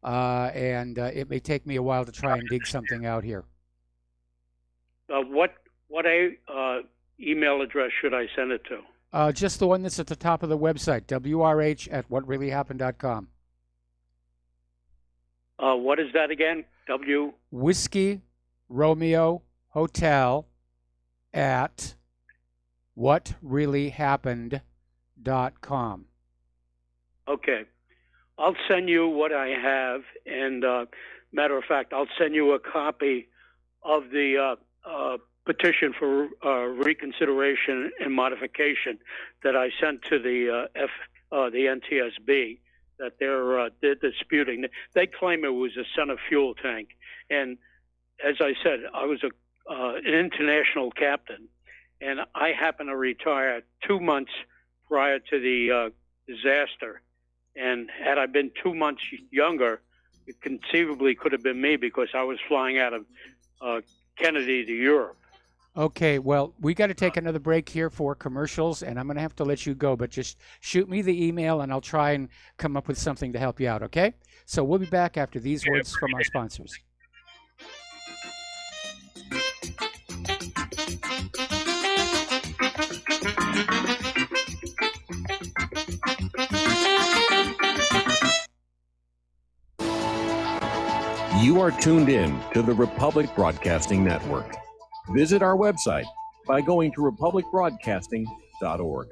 and it may take me a while to try and dig something out here. What email address should I send it to? Just the one that's at the top of the website, wrh@whatreallyhappened.com. What is that again? Whiskey Romeo Hotel at whatreallyhappened.com. Okay. I'll send you what I have, and matter of fact, I'll send you a copy of the petition for reconsideration and modification that I sent to the NTSB that they're disputing. They claim it was a center fuel tank, and as I said, I was an international captain, and I happened to retire 2 months prior to the disaster. And had I been 2 months younger, it conceivably could have been me because I was flying out of Kennedy to Europe. Okay, well, we got to take another break here for commercials, and I'm going to have to let you go, but just shoot me the email, and I'll try and come up with something to help you out, okay? So we'll be back after these words from our sponsors. You are tuned in to the Republic Broadcasting Network. Visit our website by going to republicbroadcasting.org.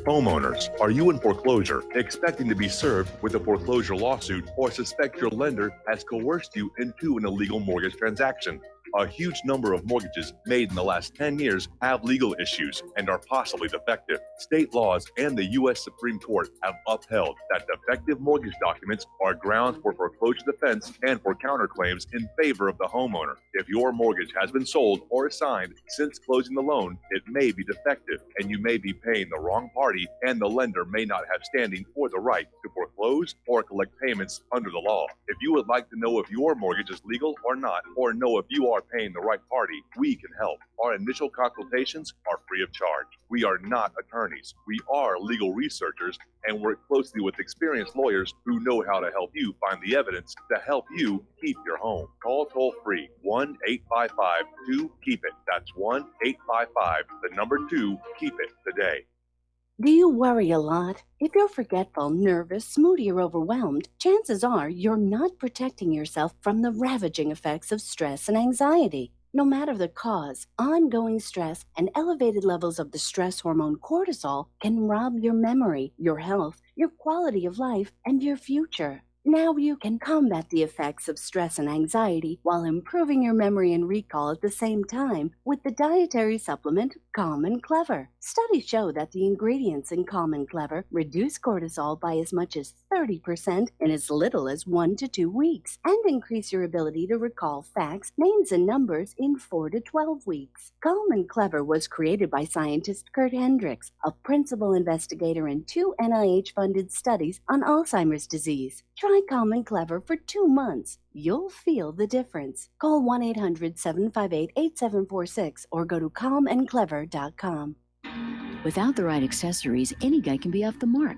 Homeowners, are you in foreclosure, expecting to be served with a foreclosure lawsuit, or suspect your lender has coerced you into an illegal mortgage transaction? A huge number of mortgages made in the last 10 years have legal issues and are possibly defective. State laws and the U.S. Supreme Court have upheld that defective mortgage documents are grounds for foreclosure defense and for counterclaims in favor of the homeowner. If your mortgage has been sold or assigned since closing the loan, it may be defective, and you may be paying the wrong party, and the lender may not have standing or the right to foreclose or collect payments under the law. If you would like to know if your mortgage is legal or not, or know if you are paying the right party, we can help. Our initial consultations are free of charge. We are not attorneys. We are legal researchers and work closely with experienced lawyers who know how to help you find the evidence to help you keep your home. Call toll free 1-855-2-KEEP-IT. That's 1-855-2-KEEP-IT today. Do you worry a lot? If you're forgetful, nervous, moody, or overwhelmed, chances are you're not protecting yourself from the ravaging effects of stress and anxiety. No matter the cause, ongoing stress and elevated levels of the stress hormone cortisol can rob your memory, your health, your quality of life, and your future. Now you can combat the effects of stress and anxiety while improving your memory and recall at the same time with the dietary supplement Calm and Clever. Studies show that the ingredients in Calm and Clever reduce cortisol by as much as 30% in as little as 1 to 2 weeks and increase your ability to recall facts, names, and numbers in 4 to 12 weeks. Calm and Clever was created by scientist Kurt Hendricks, a principal investigator in 2 NIH-funded studies on Alzheimer's disease. Try Calm and Clever for 2 months. You'll feel the difference. Call 1-800-758-8746 or go to calmandclever.com. Without the right accessories, any guy can be off the mark.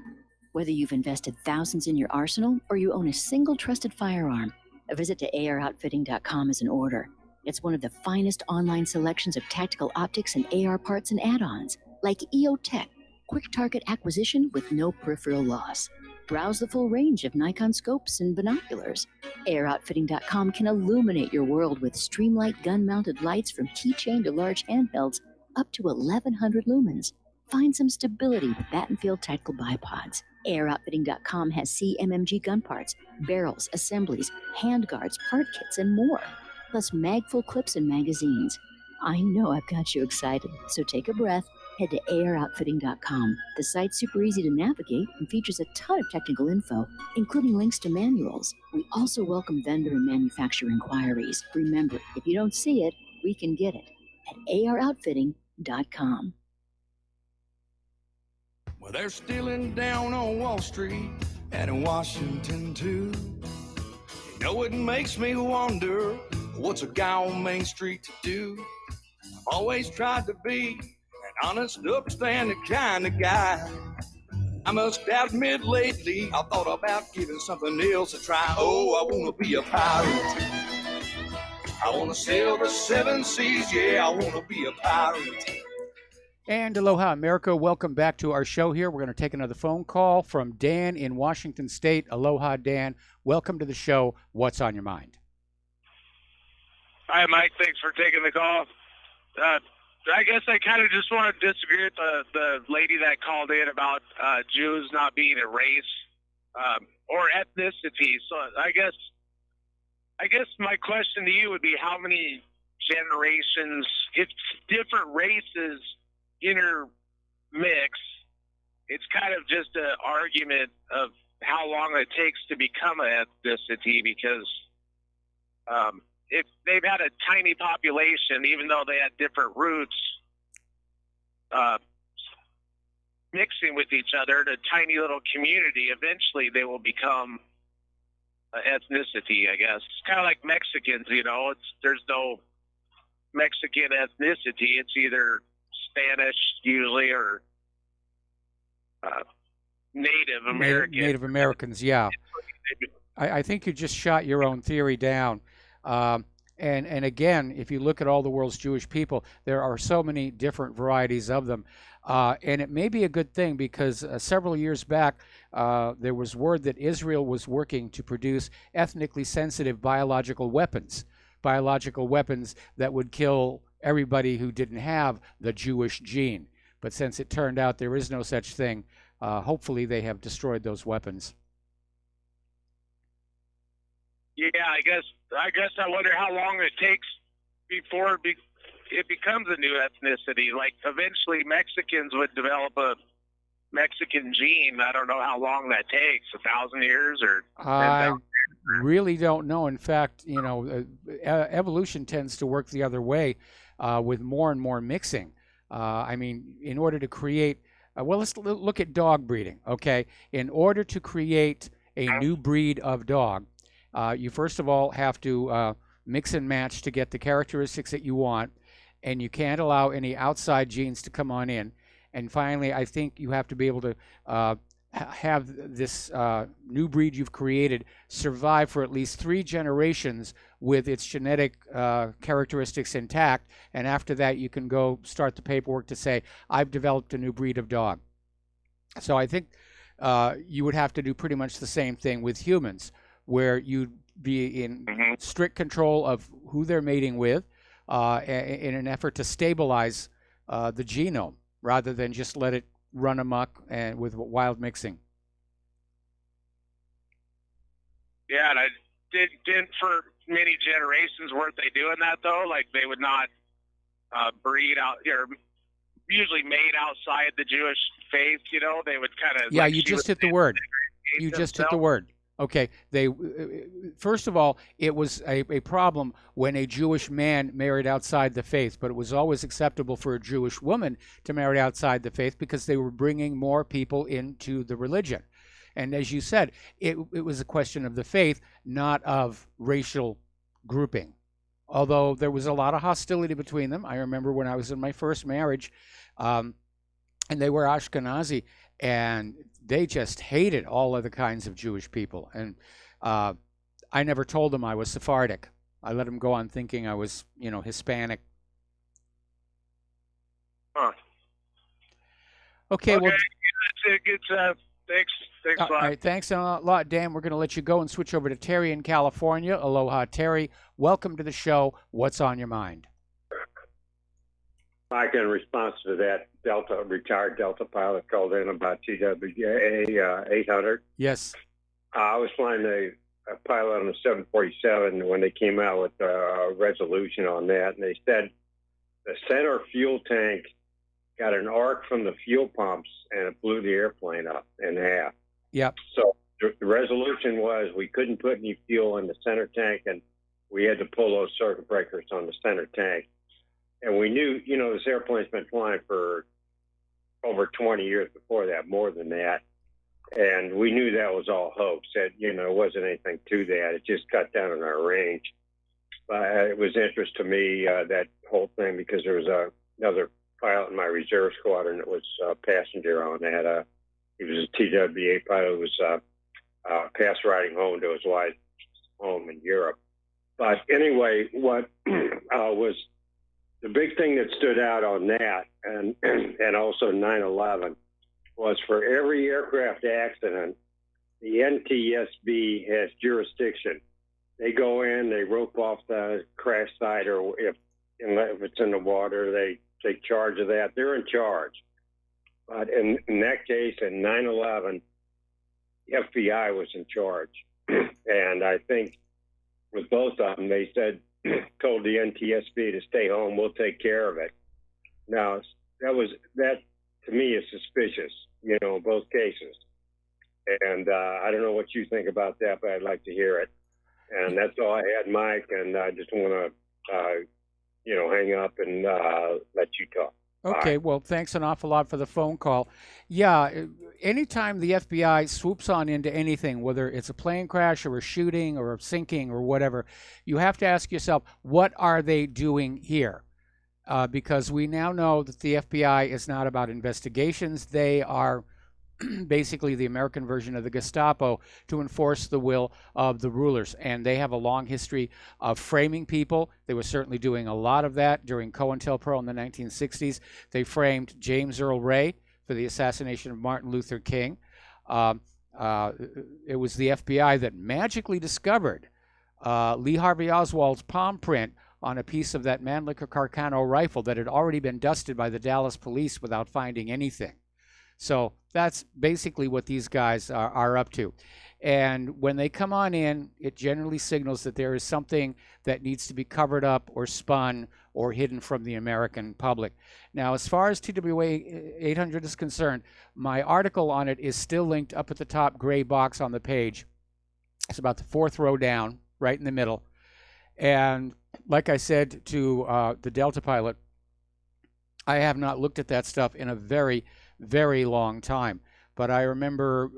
Whether you've invested thousands in your arsenal or you own a single trusted firearm, a visit to AROutfitting.com is in order. It's one of the finest online selections of tactical optics and AR parts and add-ons, like EOTech, quick target acquisition with no peripheral loss. Browse the full range of Nikon scopes and binoculars. AROutfitting.com can illuminate your world with Streamlight gun-mounted lights from keychain to large handhelds up to 1,100 lumens. Find some stability with Battenfield tactical bipods. AirOutfitting.com has CMMG gun parts, barrels, assemblies, handguards, part kits, and more. Plus mag-full clips and magazines. I know I've got you excited, so take a breath. Head to AirOutfitting.com. The site's super easy to navigate and features a ton of technical info, including links to manuals. We also welcome vendor and manufacturer inquiries. Remember, if you don't see it, we can get it at AirOutfitting.com. Well, they're stealing down on Wall Street and in Washington, too. know, it makes me wonder, what's a guy on Main Street to do? I've always tried to be an honest, upstanding kind of guy. I must admit lately, I thought about giving something else a try. Oh, I want to be a pirate. I want to sail the seven seas, yeah, I want to be a pirate. And aloha, America. Welcome back to our show here. We're going to take another phone call from Dan in Washington State. Aloha, Dan. Welcome to the show. What's on your mind? Hi, Mike. Thanks for taking the call. I guess I kind of just want to disagree with the lady that called in about Jews not being a race or ethnicity. So I guess my question to you would be, how many generations, if different races intermix, it's kind of just an argument of how long it takes to become an ethnicity, because if they've had a tiny population, even though they had different roots, mixing with each other in a tiny little community, eventually they will become an ethnicity, I guess. It's kind of like Mexicans, you know. There's no Mexican ethnicity. It's either Spanish usually or Native American. Native Americans, yeah. I think you just shot your own theory down. And again, if you look at all the world's Jewish people, there are so many different varieties of them. And it may be a good thing, because several years back, there was word that Israel was working to produce ethnically sensitive biological weapons that would kill everybody who didn't have the Jewish gene. But since it turned out there is no such thing, hopefully they have destroyed those weapons. Yeah, I guess I wonder how long it takes before it becomes a new ethnicity. Like, eventually Mexicans would develop a Mexican gene. I don't know how long that takes, 1,000 years or 10,000 years. Really don't know. In fact, you know, evolution tends to work the other way with more and more mixing. I mean, in order to create, well, let's look at dog breeding, okay? In order to create a new breed of dog, you first of all have to mix and match to get the characteristics that you want, and you can't allow any outside genes to come on in. And finally, I think you have to be able to have this new breed you've created survive for at least 3 generations with its genetic characteristics intact, and after that you can go start the paperwork to say, I've developed a new breed of dog. So I think you would have to do pretty much the same thing with humans, where you'd be in strict control of who they're mating with in an effort to stabilize the genome, rather than just let it run amok and with wild mixing. Yeah, and I didn't for many generations weren't they doing that though? Like, they would not breed out, or usually made outside the Jewish faith. You know, they would kind of. Yeah, you just hit the word. You just hit the word. Okay, they first of all, it was a problem when a Jewish man married outside the faith, but it was always acceptable for a Jewish woman to marry outside the faith because they were bringing more people into the religion. And as you said, it was a question of the faith, not of racial grouping. Although there was a lot of hostility between them. I remember when I was in my first marriage, and they were Ashkenazi, and they just hated all other kinds of Jewish people. And I never told them I was Sephardic. I let them go on thinking I was, you know, Hispanic. Huh. Okay, well, thanks a lot. All right, thanks a lot, Dan. We're going to let you go and switch over to Terry in California. Aloha, Terry. Welcome to the show. What's on your mind? Mike, in response to that, retired Delta pilot called in about TWA 800. Yes. I was flying a pilot on a 747 when they came out with a resolution on that, and they said the center fuel tank got an arc from the fuel pumps, and it blew the airplane up in half. Yep. So the resolution was we couldn't put any fuel in the center tank, and we had to pull those circuit breakers on the center tank. And we knew, you know, this airplane's been flying for over 20 years before that, more than that. And we knew that was all hoax. That, you know, it wasn't anything to that. It just cut down on our range. It was interest to me, that whole thing, because there was another pilot in my reserve squadron that was a passenger on that. He was a TWA pilot who was pass riding home to his wife's home in Europe. But anyway, what was the big thing that stood out on that, and also 9/11, was for every aircraft accident, the NTSB has jurisdiction. They go in, they rope off the crash site, or if it's in the water, they take charge of that. They're in charge. But in that case, in 9/11, the FBI was in charge. And I think with both of them, they told the NTSB to stay home, we'll take care of it. Now, that to me is suspicious, you know, both cases. And I don't know what you think about that, but I'd like to hear it. And that's all I had, Mike, and I just want to, hang up and let you talk. Okay, well, thanks an awful lot for the phone call. Yeah, anytime the FBI swoops on into anything, whether it's a plane crash or a shooting or a sinking or whatever, you have to ask yourself, what are they doing here? Because we now know that the FBI is not about investigations. They are basically the American version of the Gestapo to enforce the will of the rulers. And they have a long history of framing people. They were certainly doing a lot of that during COINTELPRO in the 1960s. They framed James Earl Ray for the assassination of Martin Luther King. It was the FBI that magically discovered Lee Harvey Oswald's palm print on a piece of that Mannlicher Carcano rifle that had already been dusted by the Dallas police without finding anything. So that's basically what these guys are up to. And when they come on in, it generally signals that there is something that needs to be covered up or spun or hidden from the American public. Now, as far as TWA 800 is concerned, my article on it is still linked up at the top gray box on the page. It's about the fourth row down, right in the middle. And like I said to the Delta pilot, I have not looked at that stuff in a very, very long time. But I remember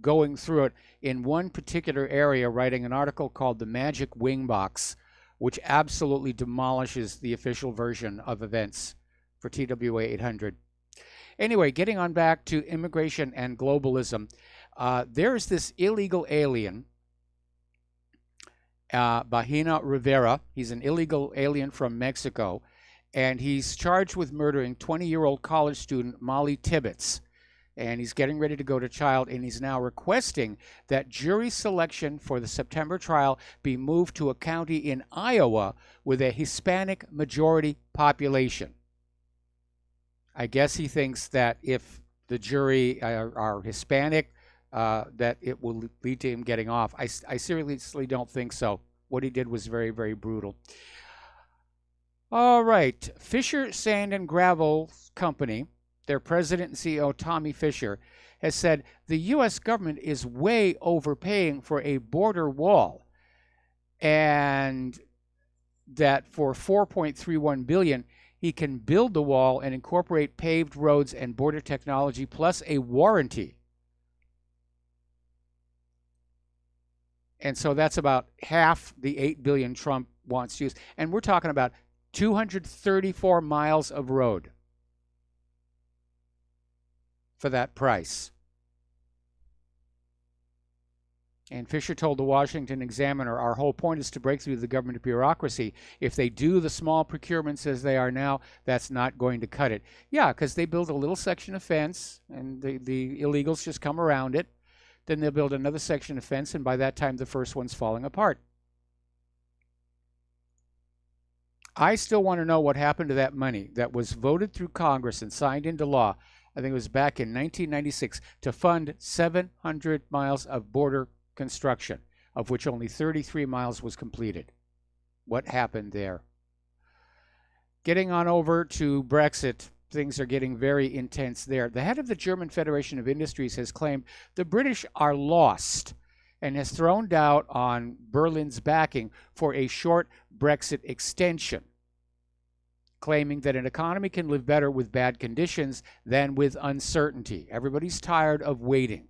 going through it in one particular area, writing an article called The Magic Wing Box, which absolutely demolishes the official version of events for TWA 800. Anyway, getting on back to immigration and globalism, there's this illegal alien, Bahina Rivera. He's an illegal alien from Mexico, and he's charged with murdering 20-year-old college student Molly Tibbetts. And he's getting ready to go to trial, and he's now requesting that jury selection for the September trial be moved to a county in Iowa with a Hispanic majority population. I guess he thinks that if the jury are Hispanic, that it will lead to him getting off. I seriously don't think so. What he did was very, very brutal. All right, Fisher Sand and Gravel Company, their president and CEO, Tommy Fisher, has said the U.S. government is way overpaying for a border wall, and that for $4.31 billion, he can build the wall and incorporate paved roads and border technology plus a warranty. And so that's about half the $8 billion Trump wants to use. And we're talking about 234 miles of road for that price. And Fisher told the Washington Examiner, our whole point is to break through the government bureaucracy. If they do the small procurements as they are now, that's not going to cut it. Yeah, because they build a little section of fence, and the illegals just come around it. Then they'll build another section of fence, and by that time, the first one's falling apart. I still want to know what happened to that money that was voted through Congress and signed into law. I think it was back in 1996, to fund 700 miles of border construction, of which only 33 miles was completed. What happened there? Getting on over to Brexit, things are getting very intense there. The head of the German Federation of Industries has claimed the British are lost and has thrown doubt on Berlin's backing for a short Brexit extension, claiming that an economy can live better with bad conditions than with uncertainty. Everybody's tired of waiting.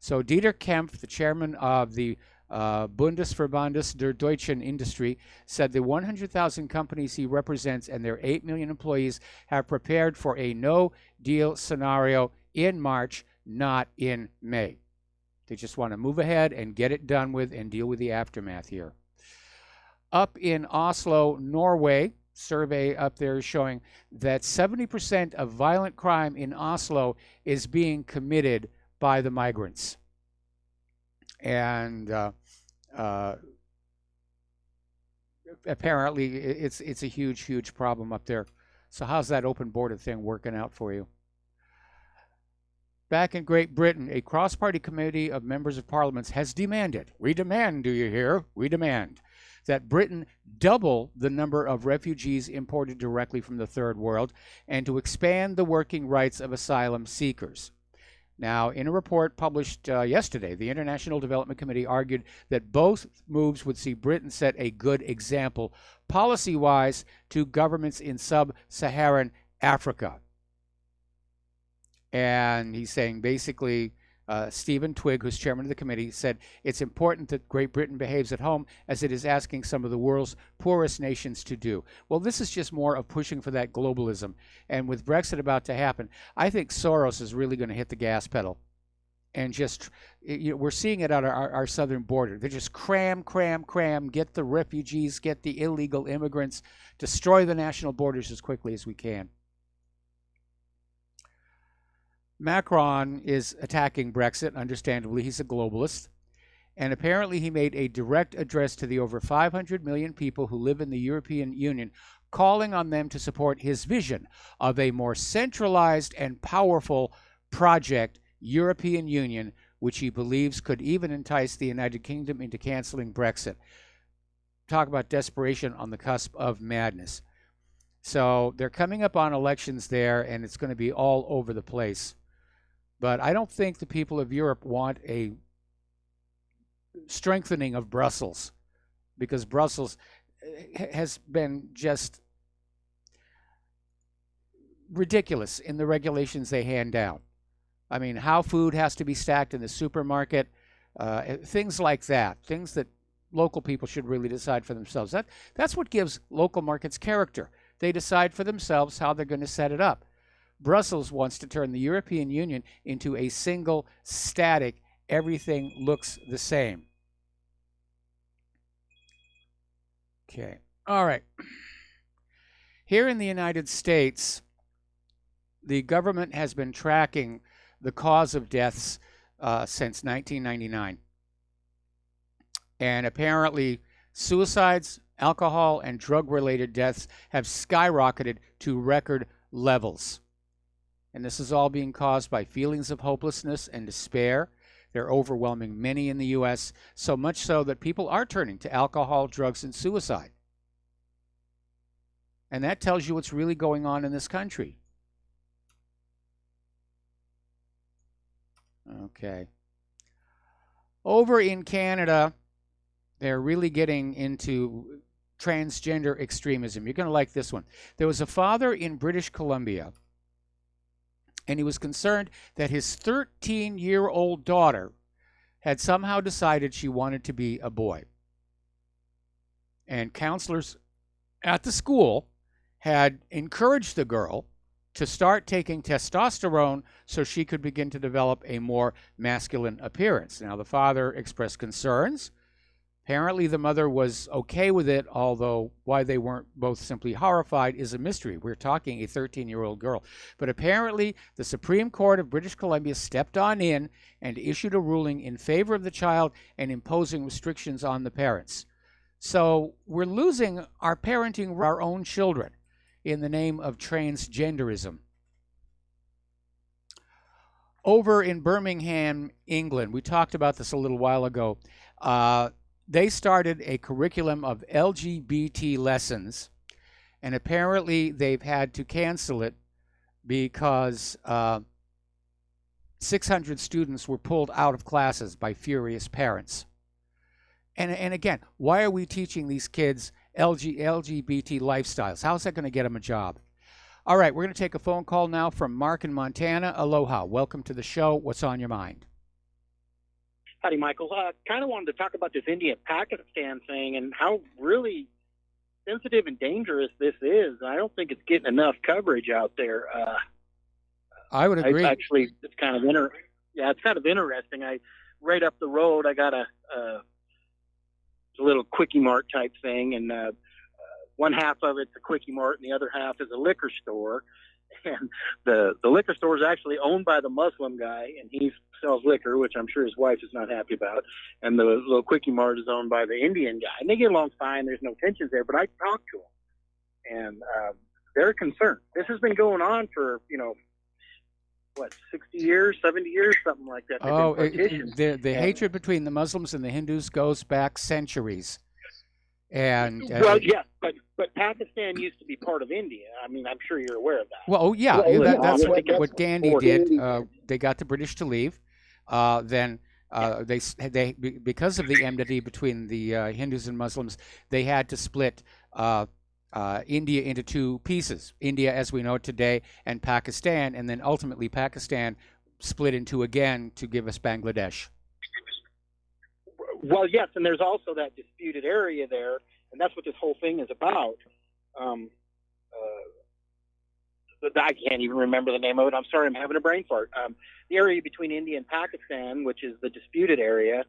So Dieter Kempf, the chairman of the Bundesverbandes der Deutschen Industrie, said the 100,000 companies he represents and their 8 million employees have prepared for a no-deal scenario in March, not in May. They just want to move ahead and get it done with and deal with the aftermath here. Up in Oslo, Norway, survey up there is showing that 70% of violent crime in Oslo is being committed by the migrants. And apparently it's a huge problem up there. So how's that open border thing working out for you? Back in Great Britain, a cross-party committee of members of parliaments has demanded, we demand, do you hear? We demand that Britain double the number of refugees imported directly from the Third World and to expand the working rights of asylum seekers. Now, in a report published yesterday, the International Development Committee argued that both moves would see Britain set a good example policy-wise to governments in sub-Saharan Africa. And he's saying basically, Stephen Twigg, who's chairman of the committee, said it's important that Great Britain behaves at home as it is asking some of the world's poorest nations to do. Well, this is just more of pushing for that globalism. And with Brexit about to happen, I think Soros is really going to hit the gas pedal. And just, we're seeing it at our southern border. They just cram, get the refugees, get the illegal immigrants, destroy the national borders as quickly as we can. Macron is attacking Brexit, understandably. He's a globalist. And apparently he made a direct address to the over 500 million people who live in the European Union, calling on them to support his vision of a more centralized and powerful project, European Union, which he believes could even entice the United Kingdom into canceling Brexit. Talk about desperation on the cusp of madness. So they're coming up on elections there, and it's going to be all over the place. But I don't think the people of Europe want a strengthening of Brussels, because Brussels has been just ridiculous in the regulations they hand down. I mean, how food has to be stacked in the supermarket, things like that, things that local people should really decide for themselves. That's what gives local markets character. They decide for themselves how they're going to set it up. Brussels wants to turn the European Union into a single, static, everything looks the same. Okay, all right. Here in the United States, the government has been tracking the cause of deaths since 1999. And apparently, suicides, alcohol, and drug-related deaths have skyrocketed to record levels. And this is all being caused by feelings of hopelessness and despair. They're overwhelming many in the U.S., so much so that people are turning to alcohol, drugs, and suicide. And that tells you what's really going on in this country. Okay. Over in Canada, they're really getting into transgender extremism. You're going to like this one. There was a father in British Columbia, and he was concerned that his 13-year-old daughter had somehow decided she wanted to be a boy. And counselors at the school had encouraged the girl to start taking testosterone so she could begin to develop a more masculine appearance. Now, the father expressed concerns. Apparently, the mother was okay with it, although why they weren't both simply horrified is a mystery. We're talking a 13-year-old girl. But apparently, the Supreme Court of British Columbia stepped on in and issued a ruling in favor of the child and imposing restrictions on the parents. So we're losing our parenting our own children in the name of transgenderism. Over in Birmingham, England, we talked about this a little while ago. They started a curriculum of LGBT lessons, and apparently they've had to cancel it because 600 students were pulled out of classes by furious parents. And again, why are we teaching these kids LGBT lifestyles? How's that going to get them a job? All right, we're going to take a phone call now from Mark in Montana. Aloha. Welcome to the show. What's on your mind? Howdy, Michael. Kind of wanted to talk about this India-Pakistan thing and how really sensitive and dangerous this is. I don't think it's getting enough coverage out there. I would agree. It's kind of it's kind of interesting. Right up the road, I got a little Quickie Mart type thing, and one half of it's a Quickie Mart, and the other half is a liquor store. And the liquor store is actually owned by the Muslim guy, and he sells liquor, which I'm sure his wife is not happy about. And the little Quickie Mart is owned by the Indian guy, and they get along fine. There's no tensions there. But I talked to them, and they're concerned. This has been going on for 60 years, 70 years, something like that. The hatred between the Muslims and the Hindus goes back centuries. And yes, but Pakistan used to be part of India. I mean, I'm sure you're aware of that. Well, yeah, that's what Gandhi did. They got the British to leave. Then they because of the enmity between the Hindus and Muslims, they had to split India into two pieces: India as we know it today, and Pakistan. And then ultimately, Pakistan split into again to give us Bangladesh. Well, yes, and there's also that disputed area there, and that's what this whole thing is about. I can't even remember the name of it. I'm sorry, I'm having a brain fart. The area between India and Pakistan, which is the disputed area,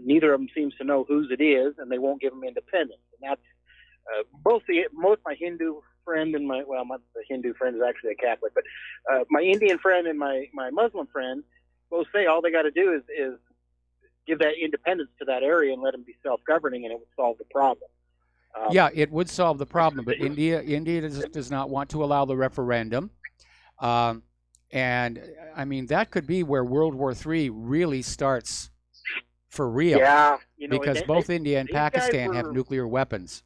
neither of them seems to know whose it is, and they won't give them independence. And that's both my Hindu friend and the Hindu friend is actually a Catholic, but my Indian friend and my Muslim friend both say all they got to do is give that independence to that area and let them be self-governing, and it would solve the problem. It would solve the problem, but India does not want to allow the referendum. And, I mean, that could be where World War III really starts for real. Yeah. Because both India and Pakistan have nuclear weapons.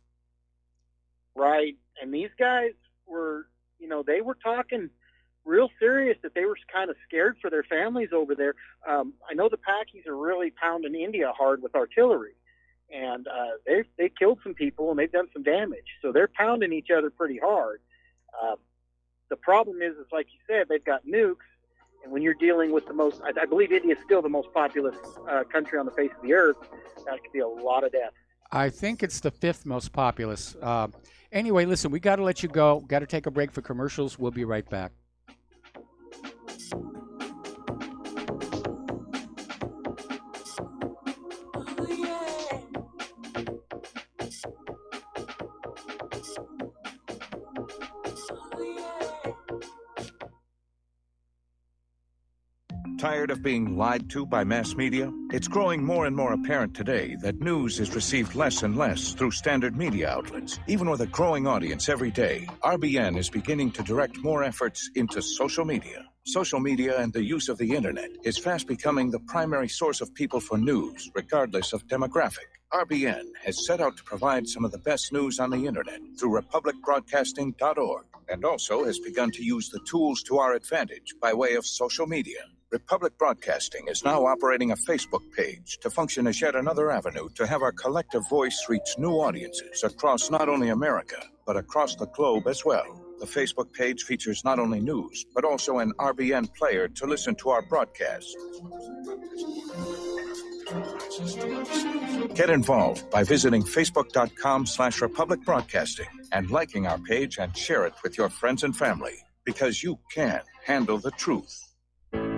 Right. And these guys were, they were talking real serious that they were kind of scared for their families over there. I know the Pakis are really pounding India hard with artillery, and they killed some people and they've done some damage. So they're pounding each other pretty hard. The problem is like you said, they've got nukes, and when you're dealing with I believe India is still the most populous country on the face of the earth. That could be a lot of death. I think it's the 5th most populous. Anyway, listen, we got to let you go. Got to take a break for commercials. We'll be right back. Tired of being lied to by mass media? It's growing more and more apparent today that news is received less and less through standard media outlets. Even with a growing audience every day, RBN is beginning to direct more efforts into social media. Social media and the use of the internet is fast becoming the primary source of people for news, regardless of demographic. RBN has set out to provide some of the best news on the internet through republicbroadcasting.org, and also has begun to use the tools to our advantage by way of social media. Republic Broadcasting is now operating a Facebook page to function as yet another avenue to have our collective voice reach new audiences across not only America, but across the globe as well. The Facebook page features not only news, but also an RBN player to listen to our broadcasts. Get involved by visiting facebook.com/Republic Broadcasting and liking our page and share it with your friends and family, because you can handle the truth.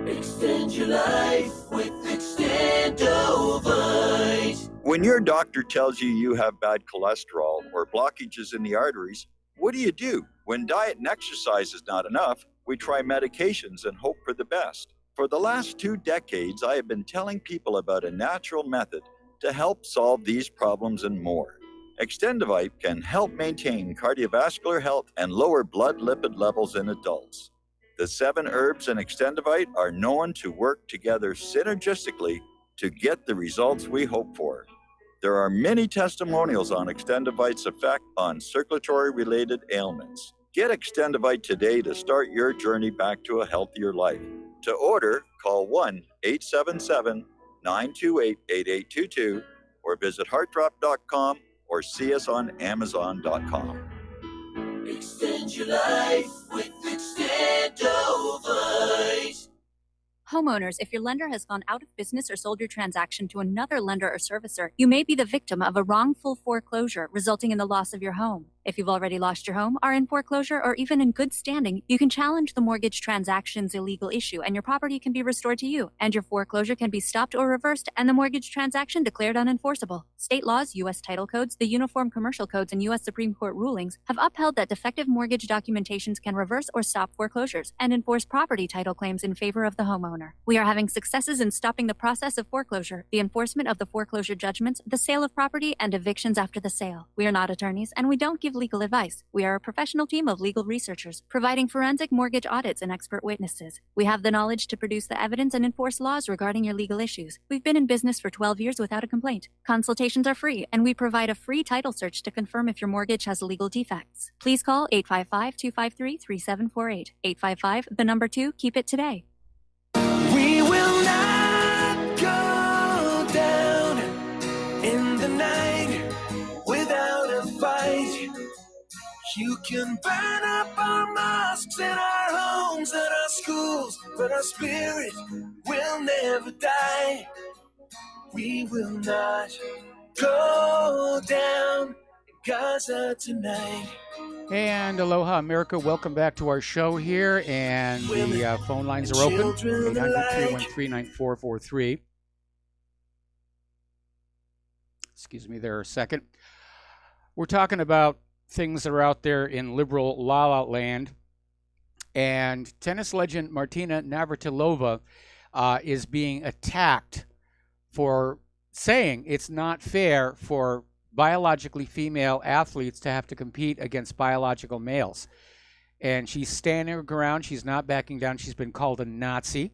Extend your life with Extendovite. When your doctor tells you have bad cholesterol or blockages in the arteries, what do? When diet and exercise is not enough, we try medications and hope for the best. For the last 2 decades, I have been telling people about a natural method to help solve these problems and more. Extendovite can help maintain cardiovascular health and lower blood lipid levels in adults. The 7 herbs in Extendovite are known to work together synergistically to get the results we hope for. There are many testimonials on Extendovite's effect on circulatory-related ailments. Get Extendovite today to start your journey back to a healthier life. To order, call 1-877-928-8822 or visit heartdrop.com or see us on amazon.com. Extend your life with Extendovite. Homeowners, if your lender has gone out of business or sold your transaction to another lender or servicer, you may be the victim of a wrongful foreclosure, resulting in the loss of your home. If you've already lost your home, are in foreclosure, or even in good standing, you can challenge the mortgage transaction's illegal issue, and your property can be restored to you, and your foreclosure can be stopped or reversed, and the mortgage transaction declared unenforceable. State laws, U.S. title codes, the Uniform Commercial Codes, and U.S. Supreme Court rulings have upheld that defective mortgage documentations can reverse or stop foreclosures and enforce property title claims in favor of the homeowner. We are having successes in stopping the process of foreclosure, the enforcement of the foreclosure judgments, the sale of property, and evictions after the sale. We are not attorneys, and we don't give legal advice. We are a professional team of legal researchers, providing forensic mortgage audits and expert witnesses. We have the knowledge to produce the evidence and enforce laws regarding your legal issues. We've been in business for 12 years without a complaint. Consultations are free, and we provide a free title search to confirm if your mortgage has legal defects. Please call 855-253-3748. 855, the number 2, keep it today. We will not go down in the night without a fight. You can burn up our mosques and our homes and our schools, but our spirit will never die. We will not go down in Gaza tonight. And aloha, America. Welcome back to our show here. And the phone lines are open. 800-313-9443. Excuse me there a second. We're talking about things that are out there in liberal la-la land. And tennis legend Martina Navratilova is being attacked for saying it's not fair for biologically female athletes to have to compete against biological males. And she's standing her ground. She's not backing down. She's been called a Nazi.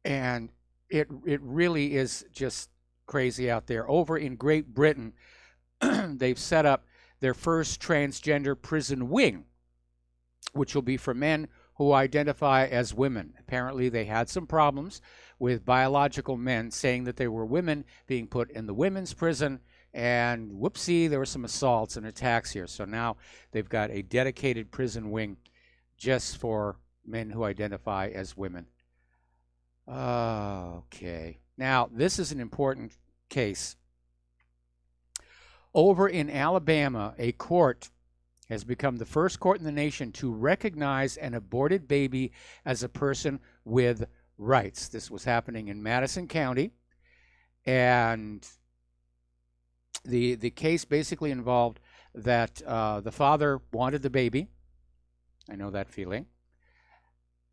And it really is just crazy out there. Over in Great Britain, they've set up their first transgender prison wing, which will be for men who identify as women. Apparently, they had some problems with biological men saying that they were women being put in the women's prison, and whoopsie, there were some assaults and attacks here. So now they've got a dedicated prison wing just for men who identify as women. Okay. Now, this is an important case. Over in Alabama, a court has become the first court in the nation to recognize an aborted baby as a person with rights. This was happening in Madison County, and the case basically involved that the father wanted the baby. I know that feeling.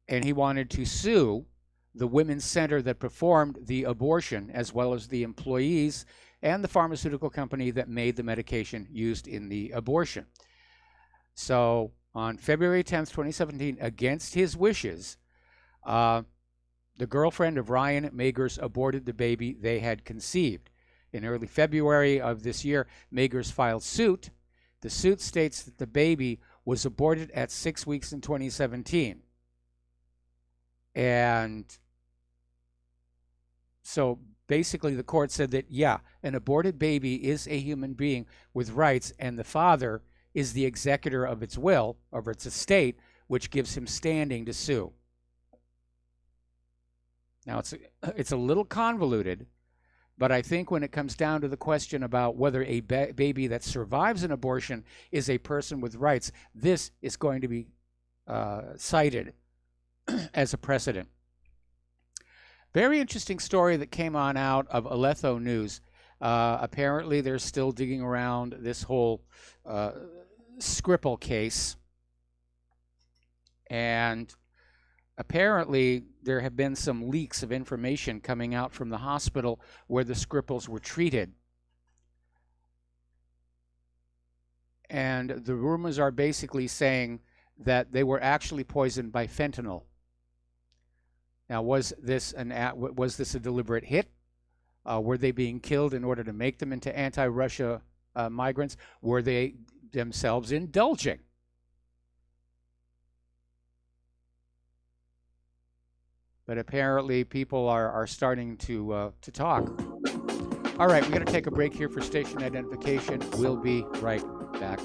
And he wanted to sue the women's center that performed the abortion, as well as the employees and the pharmaceutical company that made the medication used in the abortion. So on February 10th, 2017, against his wishes, the girlfriend of Ryan Magers aborted the baby they had conceived. In early February of this year, Magers filed suit. The suit states that the baby was aborted at 6 weeks in 2017. And so basically the court said that, yeah, an aborted baby is a human being with rights, and the father is the executor of its will, of its estate, which gives him standing to sue. Now, it's a little convoluted, but I think when it comes down to the question about whether a baby that survives an abortion is a person with rights, this is going to be cited as a precedent. Very interesting story that came on out of Aletho News. Apparently, they're still digging around this whole Skripal case. And apparently, there have been some leaks of information coming out from the hospital where the Skripals were treated. And the rumors are basically saying that they were actually poisoned by fentanyl. Now, was this a deliberate hit? Were they being killed in order to make them into anti-Russia migrants? Were they themselves indulging? But apparently people are starting to talk. All right, we're going to take a break here for station identification. We'll be right back.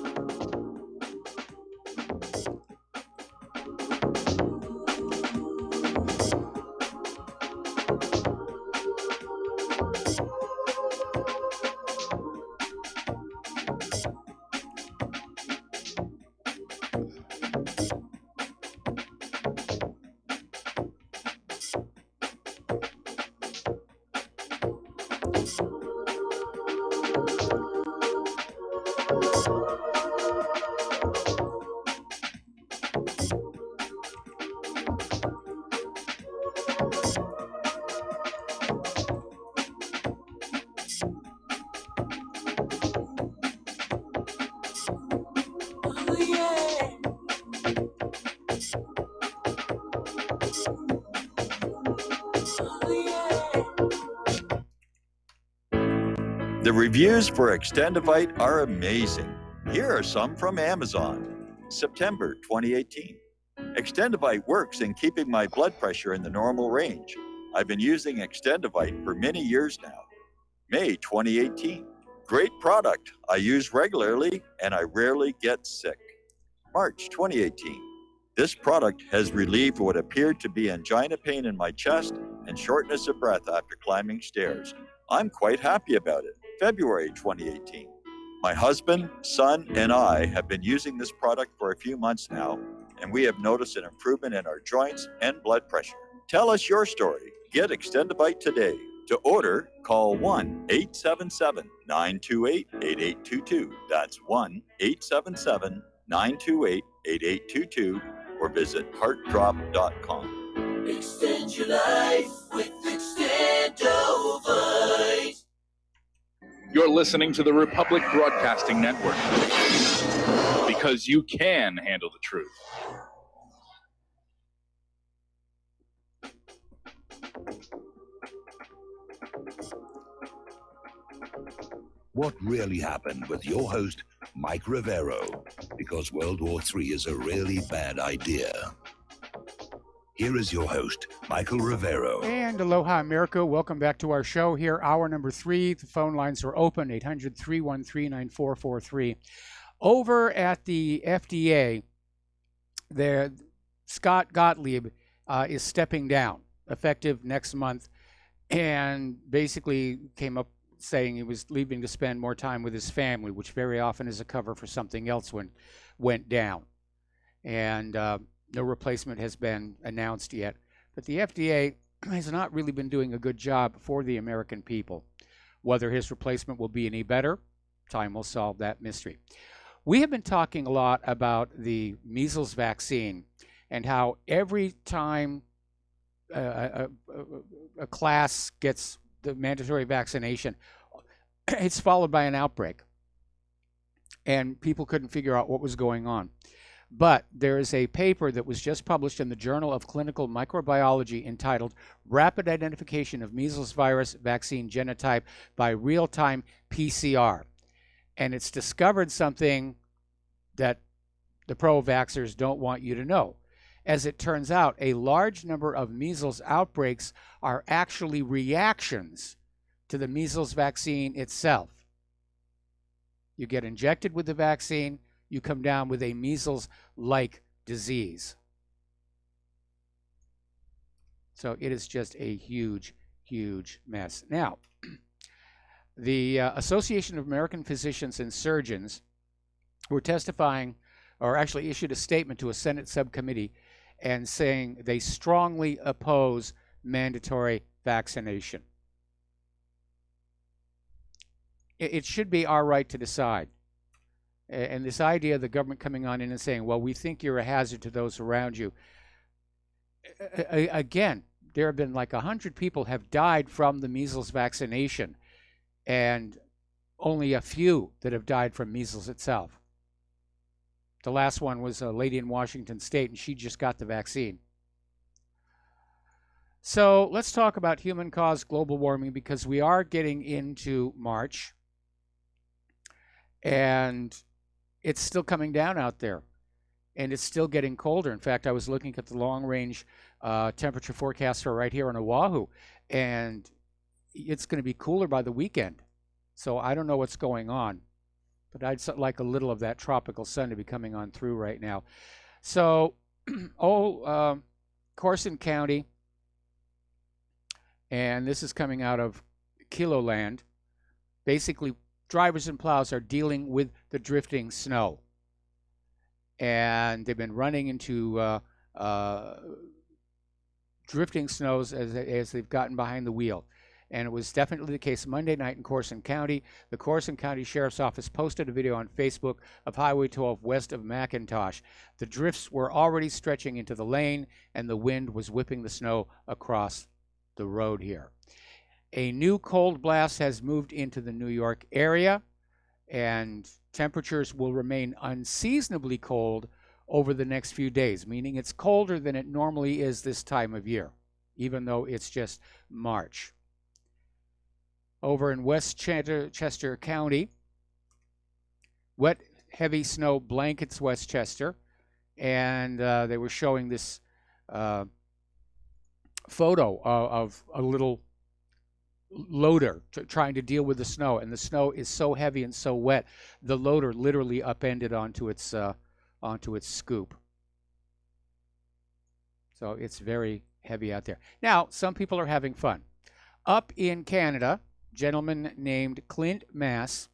The reviews for Extendivite are amazing. Here are some from Amazon. September 2018. Extendivite works in keeping my blood pressure in the normal range. I've been using Extendivite for many years now. May 2018. Great product. I use regularly and I rarely get sick. March 2018. This product has relieved what appeared to be angina pain in my chest and shortness of breath after climbing stairs. I'm quite happy about it. February 2018. My husband, son, and I have been using this product for a few months now, and we have noticed an improvement in our joints and blood pressure. Tell us your story. Get Extendivite today. To order, call 1-877-928-8822. That's 1-877-928-8822 or visit heartdrop.com. Extend your life with Extendovite. You're listening to the Republic Broadcasting Network because you can handle the truth. What really happened with your host, Mike Rivero, because World War III is a really bad idea. Here is your host, Michael Rivero. And aloha, America. Welcome back to our show here. Hour number 3. The phone lines are open, 800-313-9443. Over at the FDA, there, Scott Gottlieb is stepping down effective next month, and basically came up saying he was leaving to spend more time with his family, which very often is a cover for something else when went down. And no replacement has been announced yet. But the FDA has not really been doing a good job for the American people. Whether his replacement will be any better, time will solve that mystery. We have been talking a lot about the measles vaccine and how every time a class gets the mandatory vaccination, it's followed by an outbreak. And people couldn't figure out what was going on. But there is a paper that was just published in the Journal of Clinical Microbiology entitled Rapid Identification of Measles Virus Vaccine Genotype by Real-Time PCR. And it's discovered something that the pro-vaxxers don't want you to know. As it turns out, a large number of measles outbreaks are actually reactions to the measles vaccine itself. You get injected with the vaccine, you come down with a measles-like disease. So it is just a huge, huge mess. Now, the Association of American Physicians and Surgeons were testifying, or actually issued a statement to a Senate subcommittee and saying they strongly oppose mandatory vaccination. It should be our right to decide. And this idea of the government coming on in and saying, well, we think you're a hazard to those around you. Again, there have been like 100 people have died from the measles vaccination, and only a few that have died from measles itself. The last one was a lady in Washington State, and she just got the vaccine. So let's talk about human-caused global warming, because we are getting into March, and it's still coming down out there, and it's still getting colder. In fact, I was looking at the long-range temperature forecast for right here on Oahu, and it's going to be cooler by the weekend. So I don't know what's going on, but I'd like a little of that tropical sun to be coming on through right now. So, Corson County, and this is coming out of Kiloland. Basically, drivers and plows are dealing with the drifting snow, and they've been running into drifting snows as they've gotten behind the wheel. and it was definitely the case Monday night in Corson County. The Corson County Sheriff's Office posted a video on Facebook of Highway 12 west of McIntosh. The drifts were already stretching into the lane, and the wind was whipping the snow across the road here. A new cold blast has moved into the New York area, and temperatures will remain unseasonably cold over the next few days, meaning it's colder than it normally is this time of year, even though it's just March. Over in Westchester County, wet, heavy snow blankets Westchester, and they were showing this photo of a little loader trying to deal with the snow, and the snow is so heavy and so wet, the loader literally upended onto its scoop. So it's very heavy out there. Now, some people are having fun. Up in Canada, a gentleman named Clint Mass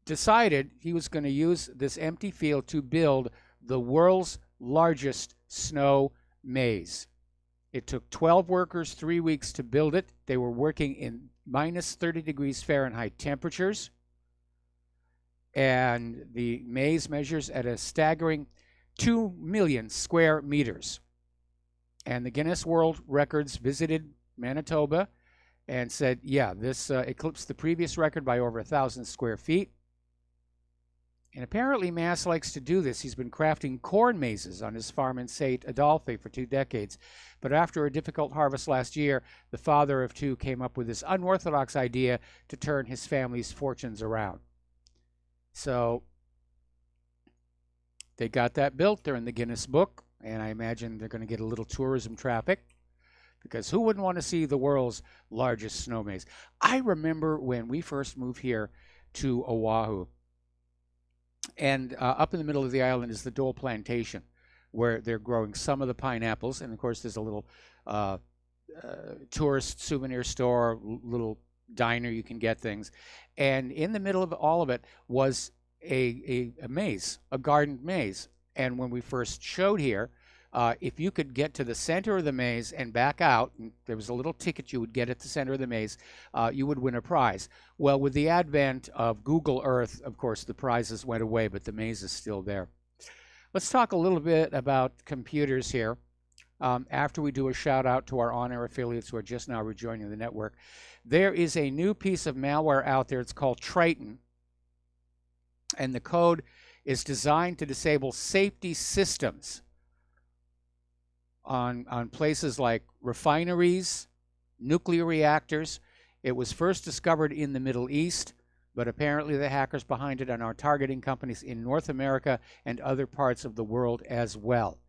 decided he was going to use this empty field to build the world's largest snow maze. It took 12 workers 3 weeks to build it. They were working in minus 30 degrees Fahrenheit temperatures. And the maze measures at a staggering 2 million square meters. And the Guinness World Records visited Manitoba and said, yeah, this eclipsed the previous record by over 1,000 square feet. And apparently Mass likes to do this. He's been crafting corn mazes on his farm in St. Adolphe for 2 decades. But after a difficult harvest last year, the father of 2 came up with this unorthodox idea to turn his family's fortunes around. So they got that built. They're in the Guinness Book, and I imagine they're going to get a little tourism traffic, because who wouldn't want to see the world's largest snow maze? I remember when we first moved here to Oahu, and up in the middle of the island is the Dole Plantation, where they're growing some of the pineapples, and of course there's a little tourist souvenir store, little diner you can get things, and in the middle of all of it was a maze, a garden maze. And when we first showed here, if you could get to the center of the maze and back out, and there was a little ticket you would get at the center of the maze, you would win a prize. Well, with the advent of Google Earth, of course, the prizes went away, but the maze is still there. Let's talk a little bit about computers here. After we do a shout out to our on-air affiliates who are just now rejoining the network. There is a new piece of malware out there. It's called Triton, and the code is designed to disable safety systems on places like refineries, nuclear reactors. It was first discovered in the Middle East, but apparently the hackers behind it are now targeting companies in North America and other parts of the world as well.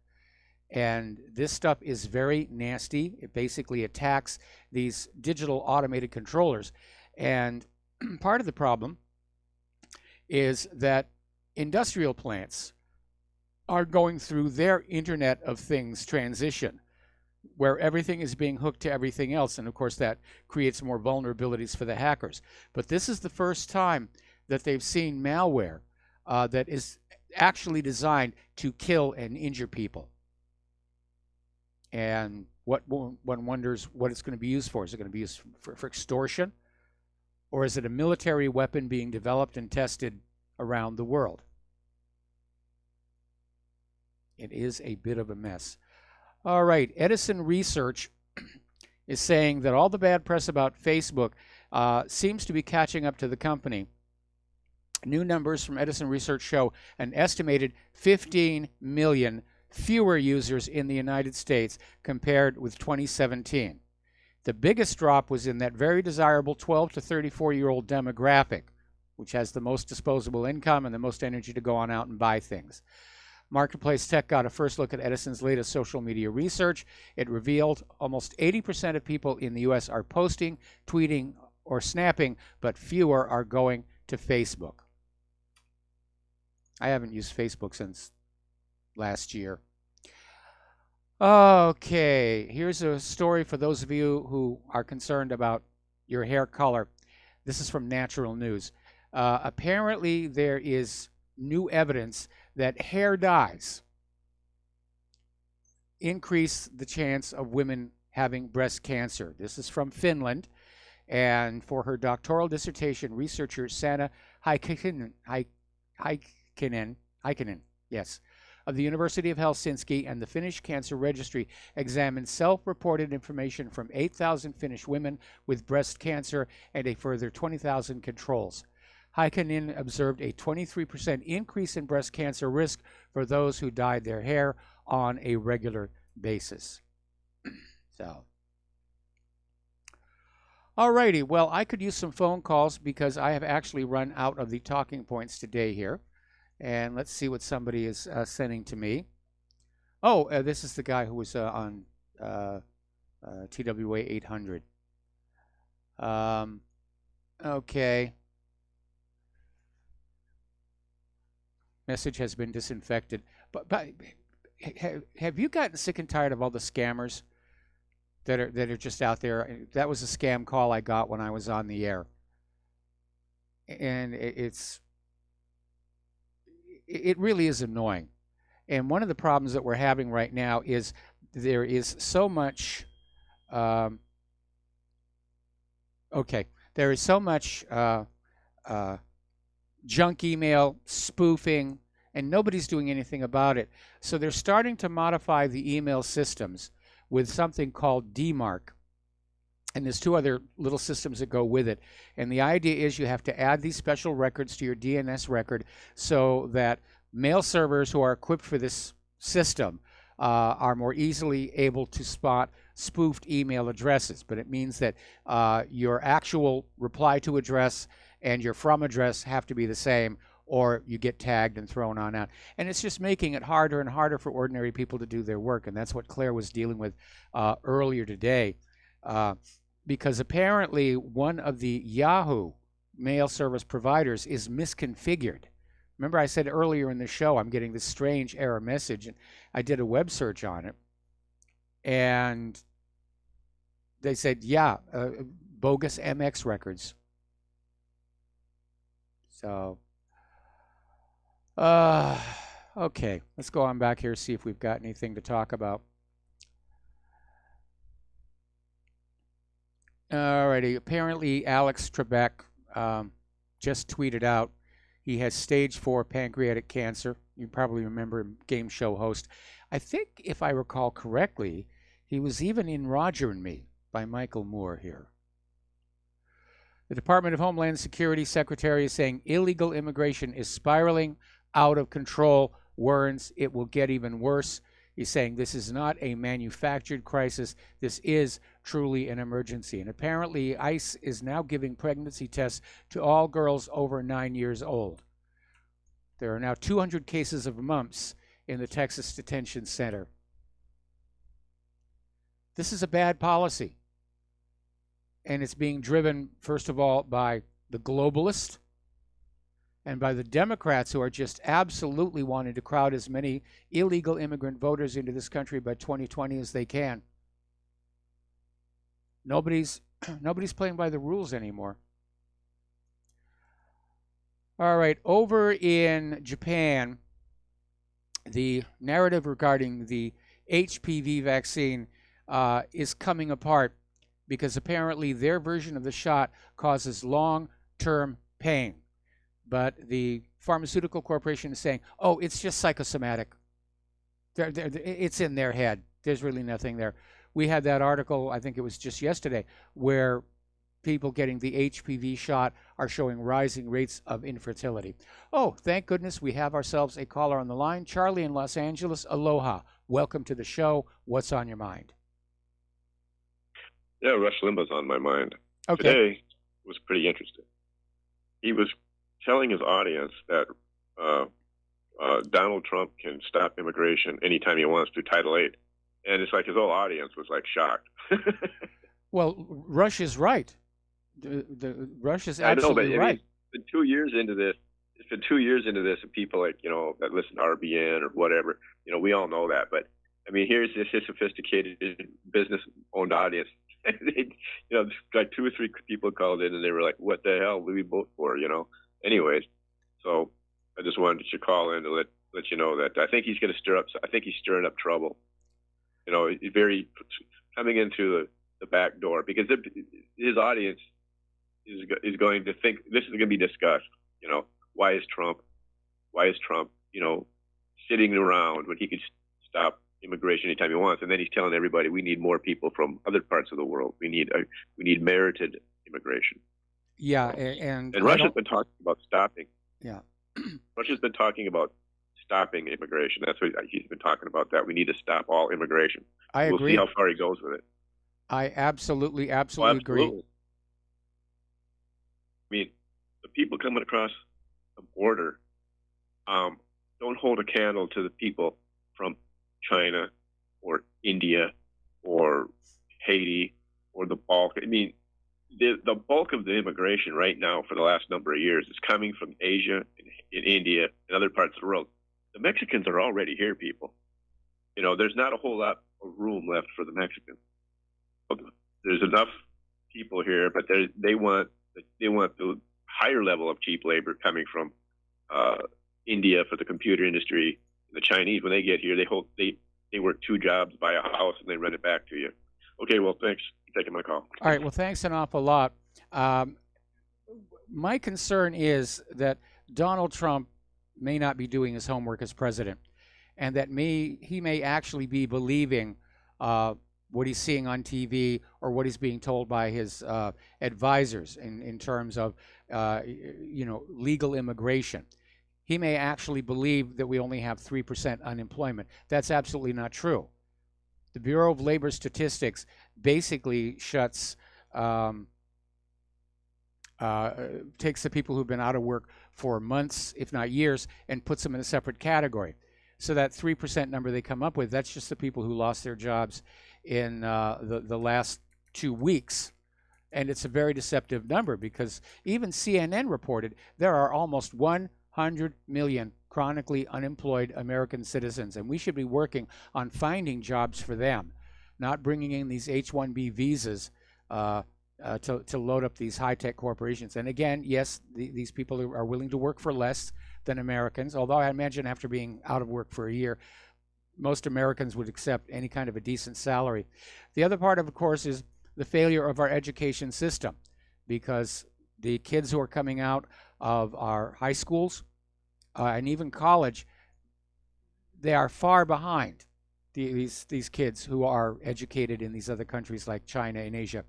And this stuff is very nasty. It basically attacks these digital automated controllers. And part of the problem is that industrial plants are going through their Internet of Things transition, where everything is being hooked to everything else. And of course, that creates more vulnerabilities for the hackers. But this is the first time that they've seen malware that is actually designed to kill and injure people. And one wonders what it's going to be used for. Is it going to be used for extortion? Or is it a military weapon being developed and tested around the world? It is a bit of a mess. All right, Edison Research is saying that all the bad press about Facebook seems to be catching up to the company. New numbers from Edison Research show an estimated 15 million fewer users in the United States compared with 2017. The biggest drop was in that very desirable 12 to 34-year-old demographic, which has the most disposable income and the most energy to go on out and buy things. Marketplace Tech got a first look at Edison's latest social media research. It revealed almost 80% of people in the U.S. are posting, tweeting, or snapping, but fewer are going to Facebook. I haven't used Facebook since last year. Okay, here's a story for those of you who are concerned about your hair color. This is from Natural News. Apparently, there is new evidence that hair dyes increase the chance of women having breast cancer. This is from Finland. And for her doctoral dissertation, researcher Sanna Heikkinen, yes, of the University of Helsinki and the Finnish Cancer Registry examined self-reported information from 8,000 Finnish women with breast cancer and a further 20,000 controls. Heikkinen observed a 23% increase in breast cancer risk for those who dyed their hair on a regular basis. So, alrighty, well, I could use some phone calls because I have actually run out of the talking points today here. And let's see what somebody is sending to me. Oh, this is the guy who was on TWA 800. Okay. Message has been disinfected. But have you gotten sick and tired of all the scammers that are just out there? That was a scam call I got when I was on the air, and it really is annoying. And one of the problems that we're having right now is there is so much. There is so much junk email, spoofing, and nobody's doing anything about it. So they're starting to modify the email systems with something called DMARC. And there's two other little systems that go with it. And the idea is you have to add these special records to your DNS record so that mail servers who are equipped for this system are more easily able to spot spoofed email addresses. But it means that your actual reply to address and your from address have to be the same, or you get tagged and thrown on out. And it's just making it harder and harder for ordinary people to do their work. And that's what Claire was dealing with earlier today. Because apparently one of the Yahoo mail service providers is misconfigured. Remember I said earlier in the show I'm getting this strange error message, and I did a web search on it. And they said, yeah, bogus MX records. So, okay, let's go on back here, see if we've got anything to talk about. Alrighty, apparently Alex Trebek just tweeted out he has stage 4 pancreatic cancer. You probably remember him, game show host. I think, if I recall correctly, he was even in Roger and Me by Michael Moore here. The Department of Homeland Security Secretary is saying illegal immigration is spiraling out of control. Warns it will get even worse. He's saying this is not a manufactured crisis. This is truly an emergency. And apparently ICE is now giving pregnancy tests to all girls over 9 years old. There are now 200 cases of mumps in the Texas Detention Center. This is a bad policy. And it's being driven, first of all, by the globalists and by the Democrats, who are just absolutely wanting to crowd as many illegal immigrant voters into this country by 2020 as they can. Nobody's playing by the rules anymore. All right, over in Japan, the narrative regarding the HPV vaccine is coming apart because apparently their version of the shot causes long-term pain. But the pharmaceutical corporation is saying, oh, it's just psychosomatic. It's in their head. There's really nothing there. We had that article, I think it was just yesterday, where people getting the HPV shot are showing rising rates of infertility. Oh, thank goodness we have ourselves a caller on the line. Charlie in Los Angeles, aloha. Welcome to the show. What's on your mind? Yeah, Rush Limbaugh's on my mind. Okay. Today was pretty interesting. He was telling his audience that Donald Trump can stop immigration anytime he wants through Title VIII. And it's like his whole audience was like shocked. Well, Rush is right. Rush is absolutely right. It's been 2 years into this. It's been 2 years into this, and people like, that listen to RBN or whatever, we all know that. But I mean, here's this sophisticated business-owned audience. Like 2 or 3 people called in, and they were like, "What the hell do we vote for?" Anyways, so I just wanted to call in to let you know that I think he's going to stir up. I think he's stirring up trouble. Very coming in through the back door, because his audience is going to think this is going to be discussed. You know, why is Trump, you know, sitting around when he could stop immigration anytime he wants? And then he's telling everybody we need more people from other parts of the world. We need merited immigration. Yeah, and Russia's been talking about stopping. Yeah, Russia's been talking about stopping immigration. That's what he's been talking about. That we need to stop all immigration. I We'll agree. see how far he goes with it. I absolutely Oh, agree. absolutely. I mean, the people coming across the border don't hold a candle to the people from China or India or Haiti or the Balkans. I mean, the bulk of the immigration right now for the last number of years is coming from Asia and India and other parts of the world. The Mexicans are already here, people. You know, there's not a whole lot of room left for the Mexicans. There's enough people here, but they want the higher level of cheap labor coming from India for the computer industry. The Chinese, when they get here, they work 2 jobs, buy a house, and they rent it back to you. Okay, well, thanks for taking my call. All right, well, thanks an awful lot. My concern is that Donald Trump may not be doing his homework as president, and that he may actually be believing what he's seeing on TV or what he's being told by his advisors in terms of legal immigration. He may actually believe that we only have 3% unemployment. That's absolutely not true. The Bureau of Labor Statistics basically shuts, takes the people who've been out of work for months, if not years, and puts them in a separate category. So that 3% number they come up with, that's just the people who lost their jobs in the last 2 weeks. And it's a very deceptive number, because even CNN reported there are almost 100 million chronically unemployed American citizens, and we should be working on finding jobs for them, not bringing in these H-1B visas to load up these high-tech corporations. And again, yes, these people are willing to work for less than Americans, although I imagine after being out of work for a year, most Americans would accept any kind of a decent salary. The other part, of course, is the failure of our education system, because the kids who are coming out of our high schools and even college, they are far behind these kids who are educated in these other countries like China and Asia.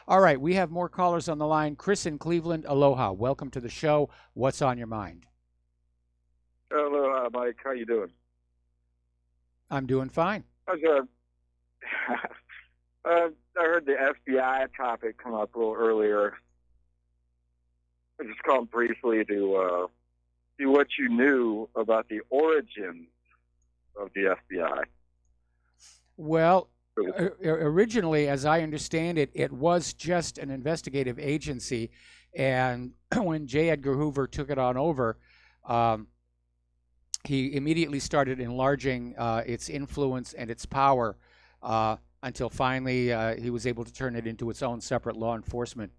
All right, we have more callers on the line. Chris in Cleveland, aloha. Welcome to the show. What's on your mind? Hello, Mike. How you doing? I'm doing fine. I heard the FBI topic come up a little earlier. I just called briefly to see what you knew about the origins of the FBI. Well, originally, as I understand it, it was just an investigative agency. And when J. Edgar Hoover took it on over, he immediately started enlarging its influence and its power until finally he was able to turn it into its own separate law enforcement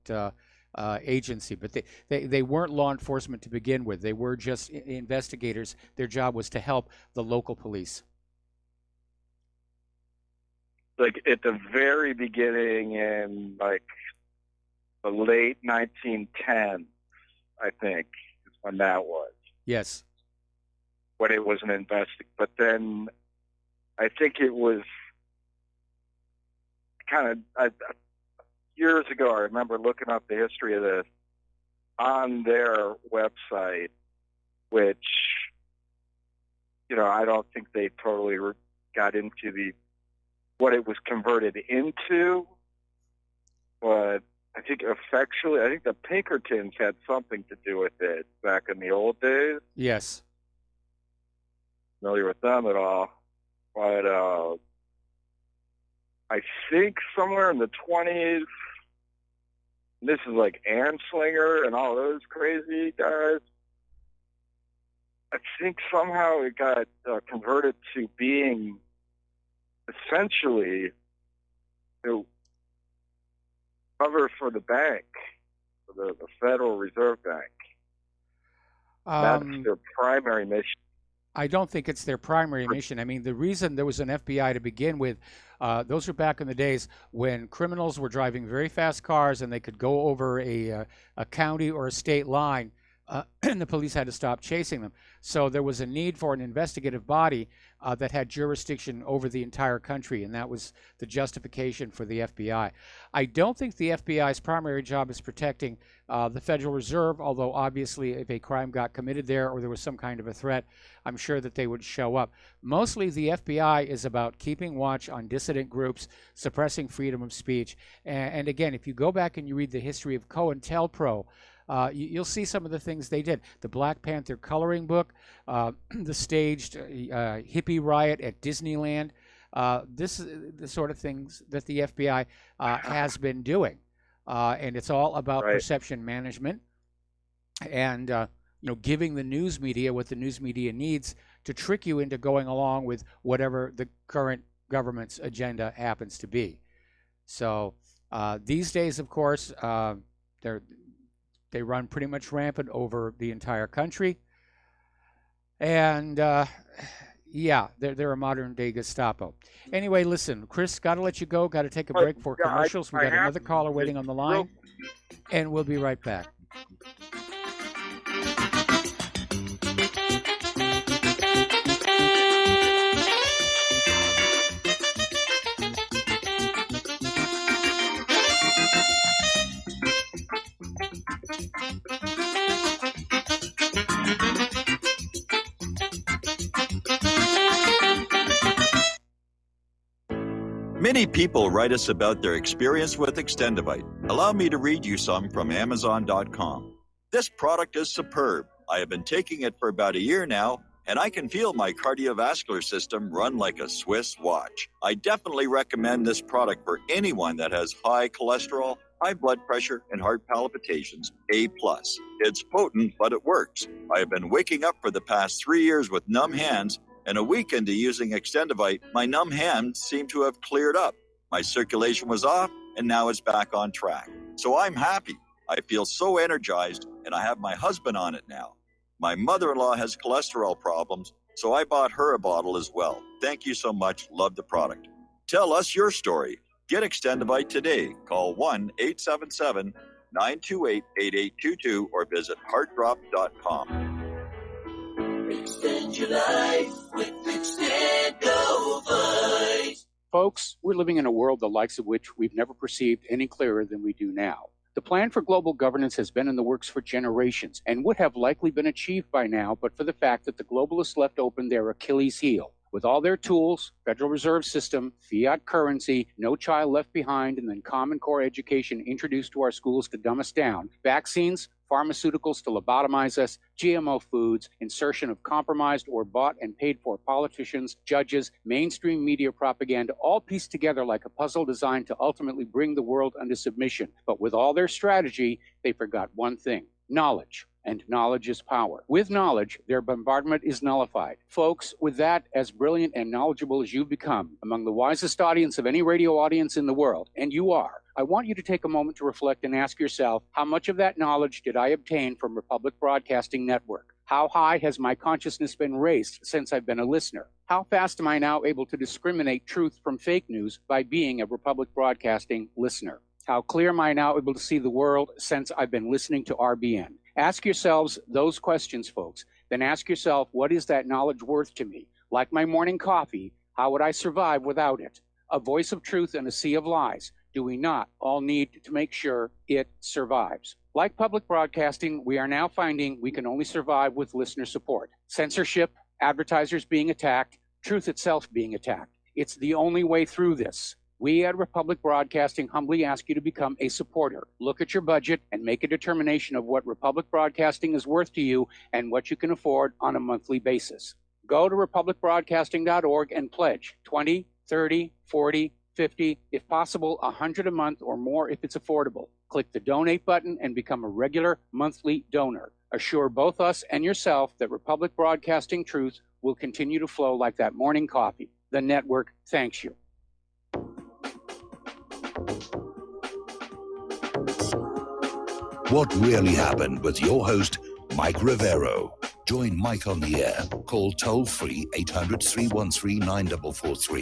agency. But they weren't law enforcement to begin with. They were just investigators. Their job was to help the local police. Like at the very beginning in like the late 1910s, I think, is when that was. Yes. When it was an but then I think it was kind of years ago. I remember looking up the history of this on their website, which, I don't think they totally got into what it was converted into, but I think the Pinkertons had something to do with it back in the old days. Yes. Familiar with them at all, but I think somewhere in the 20s, this is like Anslinger and all those crazy guys, I think somehow it got converted to being essentially to cover for the bank, for the Federal Reserve Bank. That's their primary mission. I don't think it's their primary mission. I mean, the reason there was an FBI to begin with, those were back in the days when criminals were driving very fast cars and they could go over a county or a state line, and the police had to stop chasing them. So there was a need for an investigative body that had jurisdiction over the entire country, and that was the justification for the FBI. I don't think the FBI's primary job is protecting the Federal Reserve, although obviously if a crime got committed there or there was some kind of a threat, I'm sure that they would show up. Mostly the FBI is about keeping watch on dissident groups, suppressing freedom of speech. And again, if you go back and you read the history of COINTELPRO, you'll see some of the things they did. The Black Panther coloring book, the staged hippie riot at Disneyland. This is the sort of things that the FBI has been doing. And it's all about perception management and giving the news media what the news media needs to trick you into going along with whatever the current government's agenda happens to be. So these days, of course, they run pretty much rampant over the entire country. And yeah, they're a modern day Gestapo. Anyway, listen, Chris, got to let you go. Got to take a break for commercials. We got another caller waiting on the line, and we'll be right back. Many people write us about their experience with Extendivite. Allow me to read you some from Amazon.com. This product is superb. I have been taking it for about a year now, and I can feel my cardiovascular system run like a Swiss watch. I definitely recommend this product for anyone that has high cholesterol, high blood pressure, and heart palpitations, A+. It's potent, but it works. I have been waking up for the past 3 years with numb hands, and a week into using Extendivite, my numb hands seem to have cleared up. My circulation was off, and now it's back on track. So I'm happy. I feel so energized, and I have my husband on it now. My mother-in-law has cholesterol problems, so I bought her a bottle as well. Thank you so much. Love the product. Tell us your story. Get Extendivite today. Call 1-877-928-8822 or visit heartdrop.com. Extend your life with Extendivite. Folks, we're living in a world the likes of which we've never perceived any clearer than we do now. The plan for global governance has been in the works for generations and would have likely been achieved by now, but for the fact that the globalists left open their Achilles heel. With all their tools, Federal Reserve System, fiat currency, no child left behind, and then Common Core education introduced to our schools to dumb us down, vaccines, pharmaceuticals to lobotomize us, GMO foods, insertion of compromised or bought and paid for politicians, judges, mainstream media propaganda, all pieced together like a puzzle designed to ultimately bring the world under submission. But with all their strategy, they forgot one thing: knowledge. And knowledge is power. With knowledge, their bombardment is nullified. Folks, with that, as brilliant and knowledgeable as you've become, among the wisest audience of any radio audience in the world, and you are, I want you to take a moment to reflect and ask yourself, how much of that knowledge did I obtain from Republic Broadcasting Network? How high has my consciousness been raised since I've been a listener? How fast am I now able to discriminate truth from fake news by being a Republic Broadcasting listener? How clear am I now able to see the world since I've been listening to RBN? Ask yourselves those questions, folks. Then ask yourself, what is that knowledge worth to me? Like my morning coffee, how would I survive without it? A voice of truth in a sea of lies. Do we not all need to make sure it survives? Like public broadcasting, we are now finding we can only survive with listener support. Censorship, advertisers being attacked, truth itself being attacked. It's the only way through this. We at Republic Broadcasting humbly ask you to become a supporter. Look at your budget and make a determination of what Republic Broadcasting is worth to you and what you can afford on a monthly basis. Go to republicbroadcasting.org and pledge $20, $30, $40, $50, if possible, $100 a month or more if it's affordable. Click the donate button and become a regular monthly donor. Assure both us and yourself that Republic Broadcasting truth will continue to flow like that morning coffee. The network thanks you. What Really Happened with your host, Mike Rivero. Join Mike on the air. Call toll-free 800-313-9443.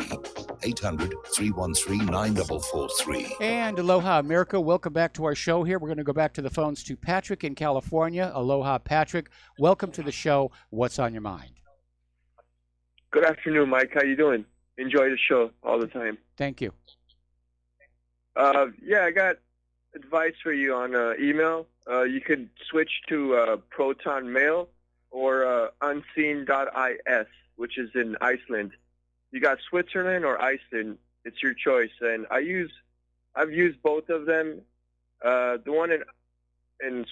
800-313-9443. And aloha, America. Welcome back to our show here. We're going to go back to the phones to Patrick in California. Aloha, Patrick. Welcome to the show. What's on your mind? Good afternoon, Mike. How you doing? Enjoy the show all the time. Thank you. Yeah, I got advice for you on email. You could switch to Proton Mail or unseen.is, which is in Iceland. You got Switzerland or Iceland. It's your choice. And I've used both of them. The one in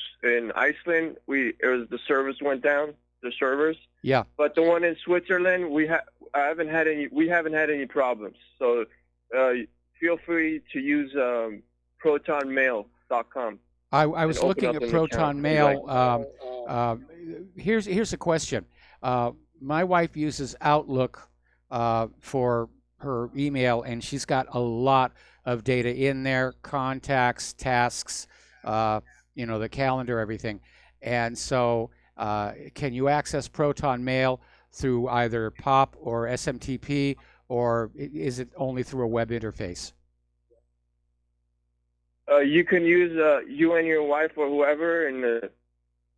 Iceland, the service went down, the servers. Yeah. But the one in Switzerland, we haven't had any problems. So feel free to use protonmail.com. I was looking at Proton Mail. Here's a question. My wife uses Outlook for her email, and she's got a lot of data in there, contacts, tasks, the calendar, everything. And so can you access Proton Mail through either POP or SMTP, or is it only through a web interface? You can use you and your wife or whoever, and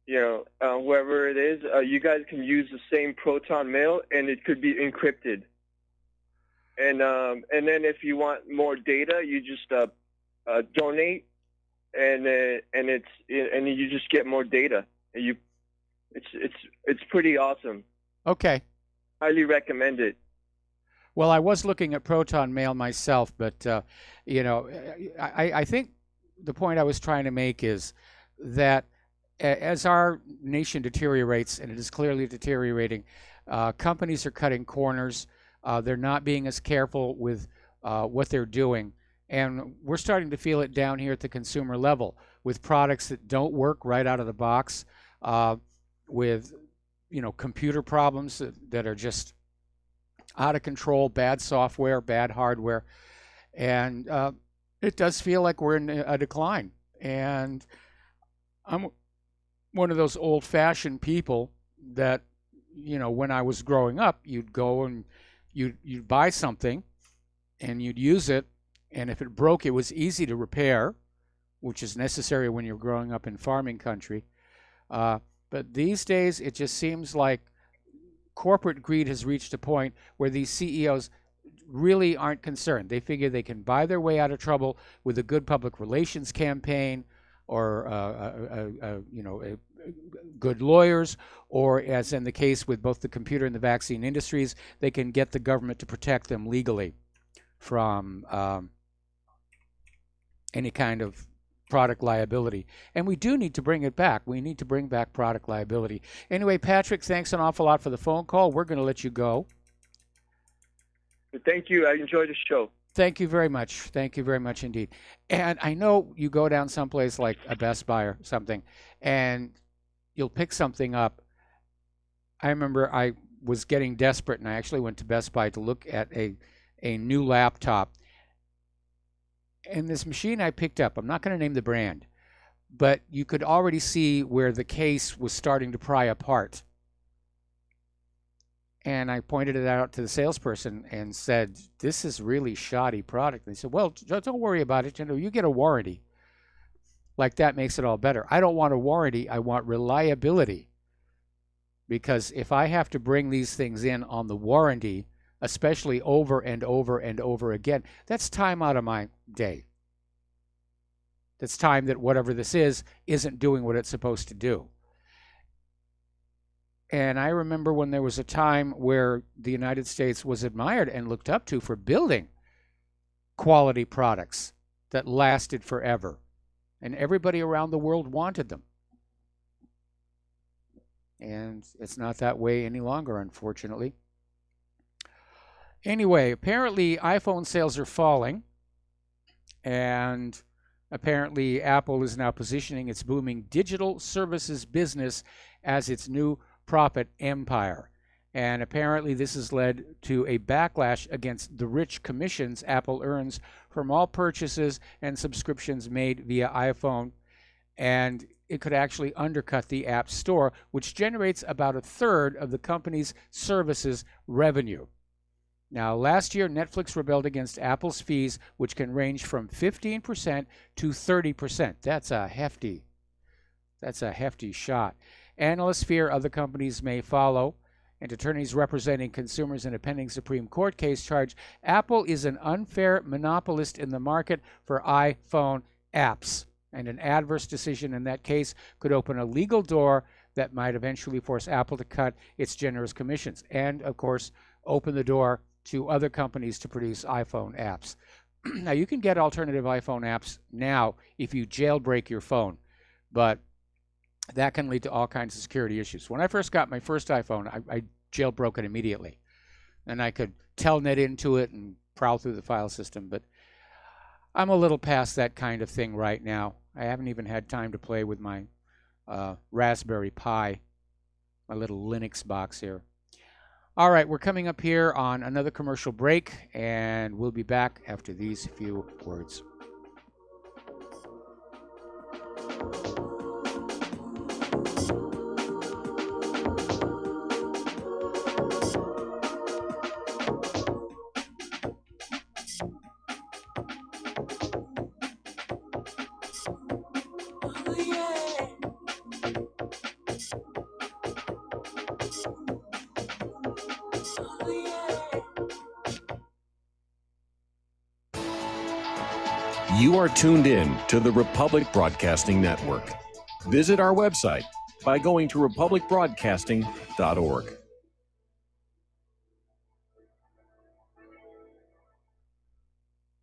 whoever it is. You guys can use the same Proton Mail, and it could be encrypted. And then if you want more data, you just donate, and you just get more data. It's pretty awesome. Okay. Highly recommend it. Well, I was looking at Proton Mail myself, but I think the point I was trying to make is that as our nation deteriorates, and it is clearly deteriorating, companies are cutting corners. They're not being as careful with what they're doing, and we're starting to feel it down here at the consumer level with products that don't work right out of the box, with computer problems that are just out of control, bad software, bad hardware, and it does feel like we're in a decline. And I'm one of those old-fashioned people that, when I was growing up, you'd go and you'd buy something and you'd use it, and if it broke, it was easy to repair, which is necessary when you're growing up in farming country. But these days, it just seems like corporate greed has reached a point where these CEOs really aren't concerned. They figure they can buy their way out of trouble with a good public relations campaign, or good lawyers, or as in the case with both the computer and the vaccine industries, they can get the government to protect them legally from any kind of product liability. And we do need to bring it back. We need to bring back product liability. Anyway, Patrick, thanks an awful lot for the phone call. We're going to let you go. Thank you. I enjoyed the show. Thank you very much. Thank you very much indeed. And I know you go down someplace like a Best Buy or something, and you'll pick something up. I remember I was getting desperate, and I actually went to Best Buy to look at a new laptop. And this machine I picked up, I'm not going to name the brand, but you could already see where the case was starting to pry apart. And I pointed it out to the salesperson and said, "This is really shoddy product." And they said, "Well, don't worry about it. You get a warranty." Like that makes it all better. I don't want a warranty. I want reliability. Because if I have to bring these things in on the warranty, especially over and over and over again, that's time out of my day. That's time that whatever this is isn't doing what it's supposed to do. And I remember when there was a time where the United States was admired and looked up to for building quality products that lasted forever. And everybody around the world wanted them. And it's not that way any longer, unfortunately. Anyway, apparently iPhone sales are falling. And apparently Apple is now positioning its booming digital services business as its new profit empire. And apparently this has led to a backlash against the rich commissions Apple earns from all purchases and subscriptions made via iPhone. And it could actually undercut the App Store, which generates about a third of the company's services revenue. Now, last year, Netflix rebelled against Apple's fees, which can range from 15% to 30%. That's a hefty shot. Analysts fear other companies may follow, and attorneys representing consumers in a pending Supreme Court case charge Apple is an unfair monopolist in the market for iPhone apps. And an adverse decision in that case could open a legal door that might eventually force Apple to cut its generous commissions and, of course, open the door to other companies to produce iPhone apps. Now, you can get alternative iPhone apps now if you jailbreak your phone, but that can lead to all kinds of security issues. When I first got my first iPhone, I jailbroke it immediately. And I could telnet into it and prowl through the file system, but I'm a little past that kind of thing right now. I haven't even had time to play with my Raspberry Pi, my little Linux box here. All right, we're coming up here on another commercial break, and we'll be back after these few words. You are tuned in to the Republic Broadcasting Network. Visit our website by going to republicbroadcasting.org.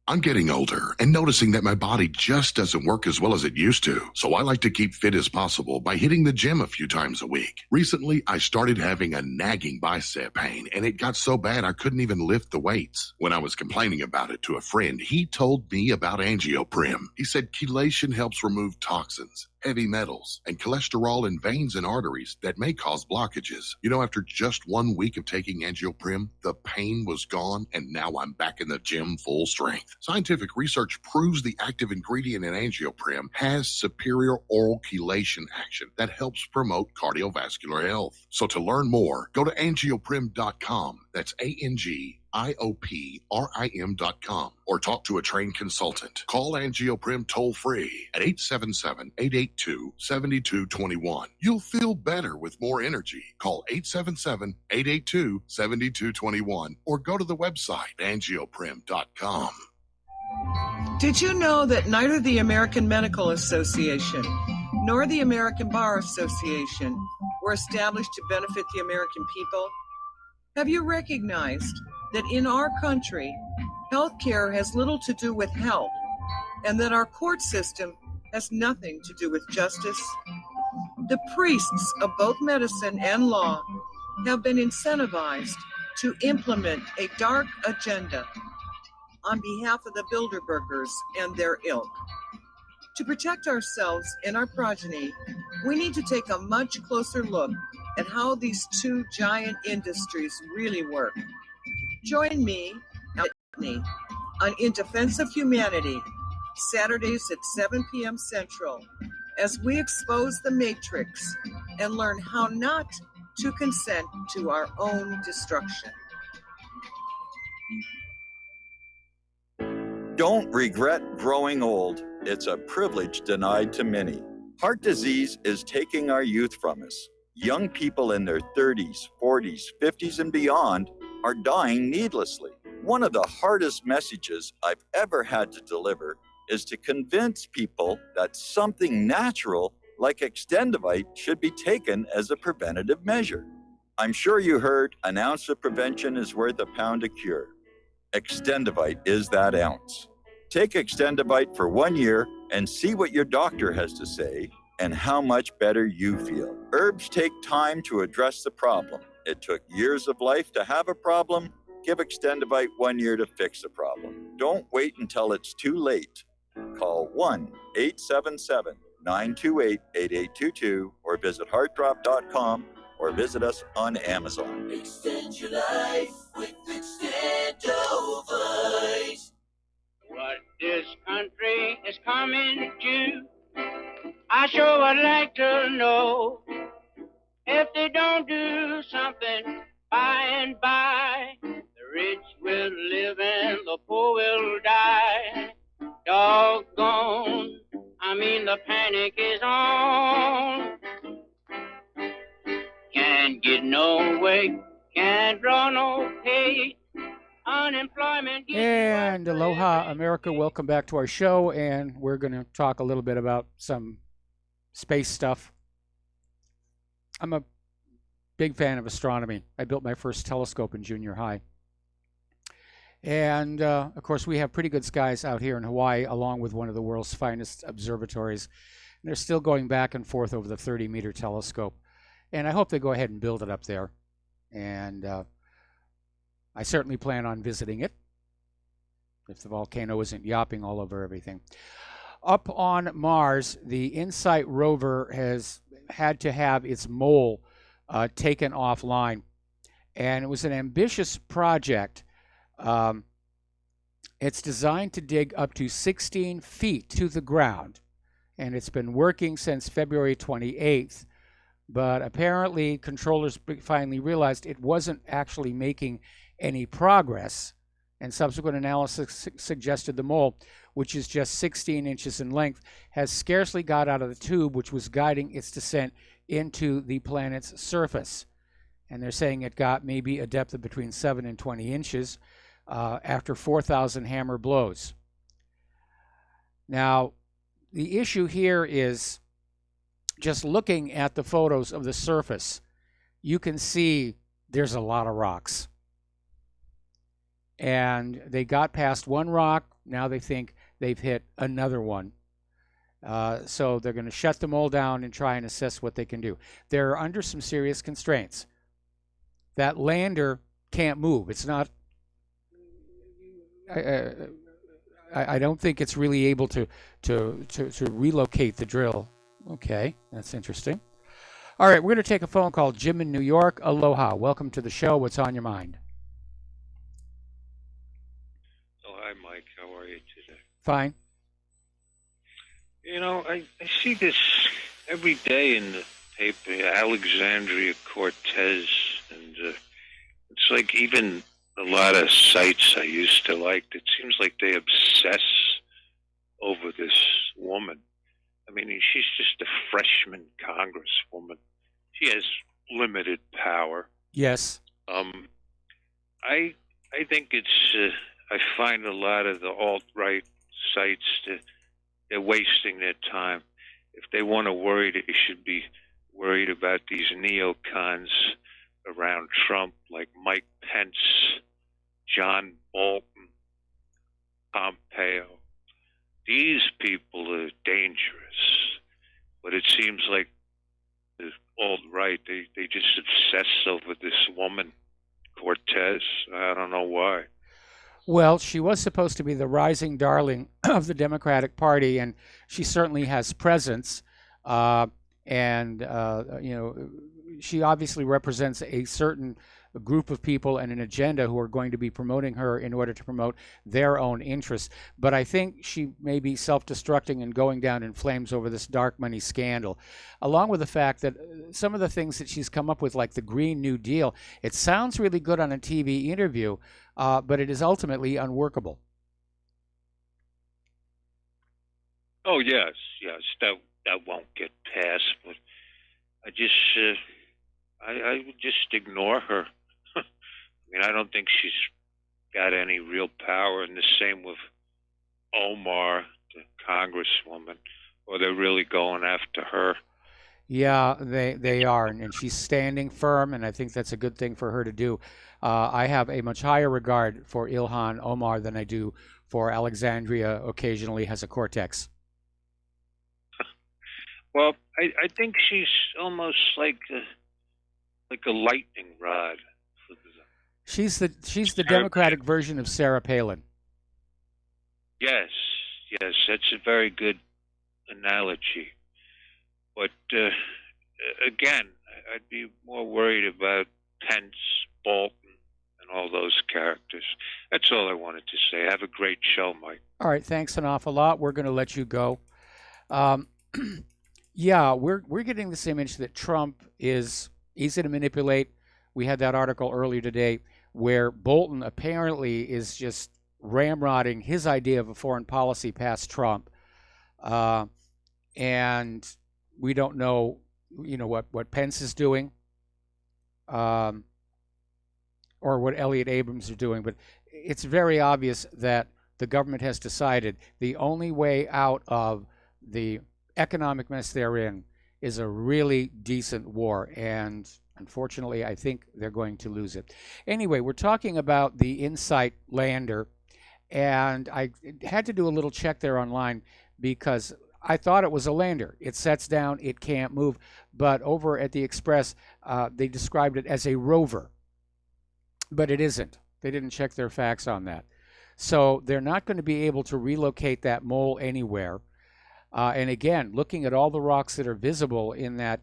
I'm getting older and noticing that my body just doesn't work as well as it used to. So I like to keep fit as possible by hitting the gym a few times a week. Recently, I started having a nagging bicep pain, and it got so bad I couldn't even lift the weights. When I was complaining about it to a friend, he told me about Angioprim. He said chelation helps remove toxins, heavy metals, and cholesterol in veins and arteries that may cause blockages. You know, after just 1 week of taking Angioprim, the pain was gone, and now I'm back in the gym full strength. Scientific research proves the active ingredient in Angioprim has superior oral chelation action that helps promote cardiovascular health. So to learn more, go to angioprim.com. That's ANGIOPRIM.com, or talk to a trained consultant. Call Angioprim toll-free at 877-882-7221. You'll feel better with more energy. Call 877-882-7221, or go to the website angioprim.com. Did you know that neither the American Medical Association nor the American Bar Association were established to benefit the American people? Have you recognized that in our country, healthcare has little to do with health, and that our court system has nothing to do with justice? The priests of both medicine and law have been incentivized to implement a dark agenda on behalf of the Bilderbergers and their ilk. To protect ourselves and our progeny, we need to take a much closer look at how these two giant industries really work. Join me on In Defense of Humanity, Saturdays at 7 p.m. Central, as we expose the matrix and learn how not to consent to our own destruction. Don't regret growing old. It's a privilege denied to many. Heart disease is taking our youth from us. Young people in their 30s, 40s, 50s, and beyond are dying needlessly. One of the hardest messages I've ever had to deliver is to convince people that something natural like Extendivite should be taken as a preventative measure. I'm sure you heard an ounce of prevention is worth a pound of cure. Extendivite is that ounce. Take Extendivite for 1 year and see what your doctor has to say and how much better you feel. Herbs take time to address the problem. It took years of life to have a problem. Give Extendivite 1 year to fix the problem. Don't wait until it's too late. Call 1-877-928-8822 or visit heartdrop.com or visit us on Amazon. Extend your life with Extendovite. What this country is coming to, I sure would like to know if they don't do something by and by. The rich will live and the poor will die. Doggone, I mean the panic is on. Can't get no way, can't draw no pay. Unemployment. And aloha, America. Welcome back to our show, and we're going to talk a little bit about some space stuff. I'm a big fan of astronomy. I built my first telescope in junior high. And, of course, we have pretty good skies out here in Hawaii, along with one of the world's finest observatories. And they're still going back and forth over the 30-meter telescope. And I hope they go ahead and build it up there. And I certainly plan on visiting it if the volcano isn't yapping all over everything. Up on Mars, the InSight rover has had to have its mole taken offline. And it was an ambitious project. It's designed to dig up to 16 feet to the ground. And it's been working since February 28th. But apparently controllers finally realized it wasn't actually making any progress, and subsequent analysis suggested the mole, which is just 16 inches in length, has scarcely got out of the tube which was guiding its descent into the planet's surface. And they're saying it got maybe a depth of between 7 and 20 inches after 4,000 hammer blows. Now, the issue here is just looking at the photos of the surface, you can see there's a lot of rocks. And they got past one rock. Now they think they've hit another one. So they're going to shut them all down and try and assess what they can do. They're under some serious constraints. That lander can't move. It's not... I don't think it's really able to relocate the drill. Okay, that's interesting. All right, we're going to take a phone call. Jim in New York. Aloha. Welcome to the show. What's on your mind? Oh, hi, Mike. How are you today? Fine. You know, I see this every day in the paper, Alexandria Cortez, and it's like even a lot of sites I used to like, it seems like they obsess over this woman. I mean, she's just a freshman congresswoman. She has limited power. Yes. I think it's. I find a lot of the alt-right sites they're wasting their time. If they want to worry, they should be worried about these neocons around Trump, like Mike Pence, John Bolton, Pompeo. These people are dangerous, but it seems like the alt-right, they just obsess over this woman, Cortez. I don't know why. Well, she was supposed to be the rising darling of the Democratic Party, and she certainly has presence. You know, she obviously represents a certain group of people and an agenda who are going to be promoting her in order to promote their own interests. But I think she may be self-destructing and going down in flames over this dark money scandal, along with the fact that some of the things that she's come up with, like the Green New Deal, it sounds really good on a TV interview, but it is ultimately unworkable. Oh, yes, that won't get passed, but I just, I would just ignore her. I mean, I don't think she's got any real power, and the same with Omar, the congresswoman, or they're really going after her. Yeah, they are, and she's standing firm, and I think that's a good thing for her to do. I have a much higher regard for Ilhan Omar than I do for Alexandria Ocasio-Cortez. Well, I think she's almost like a lightning rod. She's the Democratic version of Sarah Palin. Yes, that's a very good analogy. But again, I'd be more worried about Pence, Bolton, and all those characters. That's all I wanted to say. Have a great show, Mike. All right, thanks an awful lot. We're going to let you go. Yeah, we're getting this image that Trump is easy to manipulate. We had that article earlier today where Bolton apparently is just ramrodding his idea of a foreign policy past Trump, and we don't know, what Pence is doing, or what Elliott Abrams are doing, but it's very obvious that the government has decided the only way out of the economic mess they're in is a really decent war, and unfortunately, I think they're going to lose it. Anyway, we're talking about the InSight lander, and I had to do a little check there online because I thought it was a lander. It sets down, it can't move, but over at the Express, they described it as a rover, but it isn't. They didn't check their facts on that. So they're not going to be able to relocate that mole anywhere. And again, looking at all the rocks that are visible in that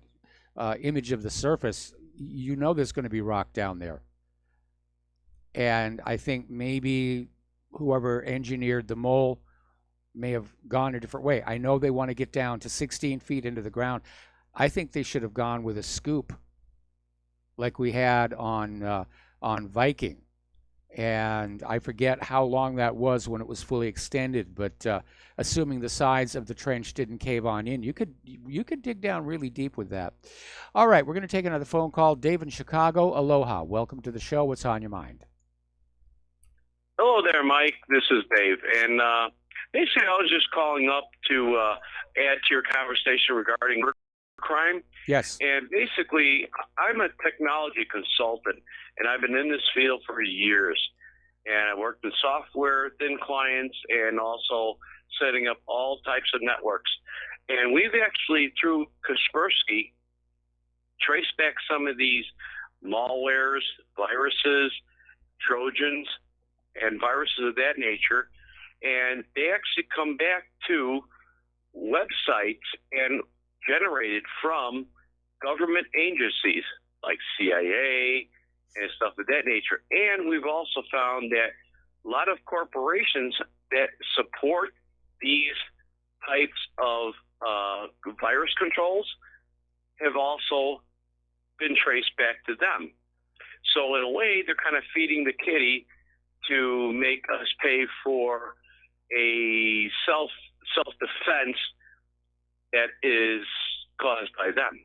image of the surface, there's going to be rock down there. And I think maybe whoever engineered the mole may have gone a different way. I know they want to get down to 16 feet into the ground. I think they should have gone with a scoop like we had on Viking. And I forget how long that was when it was fully extended, but assuming the sides of the trench didn't cave on in, you could dig down really deep with that. All right, we're going to take another phone call. Dave in Chicago, aloha. Welcome to the show. What's on your mind? Hello there, Mike. This is Dave. And basically, I was just calling up to add to your conversation regarding crime. Yes. And basically, I'm a technology consultant, and I've been in this field for years. And I worked with software within clients and also setting up all types of networks. And we've actually, through Kaspersky, traced back some of these malwares, viruses, Trojans, and viruses of that nature. And they actually come back to websites and generated from government agencies like CIA and stuff of that nature. And we've also found that a lot of corporations that support these types of virus controls have also been traced back to them. So in a way, they're kind of feeding the kitty to make us pay for a self-defense that is caused by them.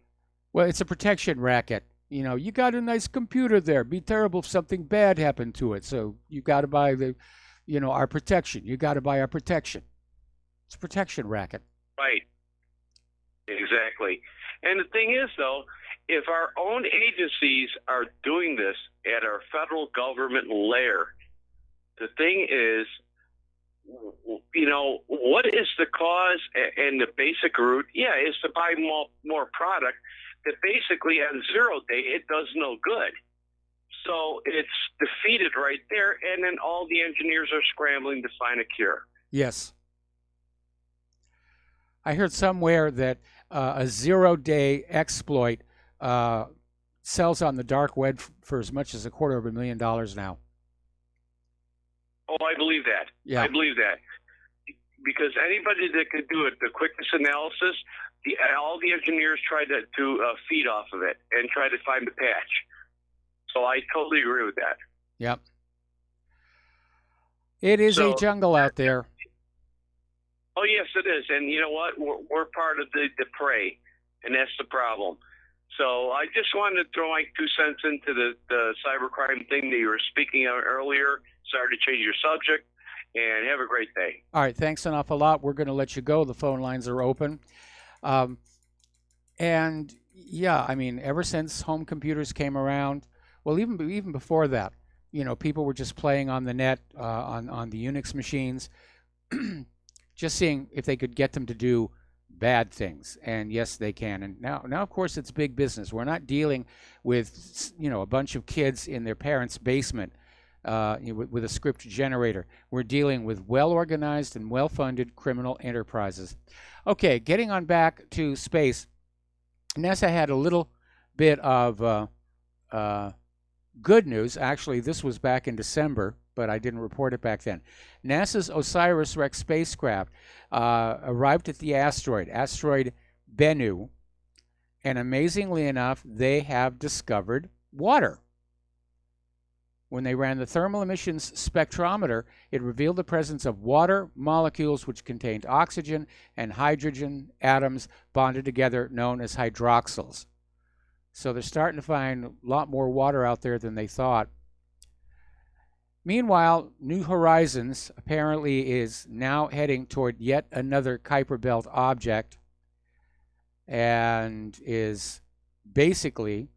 Well, it's a protection racket. You got a nice computer there. Be terrible if something bad happened to it. So you got to buy our protection. You got to buy our protection. It's a protection racket. Right. Exactly. And the thing is, though, if our own agencies are doing this at our federal government layer, the thing is, what is the cause and the basic route? Yeah, is to buy more product that basically on 0 day, it does no good. So it's defeated right there, and then all the engineers are scrambling to find a cure. Yes. I heard somewhere that a 0 day exploit sells on the dark web for as much as $250,000 now. Oh, I believe that. Yeah. I believe that. Because anybody that could do it, the quickest analysis, all the engineers try to feed off of it and try to find the patch. So I totally agree with that. Yep. It is a jungle out there. Oh, yes, it is. And you know what? We're part of the prey, and that's the problem. So I just wanted to throw my 2 cents into the cybercrime thing that you were speaking of earlier. Sorry to change your subject, and have a great day. All right, thanks an awful lot. We're going to let you go. The phone lines are open. And yeah, I mean, ever since home computers came around, well, even before that, people were just playing on the net, on the Unix machines, just seeing if they could get them to do bad things. And yes, they can. And now of course, it's big business. We're not dealing with, a bunch of kids in their parents' basement with a script generator. We're dealing with well-organized and well-funded criminal enterprises. Okay, getting on back to space, NASA had a little bit of good news. Actually, this was back in December, but I didn't report it back then. NASA's OSIRIS-REx spacecraft arrived at the asteroid Bennu, and amazingly enough, they have discovered water. When they ran the thermal emissions spectrometer, it revealed the presence of water molecules which contained oxygen and hydrogen atoms bonded together, known as hydroxyls. So they're starting to find a lot more water out there than they thought. Meanwhile, New Horizons apparently is now heading toward yet another Kuiper Belt object and is basically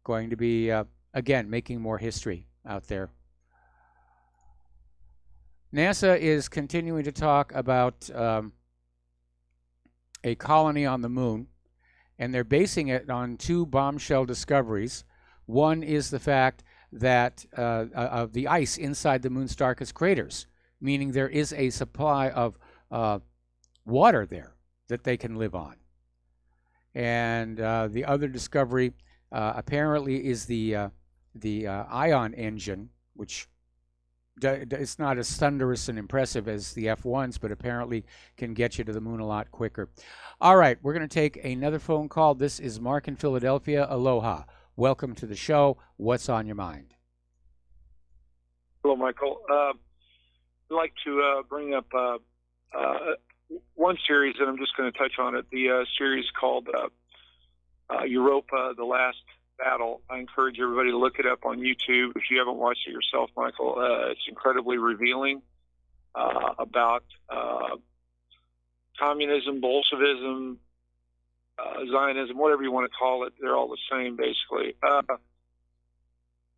going to be, again, making more history out there. NASA is continuing to talk about a colony on the moon, and they're basing it on two bombshell discoveries. One is the fact that of the ice inside the moon's darkest craters, meaning there is a supply of water there that they can live on. And the other discovery apparently is the ion engine, which it's not as thunderous and impressive as the F-1s, but apparently can get you to the moon a lot quicker. All right, we're going to take another phone call. This is Mark in Philadelphia. Aloha. Welcome to the show. What's on your mind? Hello, Michael. I'd like to bring up one series, and I'm just going to touch on it. The series called Europa, The Last Battle. I encourage everybody to look it up on YouTube. If you haven't watched it yourself, Michael, it's incredibly revealing about communism, Bolshevism, Zionism, whatever you want to call it. They're all the same, basically. I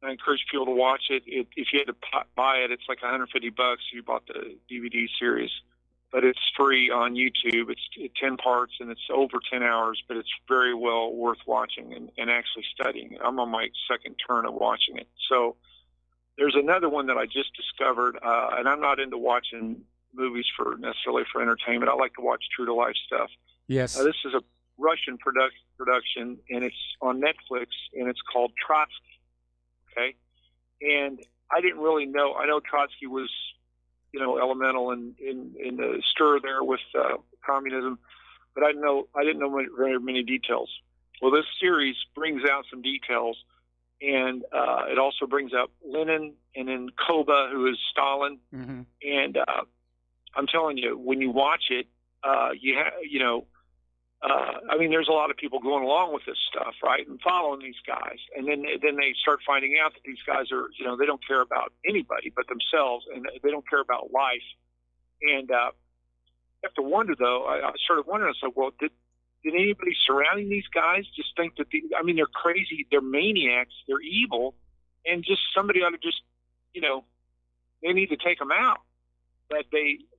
encourage people to watch it. If you had to buy it, it's like $150 if you bought the DVD series. But it's free on YouTube. It's 10 parts, and it's over 10 hours, but it's very well worth watching and actually studying. I'm on my second turn of watching it. So there's another one that I just discovered, and I'm not into watching movies necessarily for entertainment. I like to watch true-to-life stuff. Yes. This is a Russian production, and it's on Netflix, and it's called Trotsky. Okay? And I didn't really know. I know Trotsky was, elemental in the stir there with communism, but I didn't know very many details. Well, this series brings out some details, and it also brings up Lenin and then Koba, who is Stalin. Mm-hmm. And I'm telling you, when you watch it, there's a lot of people going along with this stuff, right, and following these guys, and then they start finding out that these guys are, they don't care about anybody but themselves, and they don't care about life. And I have to wonder, though. I started wondering. I said, well, did anybody surrounding these guys just think that they're crazy, they're maniacs, they're evil, and just somebody ought to just, they need to take them out. But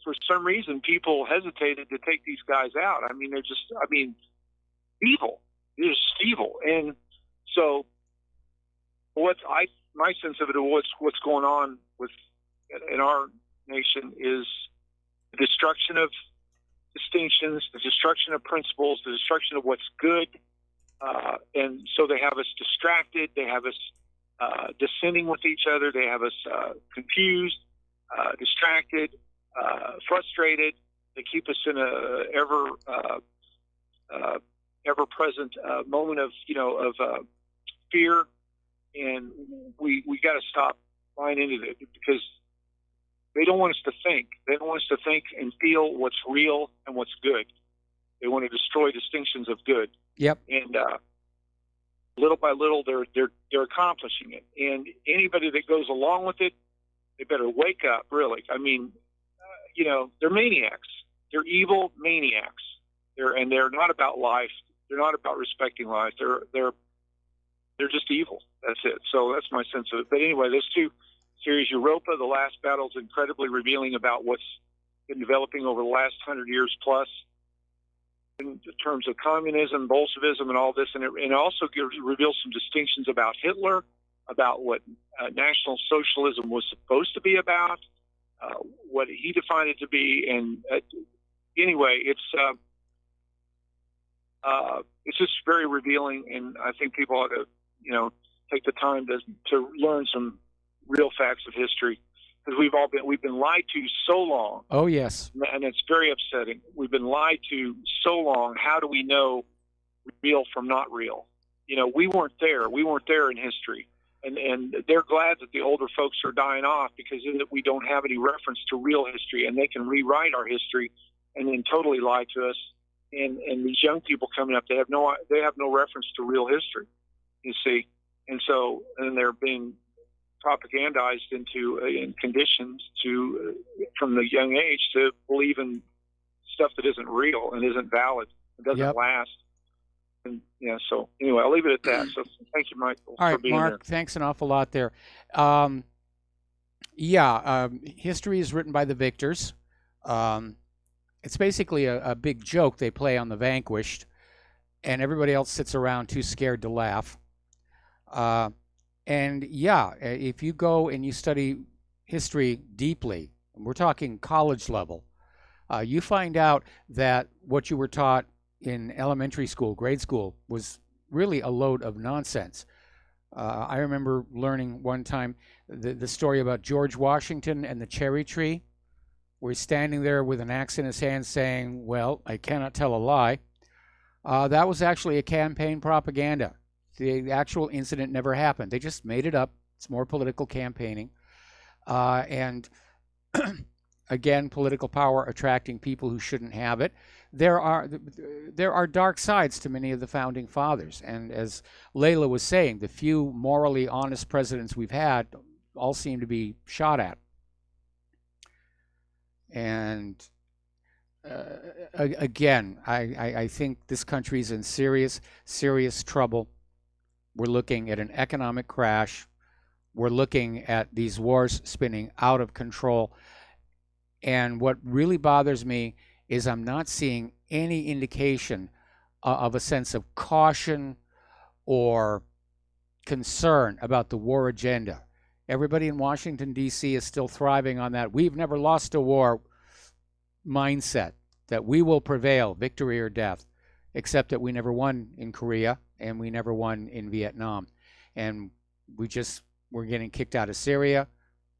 for some reason, people hesitated to take these guys out. They're just, evil. They're just evil. And so my sense of it, what's going on in our nation is the destruction of distinctions, the destruction of principles, the destruction of what's good. And so they have us distracted. They have us dissenting with each other. They have us confused, distracted, frustrated. They keep us in a ever-present moment of fear, and we got to stop buying into it because they don't want us to think. They don't want us to think and feel what's real and what's good. They want to destroy distinctions of good. Yep. And little by little, they're accomplishing it. And anybody that goes along with it, they better wake up. Really, they're maniacs. They're evil maniacs. They're not about life. They're not about respecting life. They're just evil. That's it. So that's my sense of it. But anyway, those two series, Europa, The Last Battle, is incredibly revealing about what's been developing over the last 100 years plus in terms of communism, Bolshevism, and all this. And it also reveals some distinctions about Hitler, about what National Socialism was supposed to be about, what he defined it to be. And anyway, it's just very revealing, and I think people ought to, take the time to learn some real facts of history. because we've been lied to so long. Oh, yes. And it's very upsetting. We've been lied to so long. How do we know real from not real? You know, we weren't there. We weren't there in history. And they're glad that the older folks are dying off because then we don't have any reference to real history, and they can rewrite our history and then totally lie to us. And these young people coming up, they have no reference to real history, you see. And so, and they're being propagandized into in conditions to from the young age to believe in stuff that isn't real and isn't valid. It doesn't last. And yeah, so anyway, I'll leave it at that. So thank you, Michael, All right, for being Mark, there. thanks an awful lot there. History is written by the victors. It's basically a big joke they play on the vanquished, and everybody else sits around too scared to laugh. If you go and you study history deeply, we're talking college level, you find out that what you were taught in elementary school, grade school, was really a load of nonsense. I remember learning one time the story about George Washington and the cherry tree, where he's standing there with an axe in his hand saying, well, I cannot tell a lie. That was actually a campaign propaganda. The actual incident never happened. They just made it up. It's more political campaigning. And again, political power attracting people who shouldn't have it. There are dark sides to many of the founding fathers. And as Layla was saying, the few morally honest presidents we've had all seem to be shot at. And again, I think this country's in serious, serious trouble. We're looking at an economic crash. We're looking at these wars spinning out of control. And what really bothers me is I'm not seeing any indication of a sense of caution or concern about the war agenda. Everybody in Washington, D.C. is still thriving on that we've never lost a war mindset, that we will prevail, victory or death, except that we never won in Korea and we never won in Vietnam. And we're getting kicked out of Syria.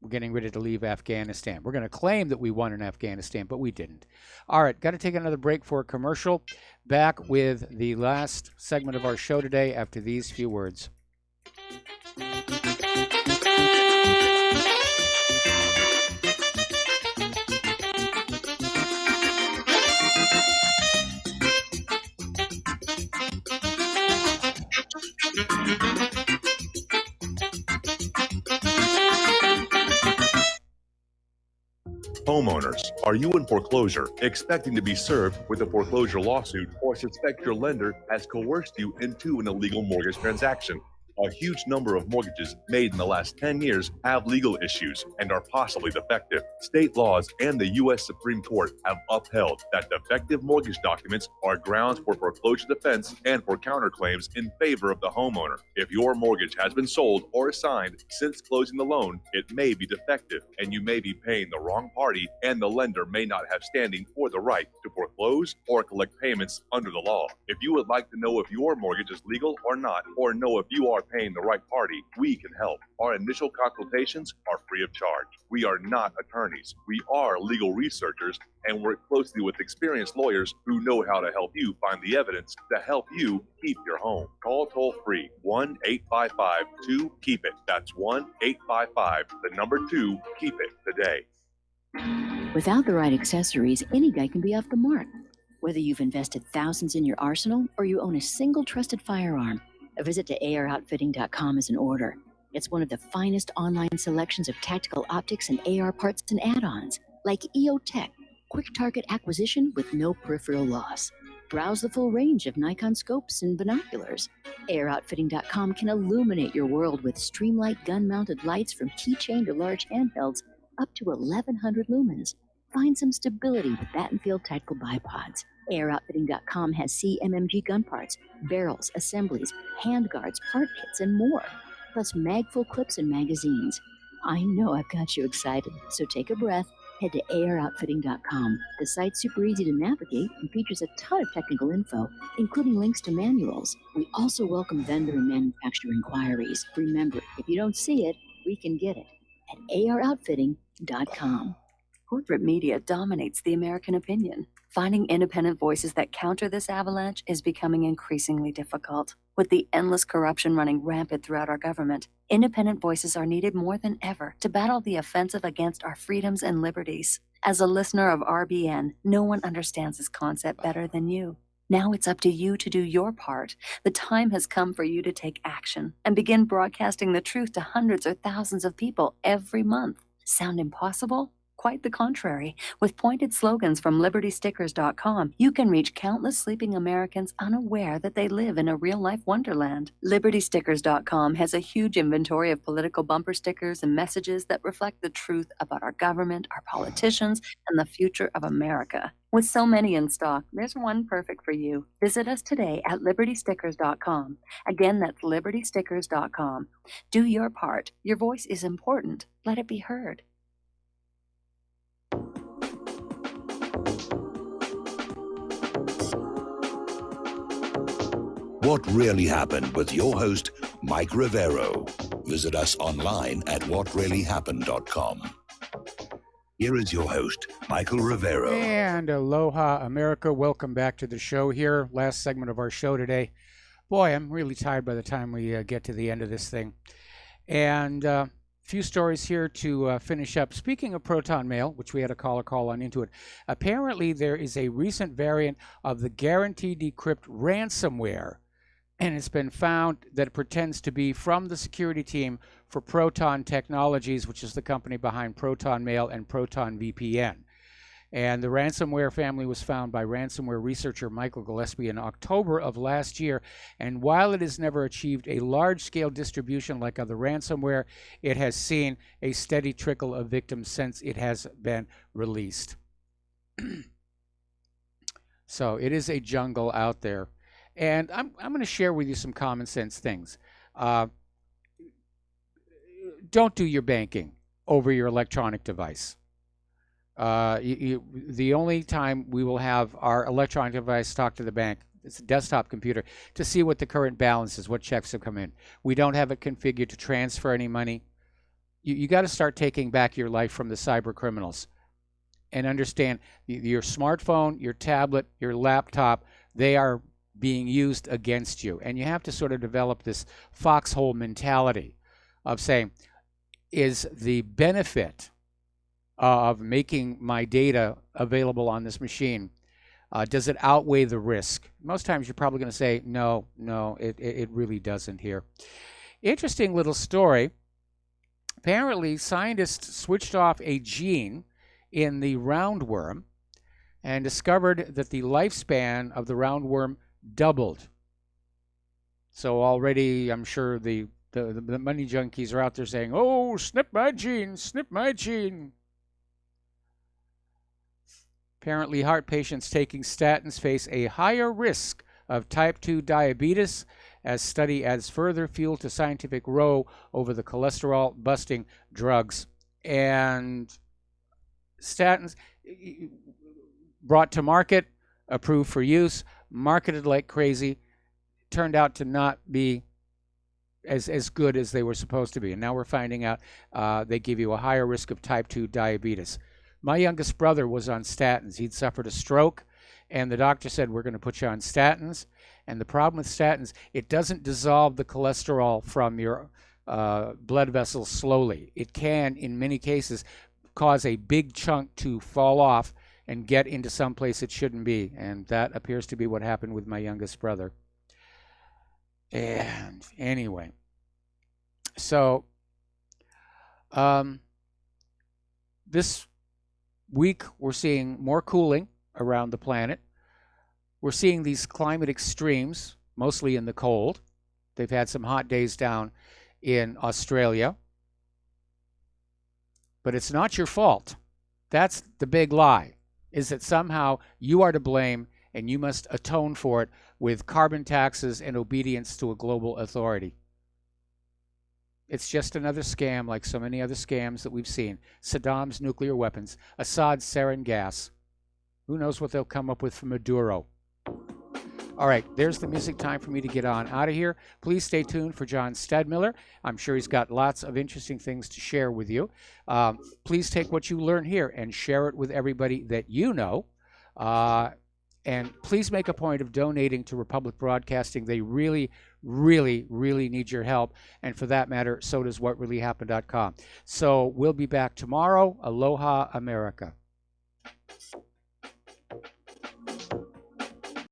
We're getting ready to leave Afghanistan. We're going to claim that we won in Afghanistan, but we didn't. All right, got to take another break for a commercial. Back with the last segment of our show today after these few words. Homeowners, are you in foreclosure, expecting to be served with a foreclosure lawsuit, or suspect your lender has coerced you into an illegal mortgage transaction? A huge number of mortgages made in the last 10 years have legal issues and are possibly defective. State laws and the U.S. Supreme Court have upheld that defective mortgage documents are grounds for foreclosure defense and for counterclaims in favor of the homeowner. If your mortgage has been sold or assigned since closing the loan, it may be defective and you may be paying the wrong party, and the lender may not have standing or the right to foreclose or collect payments under the law. If you would like to know if your mortgage is legal or not, or know if you are paying the right party, we can help. Our initial consultations are free of charge. We are not attorneys. We are legal researchers and work closely with experienced lawyers who know how to help you find the evidence to help you keep your home. Call toll free 1-855-2-KEEP-IT. That's 1-855-2-KEEP-IT today. Without the right accessories, any guy can be off the mark. Whether you've invested thousands in your arsenal or you own a single trusted firearm, a visit to AROutfitting.com is in order. It's one of the finest online selections of tactical optics and AR parts and add-ons, like EOTech, quick target acquisition with no peripheral loss. Browse the full range of Nikon scopes and binoculars. AROutfitting.com can illuminate your world with Streamlight gun-mounted lights from keychain to large handhelds up to 1,100 lumens. Find some stability with Battenfield tactical bipods. AROutfitting.com has CMMG gun parts, barrels, assemblies, handguards, part kits, and more, plus mag-full clips and magazines. I know I've got you excited, so take a breath. Head to AROutfitting.com. The site's super easy to navigate and features a ton of technical info, including links to manuals. We also welcome vendor and manufacturer inquiries. Remember, if you don't see it, we can get it at AROutfitting.com. libertystickerscom. Corporate media dominates the American opinion. Finding independent voices that counter this avalanche is becoming increasingly difficult. With the endless corruption running rampant throughout our government, independent voices are needed more than ever to battle the offensive against our freedoms and liberties. As a listener of RBN, no one understands this concept better than you. Now it's up to you to do your part. The time has come for you to take action and begin broadcasting the truth to hundreds or thousands of people every month. Sound impossible? Quite the contrary. With pointed slogans from libertystickers.com, you can reach countless sleeping Americans unaware that they live in a real-life wonderland. Libertystickers.com has a huge inventory of political bumper stickers and messages that reflect the truth about our government, our politicians, and the future of America. With so many in stock, there's one perfect for you. Visit us today at libertystickers.com. Again, that's libertystickers.com. Do your part. Your voice is important. Let it be heard. What Really Happened with your host, Mike Rivero. Visit us online at whatreallyhappened.com. Here is your host, Michael Rivero. And aloha, America. Welcome back to the show here. Last segment of our show today. Boy, I'm really tired by the time we get to the end of this thing. And a few stories here to finish up. Speaking of Proton Mail, which we had a caller call on into it, apparently there is a recent variant of the Guaranteed Decrypt ransomware. And it's been found that it pretends to be from the security team for Proton Technologies, which is the company behind Proton Mail and Proton VPN. And the ransomware family was found by ransomware researcher Michael Gillespie in October of last year. And while it has never achieved a large-scale distribution like other ransomware, it has seen a steady trickle of victims since it has been released. So it is a jungle out there. And I'm going to share with you some common sense things. Don't do your banking over your electronic device. The only time we will have our electronic device talk to the bank, it's a desktop computer, to see what the current balance is, what checks have come in. We don't have it configured to transfer any money. You got to start taking back your life from the cyber criminals. And understand your smartphone, your tablet, your laptop, they are being used against you. And you have to sort of develop this foxhole mentality of saying, is the benefit of making my data available on this machine, does it outweigh the risk? Most times you're probably going to say, no, it really doesn't here. Interesting little story. Apparently, scientists switched off a gene in the roundworm and discovered that the lifespan of the roundworm doubled. So already, I'm sure the money junkies are out there saying, oh, snip my gene, snip my gene. Apparently, heart patients taking statins face a higher risk of type 2 diabetes, as study adds further fuel to scientific row over the cholesterol-busting drugs. And statins brought to market, approved for use, marketed like crazy, turned out to not be as good as they were supposed to be. And now we're finding out they give you a higher risk of type 2 diabetes. My youngest brother was on statins. He'd suffered a stroke, and the doctor said, we're going to put you on statins. And the problem with statins, it doesn't dissolve the cholesterol from your blood vessels slowly. It can, in many cases, cause a big chunk to fall off and get into some place it shouldn't be. And that appears to be what happened with my youngest brother. And anyway, so this week we're seeing more cooling around the planet. We're seeing these climate extremes, mostly in the cold. They've had some hot days down in Australia. But it's not your fault. That's the big lie, is that somehow you are to blame and you must atone for it with carbon taxes and obedience to a global authority. It's just another scam like so many other scams that we've seen. Saddam's nuclear weapons, Assad's sarin gas. Who knows what they'll come up with from Maduro. All right, there's the music time for me to get on out of here. Please stay tuned for John Stadmiller. I'm sure he's got lots of interesting things to share with you. Please take what you learn here and share it with everybody that you know. And please make a point of donating to Republic Broadcasting. They really, really, really need your help. And for that matter, so does whatreallyhappened.com. So we'll be back tomorrow. Aloha, America.